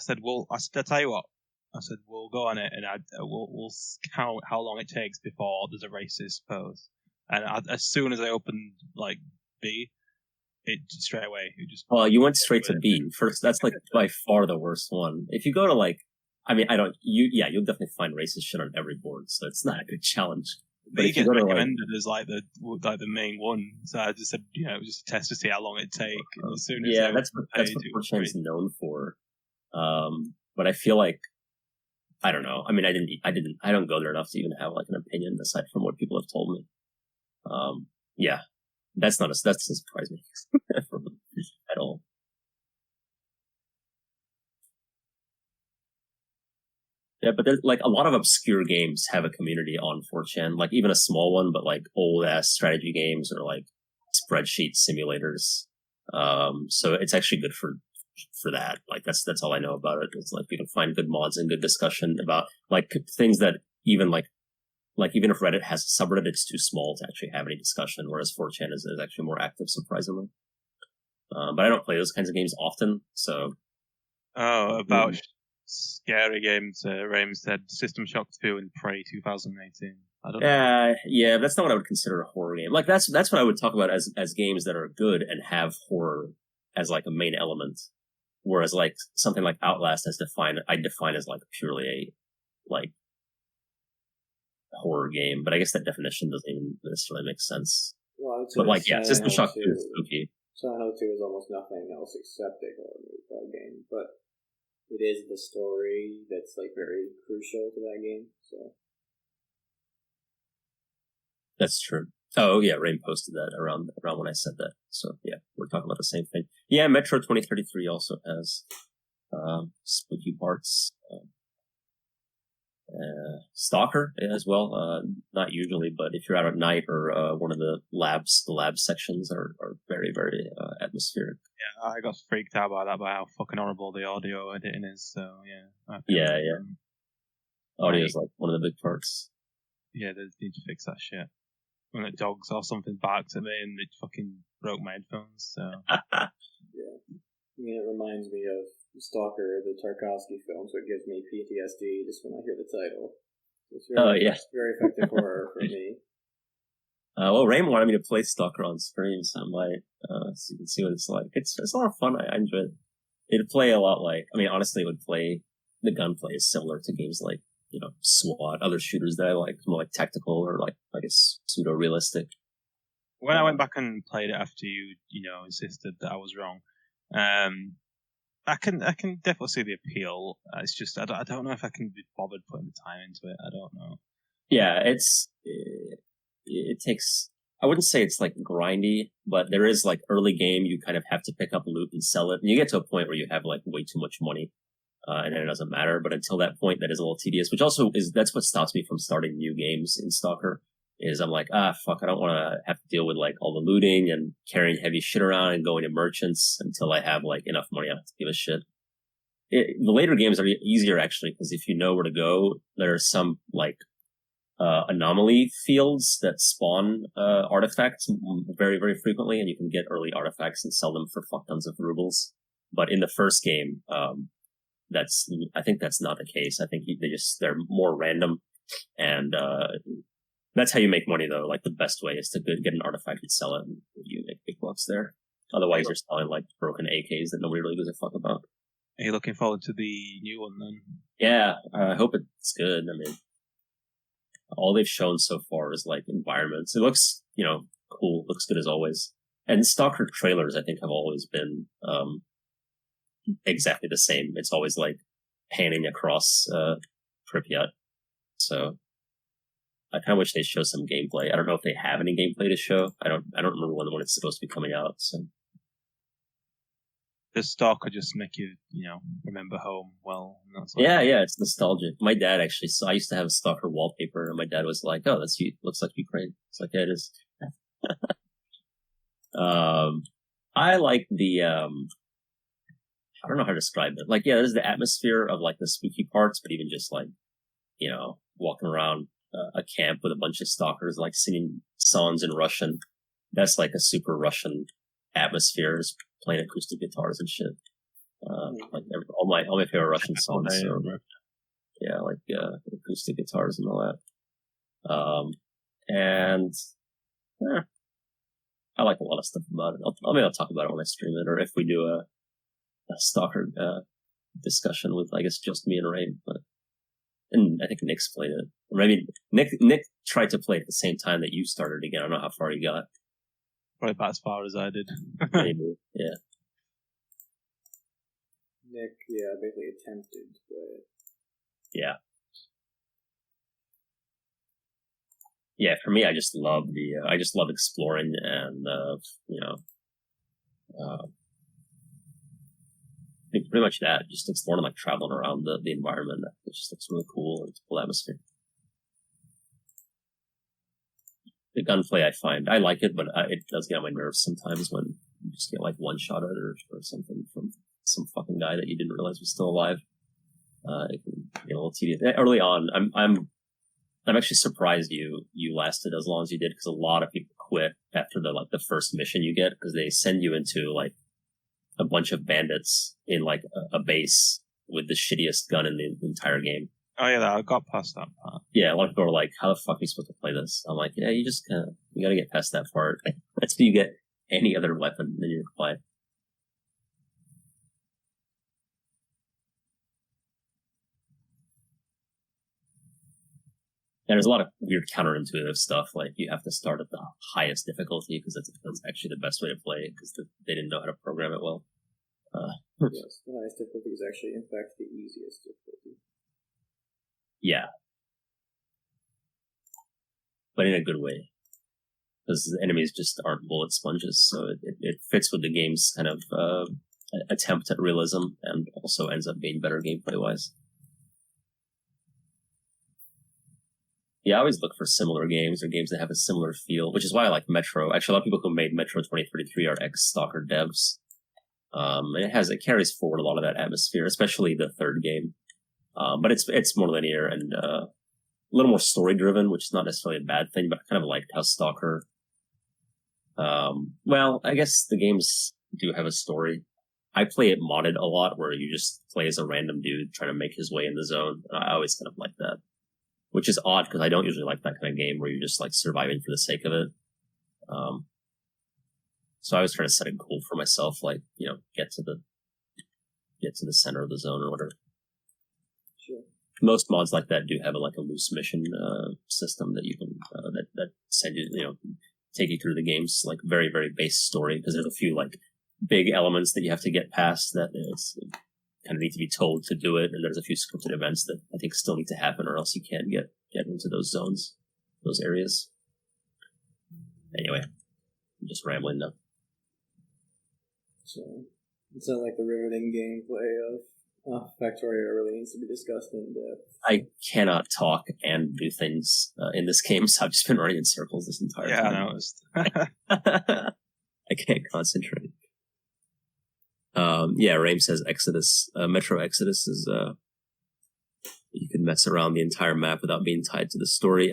tell you what, I said, we'll go on it, and we'll count how long it takes before there's a racist post, and as soon as I opened like B, it straight away, it just. Well, you went straight to B first. That's like by far the worst one. If you go to, like, I mean, you'll definitely find racist shit on every board, so it's not a good challenge. But it gets recommended as like the main one, so I just said, just a test to see how long it'd take. As soon as that's what 4chan's known for. But I feel like, I don't know. I mean, I don't go there enough to even have like an opinion aside from what people have told me. That doesn't surprise me at all. Yeah, but there's like a lot of obscure games have a community on 4chan, like even a small one, but like old ass strategy games or like spreadsheet simulators. So it's actually good for that. Like that's all I know about it. It's like you can find good mods and good discussion about like things that even like even if Reddit has a subreddit, it's too small to actually have any discussion, whereas 4chan is actually more active, surprisingly. But I don't play those kinds of games often, so. Oh, about scary games, Raim said System Shock 2 and Prey 2018. I don't know. Yeah, that's not what I would consider a horror game. Like that's what I would talk about as games that are good and have horror as like a main element. Whereas like something like Outlast I define as like purely a like horror game, but I guess that definition doesn't even necessarily make sense. Well, but like, yeah, System Shock 2 is spooky. Silent Hill 2 is almost nothing else except a horror game, but it is the story that's like very crucial to that game. So that's true. Oh yeah, Rain posted that around when I said that. So yeah, we're talking about the same thing. Yeah, Metro 2033 also has spooky parts. Stalker as well. Not usually, but if you're out at night or one of the lab sections are very, very atmospheric. Yeah, I got freaked out by that, by how fucking horrible the audio editing is. So yeah. Yeah. Audio is like one of the big parts. Yeah, they need to fix that shit. When the dogs or something barks at me and it fucking broke my headphones. So yeah, I mean it reminds me of Stalker, the Tarkovsky film, so it gives me PTSD just when I hear the title. It's very effective horror for me. Well, Rain wanted me to play Stalker on stream, so I might so you can see what it's like. It's a lot of fun. I enjoy it. It'd play a lot like, I mean, honestly, the gunplay is similar to games like, you know, SWAT, other shooters that I like, more like tactical or like, I guess, pseudo-realistic. When I went back and played it after you insisted that I was wrong, I can definitely see the appeal. It's just I don't know if I can be bothered putting the time into it. I don't know. Yeah, it takes. I wouldn't say it's like grindy, but there is like early game you kind of have to pick up loot and sell it, and you get to a point where you have like way too much money, and then it doesn't matter. But until that point, that is a little tedious. Which also that's what stops me from starting new games in Stalker. Is I'm like, fuck, I don't want to have to deal with like all the looting and carrying heavy shit around and going to merchants until I have like enough money. I don't have to give a shit. The later games are easier actually, because if you know where to go, there are some like anomaly fields that spawn artifacts very, very frequently, and you can get early artifacts and sell them for fuck tons of rubles. But in the first game, I think that's not the case. I think they're more random, and that's how you make money, though. Like, the best way is to get an artifact and sell it, and you make big bucks there. Otherwise, you're selling, like, broken AKs that nobody really gives a fuck about. Are you looking forward to the new one, then? Yeah, I hope it's good. I mean, all they've shown so far is, like, environments. It looks, cool. Looks good as always. And Stalker trailers, I think, have always been exactly the same. It's always, like, panning across Pripyat. So I kind of wish they'd show some gameplay. I don't know if they have any gameplay to show. I don't remember when it's supposed to be coming out. So does Stalker just make you, remember home well? Yeah, it's nostalgic. My dad actually I used to have a Stalker wallpaper, and my dad was like, "Oh, that's looks like Ukraine." It's like, yeah, it is. I like the I don't know how to describe it. Like, yeah, there's the atmosphere of like the spooky parts, but even just like, walking around a camp with a bunch of stalkers, like singing songs in Russian. That's like a super Russian atmosphere, just playing acoustic guitars and shit. Like all my favorite Russian songs. Acoustic guitars and all that. And yeah, I like a lot of stuff about it. I'll talk about it when I stream it, or if we do a Stalker discussion with, I guess, just me and Ray. And I think Nick's played it. Or maybe Nick tried to play it at the same time that you started again. I don't know how far he got. Probably about as far as I did. Maybe, yeah. Nick, basically attempted to play it. Yeah. Yeah, for me, I just love exploring and, pretty much that. Just exploring, like traveling around the environment. It just looks really cool. It's a cool atmosphere. The gunplay, I like it, but it does get on my nerves sometimes when you just get like one shot at it or something from some fucking guy that you didn't realize was still alive. It can get a little tedious. Early on, I'm actually surprised you lasted as long as you did, because a lot of people quit after the first mission you get, because they send you into like a bunch of bandits in like a base with the shittiest gun in the entire game. Oh yeah, I got past that part. Yeah, a lot of people are like, how the fuck are you supposed to play this? I'm like, yeah, you gotta get past that part. That's when you get any other weapon, then you're fine. And there's a lot of weird counterintuitive stuff, like you have to start at the highest difficulty because that's actually the best way to play it, because they didn't know how to program it well. Yes, the highest difficulty is actually, in fact, the easiest difficulty. Yeah. But in a good way. Because the enemies just aren't bullet sponges, so it fits with the game's kind of attempt at realism, and also ends up being better gameplay-wise. Yeah, I always look for similar games, or games that have a similar feel, which is why I like Metro. Actually, a lot of people who made Metro 2033 are ex-Stalker devs. And it carries forward a lot of that atmosphere, especially the third game. But it's more linear and a little more story-driven, which is not necessarily a bad thing, but I kind of liked how Stalker... well, I guess the games do have a story. I play it modded a lot, where you just play as a random dude trying to make his way in the zone. I always kind of like that. Which is odd, because I don't usually like that kind of game where you're just like surviving for the sake of it. So I was trying to set a goal for myself, like, get to the center of the zone or whatever. Sure. Most mods like that do have a loose mission system that you can that send you, take you through the game's like very, very base story, because there's a few like big elements that you have to get past that kind of need to be told to do it, and there's a few scripted events that I think still need to happen, or else you can't get into those zones, those areas. Anyway, I'm just rambling now. So, it's not like the riveting gameplay of Factorio really needs to be discussed in depth. I cannot talk and do things in this game, so I've just been running in circles this entire time. Yeah, I noticed. I can't concentrate. Yeah, Raim says Exodus, Metro Exodus is, you can mess around the entire map without being tied to the story.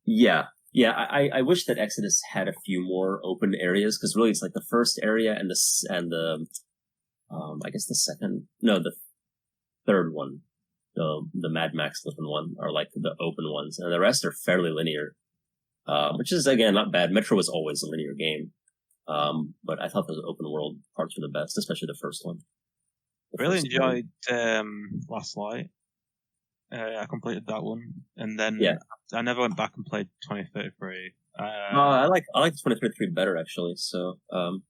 Yeah, I wish that Exodus had a few more open areas, because really it's like the first area and the I guess the third one, the Mad Max looking one, are like the open ones, and the rest are fairly linear, which is, again, not bad. Metro was always a linear game. But I thought those open world parts were the best, especially the first one. Really enjoyed Last Light. I completed that one, and then I never went back and played 2033. I like 2033 better, actually. So and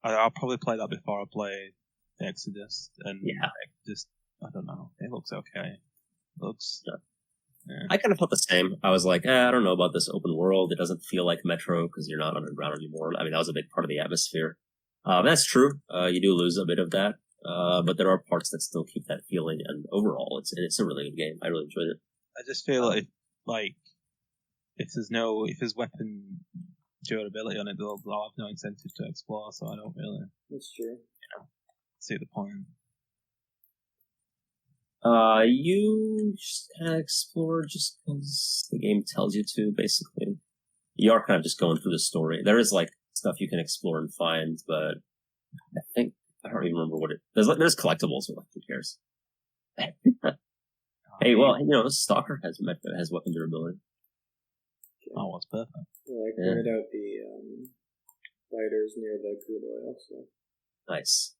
I'll probably play that before I play Exodus, and I don't know. It looks okay. Yeah. I kind of felt the same. I was like, I don't know about this open world. It doesn't feel like Metro because you're not underground anymore. I mean, that was a big part of the atmosphere. That's true. You do lose a bit of that. But there are parts that still keep that feeling. And overall, it's a really good game. I really enjoyed it. I just feel like if there's weapon durability on it, they'll have no incentive to explore. So I don't really. That's true. See the point. You just kind of explore just because the game tells you to, basically. You are kind of just going through the story. There is, like, stuff you can explore and find, but I don't even remember what there's collectibles, but, like, who cares? Hey, well, Stalker has weapon durability. Oh, that's perfect. Well, I cleared out the fighters near the crude oil, so. Nice.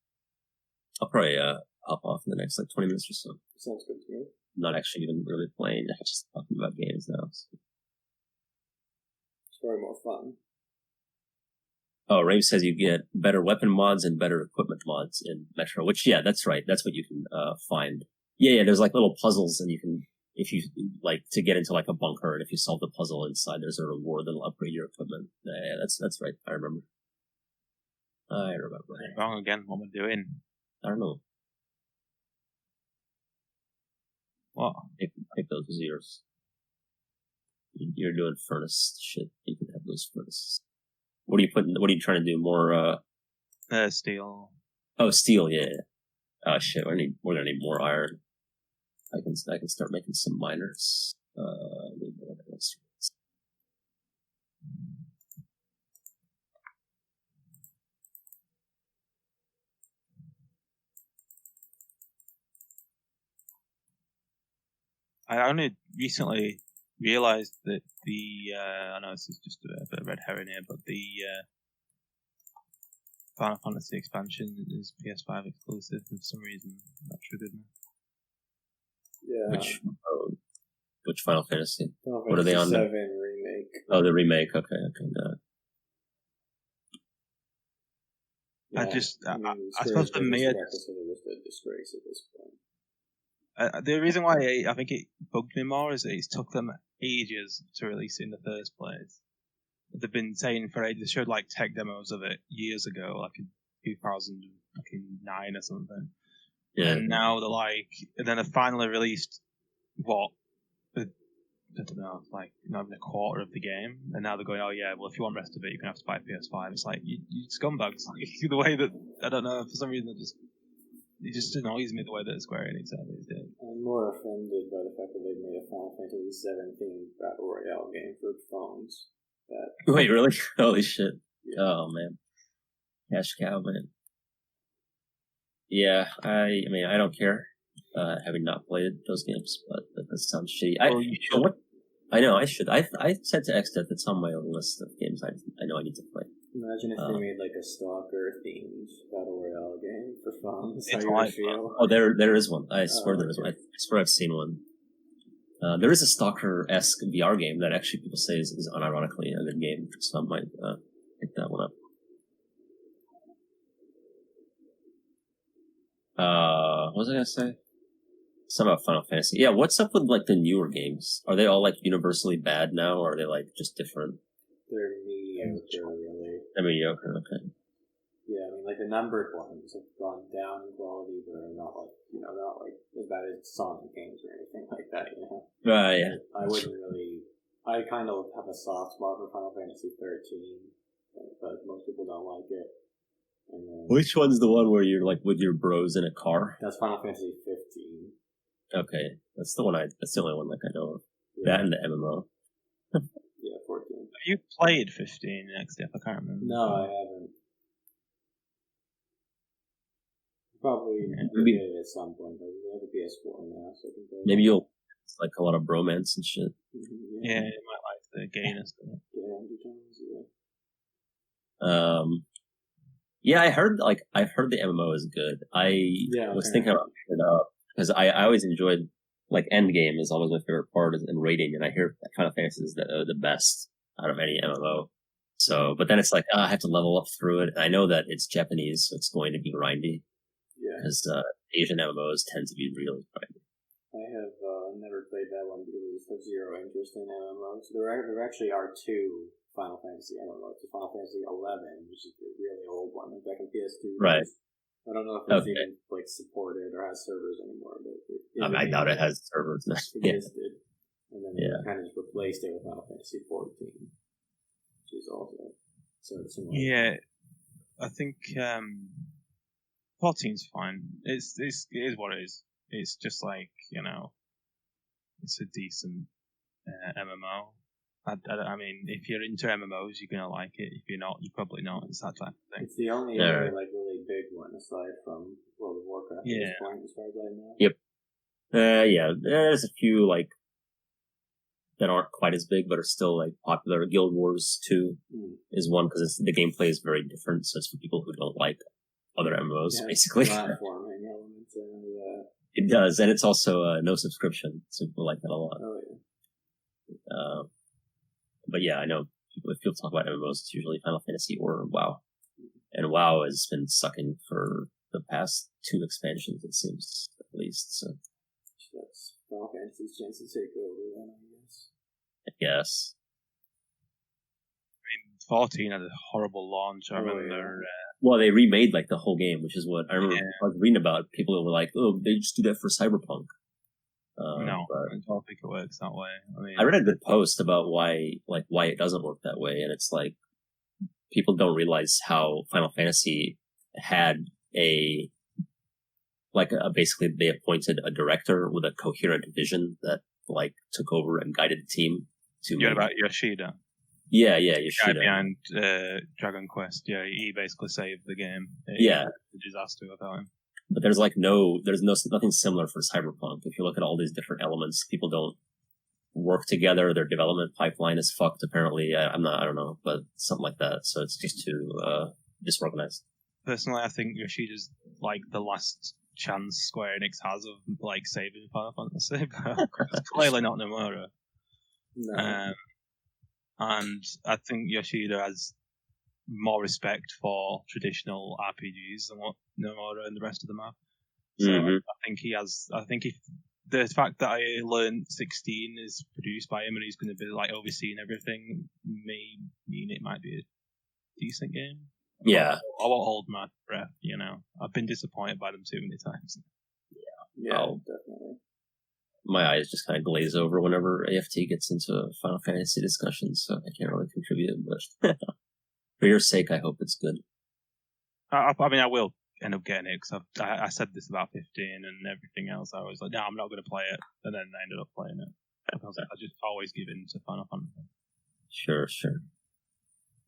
I'll probably, hop off in the next 20 minutes or so. Sounds good to me. I'm not actually even really playing, I'm just talking about games now. So. It's probably more fun. Oh, Rave says you get better weapon mods and better equipment mods in Metro, which, that's right. That's what you can find. Yeah, there's like little puzzles, and you can, if you like to get into like a bunker, and if you solve the puzzle inside, there's a reward that'll upgrade your equipment. Yeah, that's right. I remember. I remember. Wrong again. What am I doing? I don't know. What? Take those as yours. You're doing furnace shit. You can have those furnaces. What are you putting? What are you trying to do? More Steel. Oh, steel. Yeah. Oh shit. We're gonna need more iron. I can start making some miners. I only recently realized that I know this is just a bit of red herring here, but the Final Fantasy expansion is PS5 exclusive for some reason. That triggered me. Yeah. Which Final Fantasy? Final What are they on? Fantasy VII Remake. Oh, the remake. Okay, got it. Yeah, I suppose for me, it's just a disgrace at this point. The reason why I think it bugged me more is that it took them ages to release it in the first place. They've been saying for ages, they showed like tech demos of it years ago, like in 2009 or something. Yeah. And now they're like, and then they finally released I don't know, like not even a quarter of the game, and now they're going, oh yeah, well if you want the rest of it, you're gonna have to buy PS5. It's like you scumbags. Like, the way that I don't know, for some reason it just annoys me the way that Square Enix did. I'm more offended by the fact that they've made a Final Fantasy VII themed battle royale game for phones. Wait, really? Holy shit! Yeah. Oh man, cash cow, man. Yeah, I mean, I don't care. Having not played those games, but that sounds shitty. I know I should. I said to Exdeath it's on my own list of games I know I need to play. Imagine if they made like a Stalker themed battle royale game for phones. How It's you would like- feel? Oh, there is one. I swear there is okay. one. I swear I've seen one. There is a Stalker-esque VR game that actually people say is unironically a good game, so I might pick that one up. What was I gonna say? Something about Final Fantasy. Yeah, what's up with like the newer games? Are they all like universally bad now, or are they like just different? They're mediocre, really. They're mediocre. Okay. Yeah, I mean, like the numbered ones have gone down in quality, but are not like not like as bad as Sonic games or anything like that. Yeah. I wouldn't really. I kind of have a soft spot for Final Fantasy 13, but most people don't like it. And then, Which one's the one where you're like with your bros in a car? that's Final Fantasy 15. Okay, that's the one. That's the only one like I know of. Yeah, That and the MMO. yeah, 14. Have you played 15 next step? I can't remember. No, I haven't. Probably Maybe- get it at some point, but I have a PS4 now, so I can play it. Maybe you'll it's like a lot of bromance and shit. Yeah, you might like the gayness stuff. Yeah, undertones, yeah. Yeah, I've heard the MMO is good. I was okay. thinking about picking it up because I always enjoyed like Endgame is always my favorite part and rating, and I hear Final Fantasy is the best out of any MMO. So, but then it's like I have to level up through it. And I know that it's Japanese, so it's going to be grindy Yeah. because Asian MMOs tend to be really grindy. I have never played that one because I just have zero interest in MMOs. There actually are two Final Fantasy MMOs. There's Final Fantasy 11, which is the really old one, like back in PS2. Right. I don't know if it's Okay. even like supported or has servers anymore, but I doubt it has servers. Yeah. existed. And then Yeah. they kind of just replaced it with Final Fantasy 14, which is also sort of similar. Yeah, I think 14's fine. It is what it is. It's just like it's a decent MMO. I mean, if you're into MMOs, you're gonna like it. If you're not, you're probably not. It's that type of thing. It's the only Yeah. other like really big one aside from World of Warcraft at Yeah. this point, as far as I know. Yep. Yeah, there's a few like that aren't quite as big, but are still like popular. Guild Wars 2 is one because the gameplay is very different, so it's for people who don't like other MMOs, Yeah, basically. platforming elements and that. It does, and it's also no subscription, so people like that a lot. Oh yeah. But yeah, I know if people talk about MMOs, it's usually Final Fantasy or WoW, and WoW has been sucking for the past 2 expansions, it seems, at least. So That's Final Fantasy's chance to take over then, I guess. I guess. I mean, 14 had a horrible launch. I remember. Well, they remade like the whole game, which is what I remember. I was reading about people who were like, "Oh, they just do that for Cyberpunk." No, I don't think it works that way. I read a good post about why it doesn't work that way, and it's like people don't realize how Final Fantasy had basically they appointed a director with a coherent vision that like took over and guided the team to. You're about Yoshida. Yeah, Yoshida. Guy behind Dragon Quest. Yeah, he basically saved the game. Yeah, the disaster without him. But there's nothing similar for Cyberpunk. If you look at all these different elements, people don't work together. Their development pipeline is fucked. Apparently, I don't know, but something like that. So it's just too disorganized. Personally, I think Yoshida's like the last chance Square Enix has of like saving Final Fantasy. It's clearly not Nomura. No. And I think Yoshida has more respect for traditional RPGs than what Nomura and the rest of them have. So I think he has. I think if the fact that I learned 16 is produced by him and he's going to be like overseeing everything may mean it might be a decent game. Yeah, I won't hold my breath. You know, I've been disappointed by them too many times. Yeah, definitely. My eyes just kind of glaze over whenever AFT gets into Final Fantasy discussions, so I can't really contribute. But for your sake, I hope it's good. I mean, I will end up getting it because I said this about 15 and everything else. I was like, no, I'm not going to play it, and then I ended up playing it. Because I just always give in to Final Fantasy. Sure.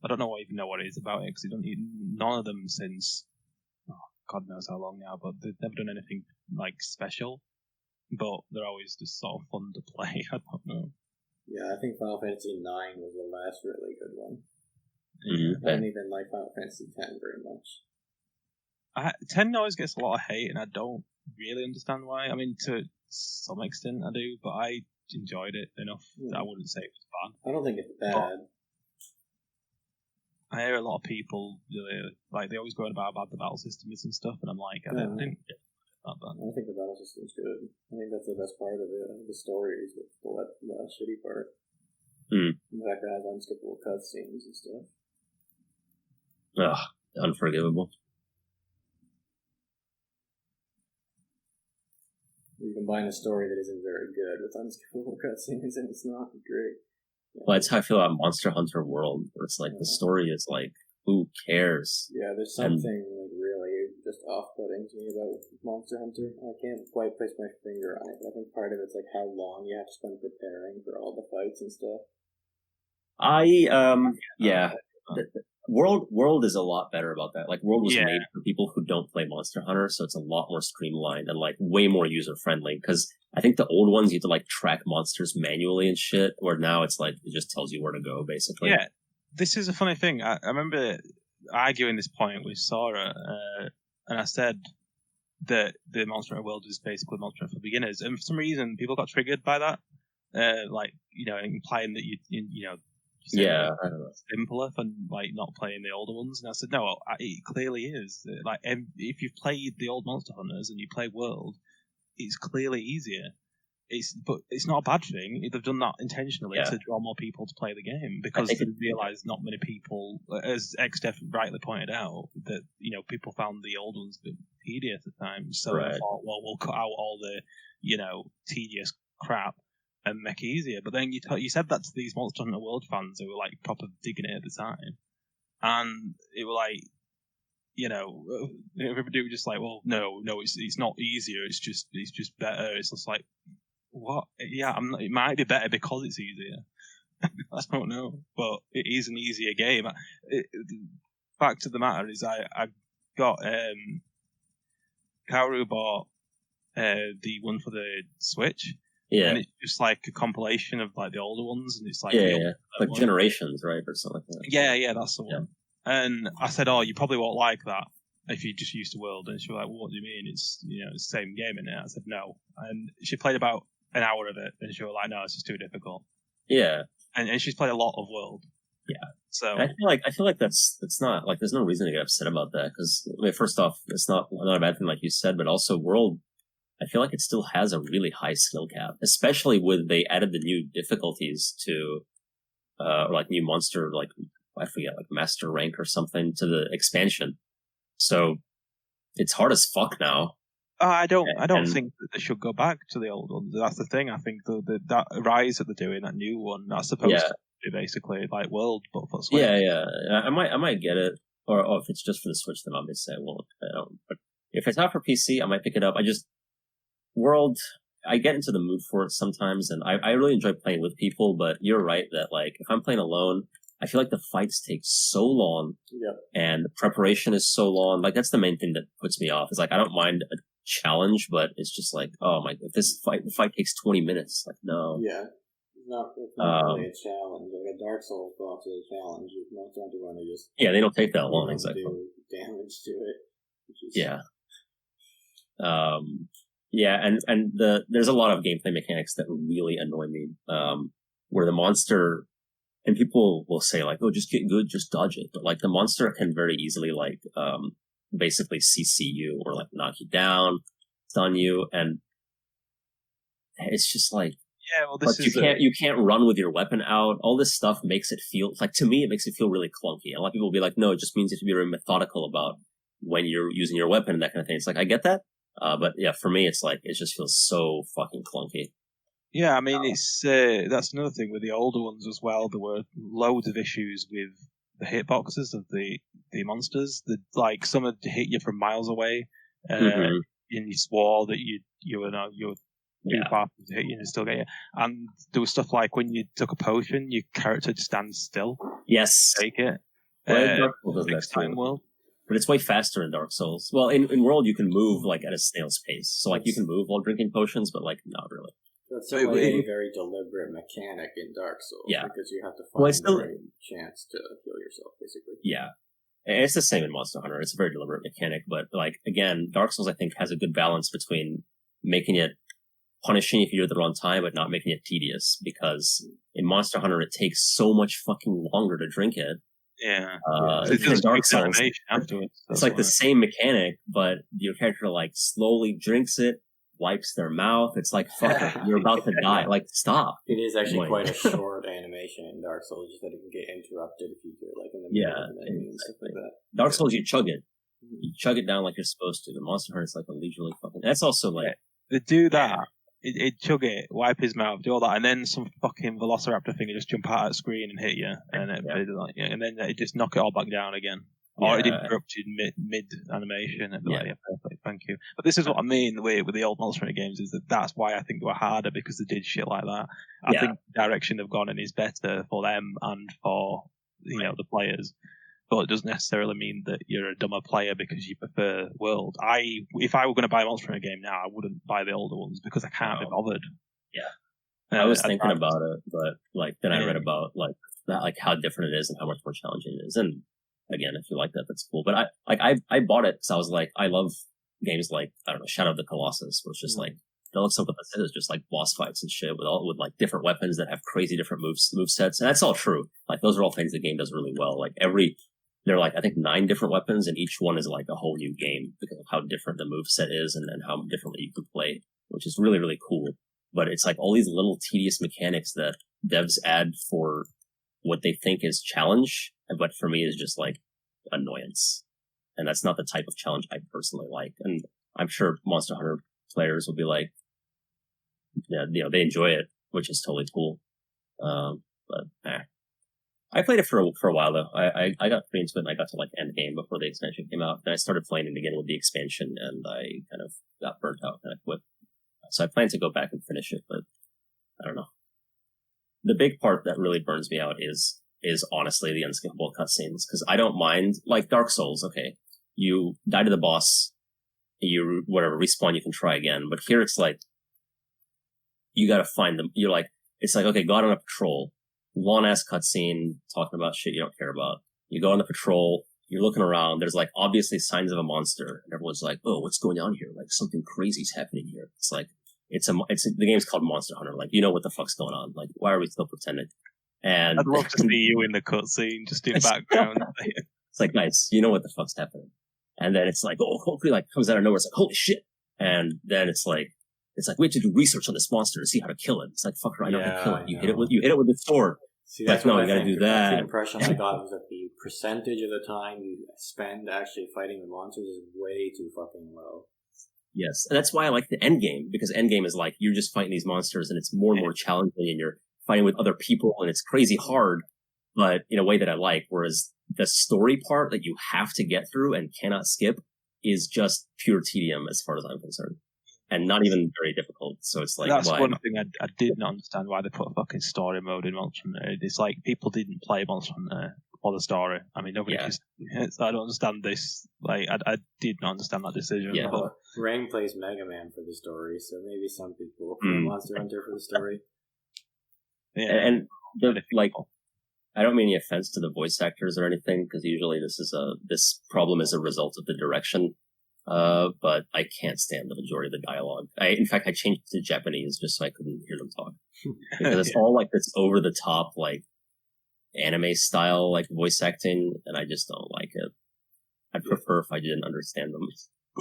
I don't even know what it is about it because none of them since God knows how long now, but they've never done anything like special. But they're always just sort of fun to play. I don't know. Yeah, I think Final Fantasy IX was the last really good one. Mm-hmm. I don't even like Final Fantasy X very much. 10 always gets a lot of hate, and I don't really understand why. I mean, to some extent I do, but I enjoyed it enough that I wouldn't say it was bad. I don't think it's bad. I hear a lot of people, they always go on about the battle system and stuff, and I'm like, I didn't get that bad. I think the battle system's good. I think that's the best part of it. I think the story is the shitty part. The fact that it has unskippable cutscenes and stuff. Ugh, unforgivable. You combine a story that isn't very good with unskippable cutscenes, and it's not great. Yeah. Well, that's how I feel about Monster Hunter World, where it's like the story is like, who cares? Yeah, there's something like really just off-putting to me about Monster Hunter. I can't quite place my finger on it, but I think part of it's like how long you have to spend preparing for all the fights and stuff. World is a lot better about that. Like, World was made for people who don't play Monster Hunter, so it's a lot more streamlined and like way more user-friendly. Because I think the old ones you had to like track monsters manually and shit, where now it's like it just tells you where to go, basically. Yeah, this is a funny thing. I remember arguing this point with Sora, and I said that the Monster Hunter world is basically Monster Hunter for beginners, and for some reason people got triggered by that, implying that you know. I don't know. Simpler for like not playing the older ones, and I said no, it clearly is. Like if you've played the old Monster Hunters and you play World, it's clearly easier. But it's not a bad thing. They've done that intentionally to draw more people to play the game because they realised not many people, as Exdeath rightly pointed out, that people found the old ones a bit tedious at times. So I thought, well, we'll cut out all the tedious crap and make it easier. But then you said that to these Monster Hunter World fans who were like proper digging it at the time, and it were like, everybody was just like, well, no, it's not easier. It's just better. It's just like, what? Yeah, it might be better because it's easier. I don't know, but it is an easier game. Fact of the matter is, I got Kaoru bought the one for the Switch. Yeah, and it's just like a compilation of like the older ones, and it's like like one. Generations, right, or something like that. Yeah, that's the one. And I said, oh, you probably won't like that if you just used the World. And she was like, well, what do you mean? It's it's the same game in it. I said no, and she played about an hour of it, and she was like, no, it's just too difficult. Yeah, and she's played a lot of World. Yeah, so I feel like that's not like there's no reason to get upset about that because first off, it's not a bad thing like you said, but also World. I feel like it still has a really high skill cap, especially with they added the new difficulties to, like new monster like I forget, like master rank or something to the expansion. So it's hard as fuck now. I don't think that they should go back to the old ones. That's the thing. I think that Rise that they're doing, that new one, that's supposed to be basically like World, but for Switch. Yeah. I might get it, or if it's just for the Switch, then obviously I won't. But if it's out for PC, I might pick it up. World, I get into the mood for it sometimes, and I really enjoy playing with people. But you're right that like if I'm playing alone, I feel like the fights take so long, and the preparation is so long. Like that's the main thing that puts me off. Is like I don't mind a challenge, but it's just like, oh my, if the fight takes 20 minutes, like no. Yeah, it's not really a challenge. Like a Dark Souls boss is a challenge. Most aren't going to just they don't take that long exactly. Do damage to it. And there's a lot of gameplay mechanics that really annoy me. Where the monster, and people will say like, oh, just get good, just dodge it. But like the monster can very easily like, basically CC you or like knock you down, stun you. And it's just like, you can't run with your weapon out. All this stuff makes it feel like, to me, it makes it feel really clunky. And a lot of people will be like, no, it just means you have to be very methodical about when you're using your weapon and that kind of thing. It's like, I get that. But yeah, for me, it's like, it just feels so fucking clunky. Yeah, I mean, it's that's another thing with the older ones as well. There were loads of issues with the hitboxes of the monsters. Like some would hit you from miles away, and you swore that you were too far to hit you and still get you. And there was stuff like when you took a potion, your character would stand still. Yes, take it. Next time, World. But it's way faster in Dark Souls. Well, in World you can move like at a snail's pace, so like you can move while drinking potions, but like not really. That's a very deliberate mechanic in Dark Souls. Yeah, because you have to find the right chance to heal yourself, basically. Yeah, it's the same in Monster Hunter. It's a very deliberate mechanic, but like again, Dark Souls I think has a good balance between making it punishing if you do it at the wrong time, but not making it tedious. Because in Monster Hunter it takes so much fucking longer to drink it. Yeah, it's Dark Souls. It's like the same mechanic, but your character like slowly drinks it, wipes their mouth. It's like, fuck it, you're about to die. Like, stop. It is actually quite a short animation in Dark Souls, just that it can get interrupted if you do it, like in the middle of the menu and stuff like that. Dark Souls, you chug it. You chug it down like you're supposed to. The Monster Hunter is like a leisurely fucking. That's also like they do that. It chug it, wipe his mouth, do all that, and then some fucking Velociraptor thing will just jump out of the screen and hit you, and and then it just knock it all back down again. Or it interrupted mid animation, and like, perfect, thank you. But this is what I mean with the old Monster Hunter games, is that's why I think they were harder, because they did shit like that. I think the direction they've gone in is better for them and for the players. But it doesn't necessarily mean that you're a dumber player because you prefer World. If I were going to buy a Monster Hunter game now, I wouldn't buy the older ones because I can't be bothered. Yeah, I was thinking about it, but like then I read about like that, like how different it is and how much more challenging it is. And again, if you like that, that's cool. But I bought it because I was like, I love games like, I don't know, Shadow of the Colossus, where it's just like that looks like what that is, just like boss fights and shit with like different weapons that have crazy different move sets, and that's all true. Like those are all things the game does really well. Like there are like I think 9 different weapons, and each one is like a whole new game because of how different the move set is and how differently you can play, which is really, really cool. But it's like all these little tedious mechanics that devs add for what they think is challenge, but for me is just like annoyance. And that's not the type of challenge I personally like. And I'm sure Monster Hunter players will be like, they enjoy it, which is totally cool. I played it for a while though. I got pretty into it, and I got to like end game before the expansion came out. Then I started playing it again with the expansion, and I kind of got burnt out and I quit. So I plan to go back and finish it, but I don't know. The big part that really burns me out is honestly the unskippable cutscenes, because I don't mind, like Dark Souls. Okay, you die to the boss, you respawn, you can try again. But here it's like you got to find them. You're like, it's like, okay, got on a patrol. Long ass cutscene talking about shit you don't care about. You go on the patrol, you're looking around, there's like obviously signs of a monster, and everyone's like, oh, what's going on here? Like something crazy's happening here. It's like, the game's called Monster Hunter. Like, you know what the fuck's going on. Like, why are we still pretending? And I'd love to see you in the cutscene, just in background. It's like, guys, you know what the fuck's happening. And then it's like, oh, hopefully like comes out of nowhere. It's like, holy shit. And then it's like, we have to do research on this monster to see how to kill it. It's like, fuck, I know how to kill it. You hit it with the sword. See, that's no, what you gotta do That's the that. impression I got was that the percentage of the time you spend actually fighting the monsters is way too fucking low. Yes, and that's why I like the end game, because end game is like you're just fighting these monsters and it's more and more challenging and you're fighting with other people and it's crazy hard, but in a way that I like, whereas the story part that you have to get through and cannot skip is just pure tedium as far as I'm concerned. And not even very difficult, so it's like... That's one thing I didn't understand, why they put a fucking story mode in Monster Hunter. It's like, people didn't play Monster Hunter for the story. I mean, nobody just... I don't understand this. Like, I did not understand that decision. Yeah. Well, Rain plays Mega Man for the story, so maybe some people play Monster Hunter for the story. Yeah. And like, I don't mean any offense to the voice actors or anything, because usually this problem is a result of the direction. But I can't stand the majority of the dialogue. In fact, I changed it to Japanese just so I couldn't hear them talk. Because it's all like this over the top, like, anime style, like, voice acting, and I just don't like it. I'd prefer if I didn't understand them.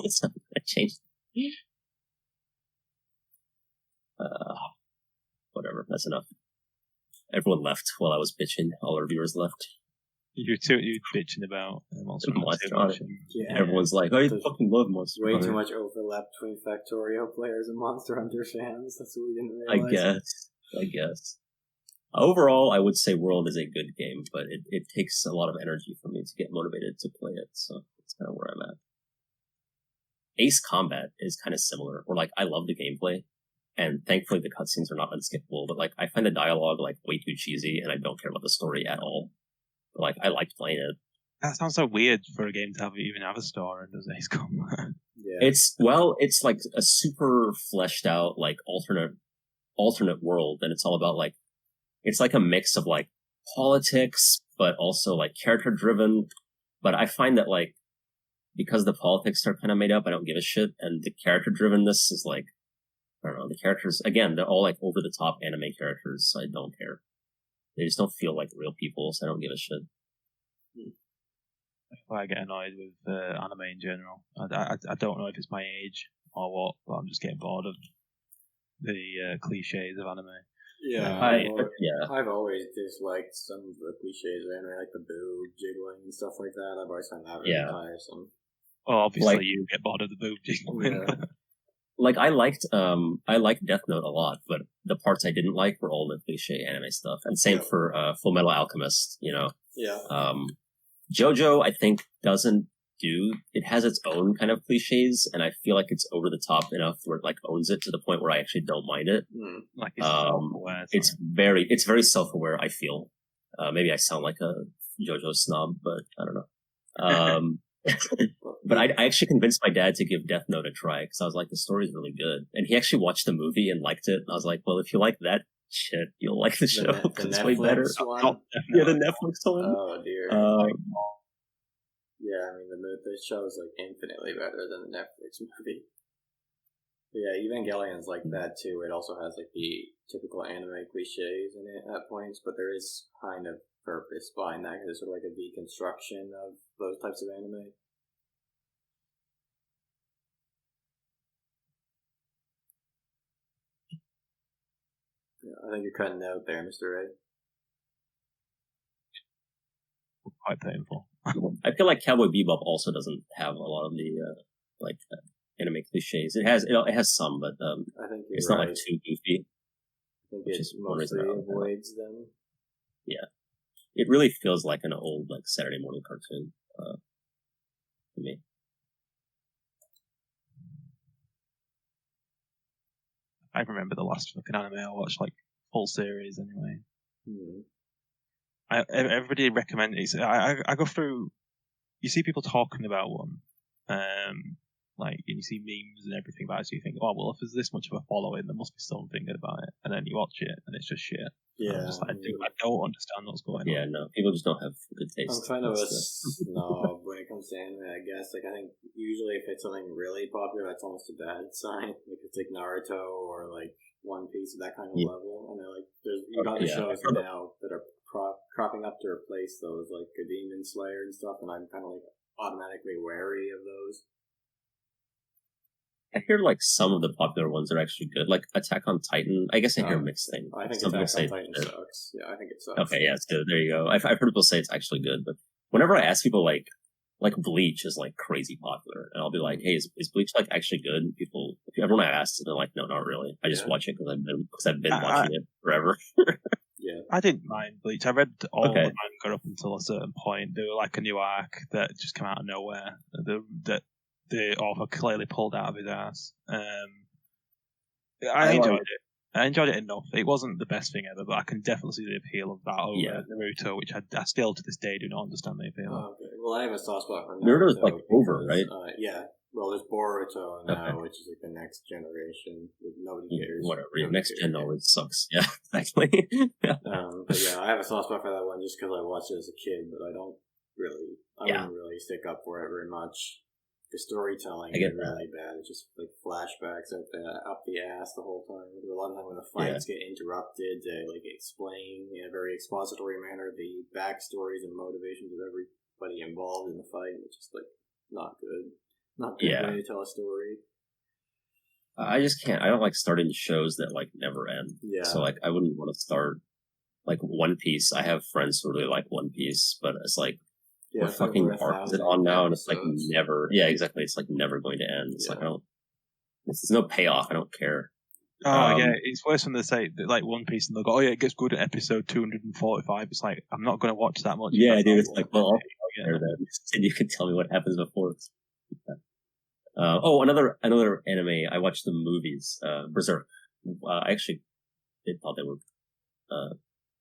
So I changed it. Whatever, that's enough. Everyone left while I was bitching. All our viewers left. You bitching about Monster Hunter. Yeah. Everyone's like, I fucking love Monster Hunter. Way too much overlap between Factorio players and Monster Hunter fans. That's what we didn't realize. I guess. Overall, I would say World is a good game, but it takes a lot of energy for me to get motivated to play it, so that's kind of where I'm at. Ace Combat is kind of similar, where, like, I love the gameplay, and thankfully the cutscenes are not unskippable, but, like, I find the dialogue, like, way too cheesy, and I don't care about the story at all. But, like, I liked playing it. That sounds so weird for a game to even have a story, does Ace Combat? Yeah. It's like a super fleshed out, like, alternate world, and it's all about, like, it's like a mix of, like, politics, but also, like, character driven. But I find that, like, because the politics are kind of made up, I don't give a shit, and the character drivenness is, like, I don't know, the characters, again, they're all, like, over the top anime characters, so I don't care. They just don't feel like real people, so I don't give a shit. I get annoyed with anime in general. I don't know if it's my age or what, but I'm just getting bored of the cliches of anime. Yeah, I've always disliked some of the cliches of anime, like the boob jiggling and stuff like that. I've always found that really tiresome. Well, obviously like, you get bored of the boob jiggling. Yeah. Like, I liked Death Note a lot, but the parts I didn't like were all the cliche anime stuff. And same for Full Metal Alchemist, you know. Yeah. JoJo, I think, it has its own kind of cliches, and I feel like it's over the top enough where it, like, owns it to the point where I actually don't mind it. Like, it's self-aware. It's very self-aware, I feel. Maybe I sound like a JoJo snob, but I don't know. But I actually convinced my dad to give Death Note a try, because I was like, the story's really good. And he actually watched the movie and liked it, and I was like, well, if you like that shit, you'll like the show, because it's way better. Yeah, the Netflix one. Oh, dear. Yeah, I mean, the show is, like, infinitely better than the Netflix movie. But yeah, Evangelion's like that, too. It also has, like, the typical anime cliches in it at points, but there is kind of purpose behind that, because it's sort of like a deconstruction of those types of anime. Yeah, I think you're cutting out there, Mr. Ray. Quite painful. I feel like Cowboy Bebop also doesn't have a lot of the anime cliches. It has some, but I think it's not like too goofy. I think it mostly avoids them. Yeah, it really feels like an old, like, Saturday morning cartoon to me. I remember the last fucking anime I watched, like, full series anyway. Everybody recommend it. I go through. You see people talking about one, like, and you see memes and everything about it. So you think, oh well, if there's this much of a following, there must be something good about it. And then you watch it, and it's just shit. Yeah, I don't understand what's going on. Yeah, no, people just don't have good taste. I'm kind of a snob when it comes to anime, I guess. Like, I think usually if it's something really popular, that's almost a bad sign. Like, it's like Naruto or like One Piece, that kind of level. And they're like, you got the shows now that are cropping up to replace those, like a Demon Slayer and stuff, and I'm kind of like automatically wary of those. I hear like some of the popular ones are actually good. Like Attack on Titan, I guess I hear mixed things. I think some people Attack say on Titan sucks. Yeah, I think it sucks. Okay, yeah, so there you go. I've heard people say it's actually good, but whenever I ask people like Bleach is like crazy popular, and I'll be like, "Hey, is Bleach like actually good?" And people, everyone I asked, they're like, "No, not really. I just watch it because I've been watching it forever." Yeah, I didn't mind Bleach. I read all Okay. the manga up until a certain point. There were like a new arc that just came out of nowhere that the author clearly pulled out of his ass. I enjoyed it. I enjoyed it enough. It wasn't the best thing ever, but I can definitely see the appeal of that over Naruto, which I still to this day do not understand the appeal. Oh, okay. Well, I have a soft spot for Naruto's like over, right? Yeah. Well, there's Boruto now, which is like the next generation. Nobody cares. Whatever. Next gen always sucks. Yeah, actually. But yeah, I have a soft spot for that one just because I watched it as a kid, but I wouldn't really stick up for it very much. The storytelling is really bad. It's just like flashbacks up the ass the whole time. A lot of time when the fights get interrupted, they like explain in a very expository manner the backstories and motivations of everybody involved in the fight. It's just like not good. Not good way to tell a story. I just can't. I don't like starting shows that like never end. Yeah. So like I wouldn't want to start like One Piece. I have friends who really like One Piece, but it's like what fucking arc is it on now? And it's like never. Yeah, exactly. It's like never going to end. It's like I don't. There's no payoff. I don't care. Oh yeah, it's worse when they say that, like One Piece and they'll go, "Oh yeah, it gets good at episode 245." It's like I'm not going to watch that much. Yeah, dude. It's like, well, I'll care then, and you can tell me what happens before. Another anime. I watched the movies. Berserk. I actually thought they were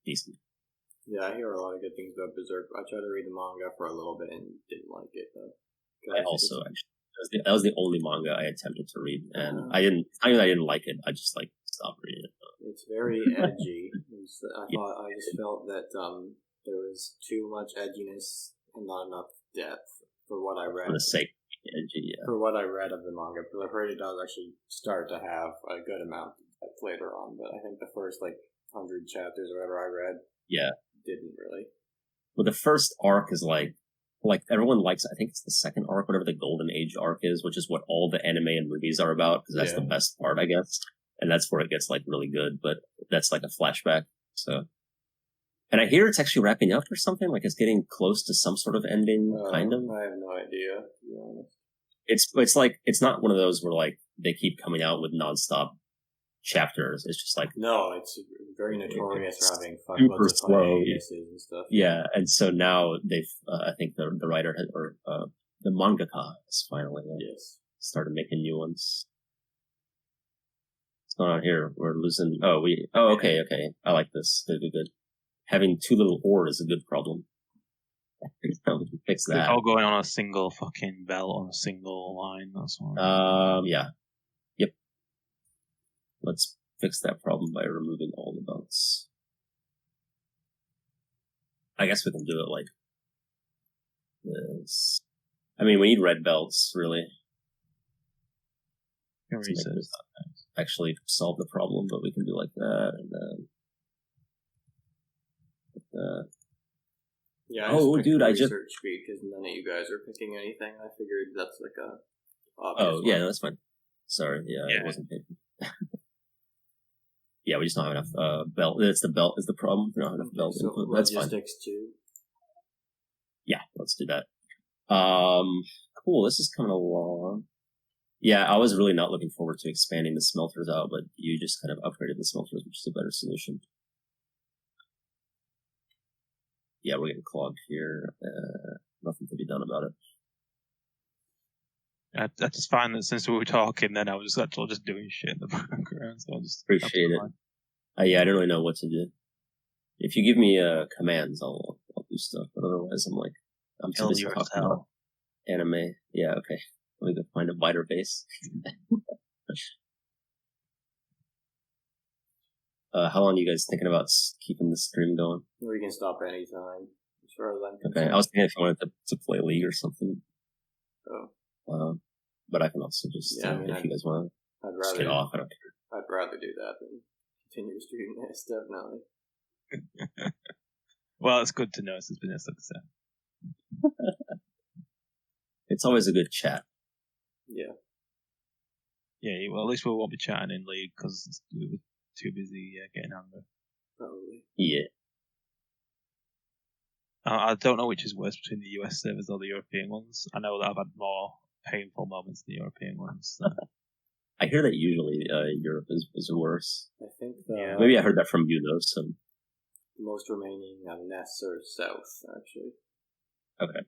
decent. Yeah, I hear a lot of good things about Berserk. I tried to read the manga for a little bit and didn't like it though. I also actually that was the only manga I attempted to read, and I didn't like it. I just like stopped reading it. It's very edgy. I just felt that there was too much edginess and not enough depth for what I read. For the sake of edgy, yeah. For what I read of the manga, because I've heard it does actually start to have a good amount of depth later on. But I think the first 100 chapters or whatever I read, didn't really. Well, the first arc is like everyone likes. I think it's the second arc, whatever the Golden Age arc is, which is what all the anime and movies are about, because that's the best part, I guess. And that's where it gets really good. But that's like a flashback. So, and I hear it's actually wrapping up or something. Like it's getting close to some sort of ending, kind of. I have no idea, to be honest. It's like it's not one of those where like they keep coming out with nonstop chapters. It's just like no, it's very notorious for having super slow and stuff. Yeah, and so now they've I think the writer the mangaka has finally started making new ones. What's going on here? We're losing. Okay. I like this. Good. Having too little ore is a good problem. We can fix that. It's all going on a single fucking belt on a single line. That's one. Yeah. Yep. Let's fix that problem by removing all the belts. I guess we can do it like this. I mean, we need red belts, really. Actually solve the problem, but we can do like that, and then... I just research speed because none of you guys are picking anything. I figured that's like a obvious one. That's fine. Sorry, it wasn't picking. Yeah, we just don't have enough belt. It's the belt is the problem. We don't have enough belt input. That's fine. Too. Yeah, let's do that. Cool. This is coming along. Yeah, I was really not looking forward to expanding the smelters out, but you just kind of upgraded the smelters, which is a better solution. Yeah, we're getting clogged here. Nothing to be done about it. I just find that since we were talking, then I was actually just doing shit in the background. So I just appreciate it. I don't really know what to do. If you give me commands, I'll do stuff. But otherwise, I'm too busy talking about anime. Yeah, okay. Let me go find a biter base. How long are you guys thinking about keeping the stream going? We can stop anytime, as far as I'm concerned. Okay, I was thinking if you wanted to play League or something. Oh. But I can also just, if you guys want to just get off, I don't care. I'd rather do that than continue streaming this, definitely. Well, it's good to know it's been a success. It's always a good chat. Yeah. Yeah, well, at least we won't be chatting in League because we were too busy getting angry. Probably. Yeah. I don't know which is worse between the US servers or the European ones. I know that I've had more painful moments than the European ones. So. I hear that usually Europe is worse. I think maybe I heard that from you though. So the most remaining nests are south, actually. Okay.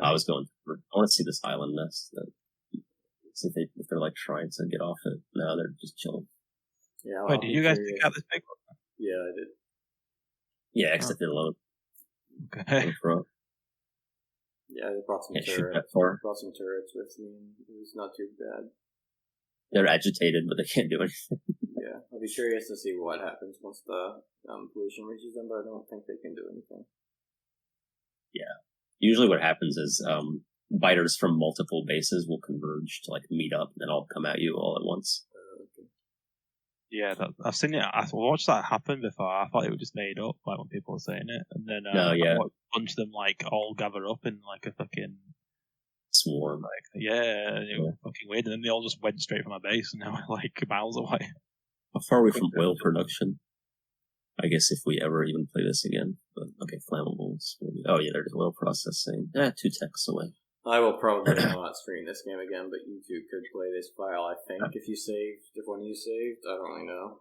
I was going. I want to see this island nest. See if they're like trying to get off it. No, they're just chilling. Yeah. Wait, did you guys pick out this big one? Yeah, I did. Yeah, except they're low. Okay. Yeah, they brought some turrets. Brought some turrets with me. It was not too bad. They're agitated, but they can't do anything. Yeah, I'll be curious to see what happens once the pollution reaches them, but I don't think they can do anything. Yeah. Usually what happens is biters from multiple bases will converge to like meet up and then all come at you all at once. Okay. Yeah, I've seen it. I've watched that happen before. I thought it was just made up, like when people were saying it, and then I watched a bunch of them like all gather up in like a fucking swarm. Like, yeah, it was fucking weird, and then they all just went straight from my base, and now we're like miles away. How far are we from oil production? I guess if we ever even play this again. But okay, flammables. Maybe. Oh yeah, there's oil processing. 2 techs away. I will probably not stream this game again, but you two could play this file, I think, if one of you saved. I don't really know.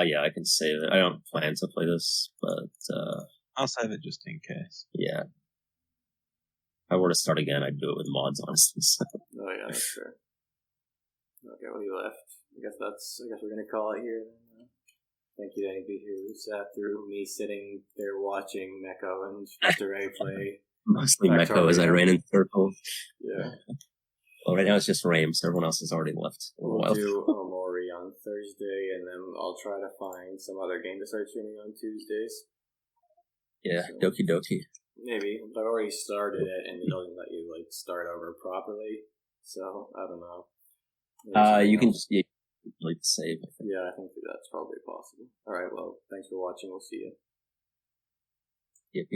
Yeah, I can save it. I don't plan to play this, but I'll save it just in case. Yeah. If I were to start again, I'd do it with mods, honestly. So. Oh yeah, that's fair. Okay, well, you left. I guess we're gonna call it here. Thank you to anybody who sat through me sitting there watching Meco and Mr. Ray play. Mostly Meco as I ran in circles. Yeah. Well, right now it's just Rame, so everyone else has already left. We'll do Omori on Thursday, and then I'll try to find some other game to start streaming on Tuesdays. Yeah, so, Doki Doki. Maybe, but I've already started it, and it doesn't let you like start over properly. So I don't know. You can just like save. I think. Yeah, I think that's probably possible. All right, well, thanks for watching. We'll see you. Yep.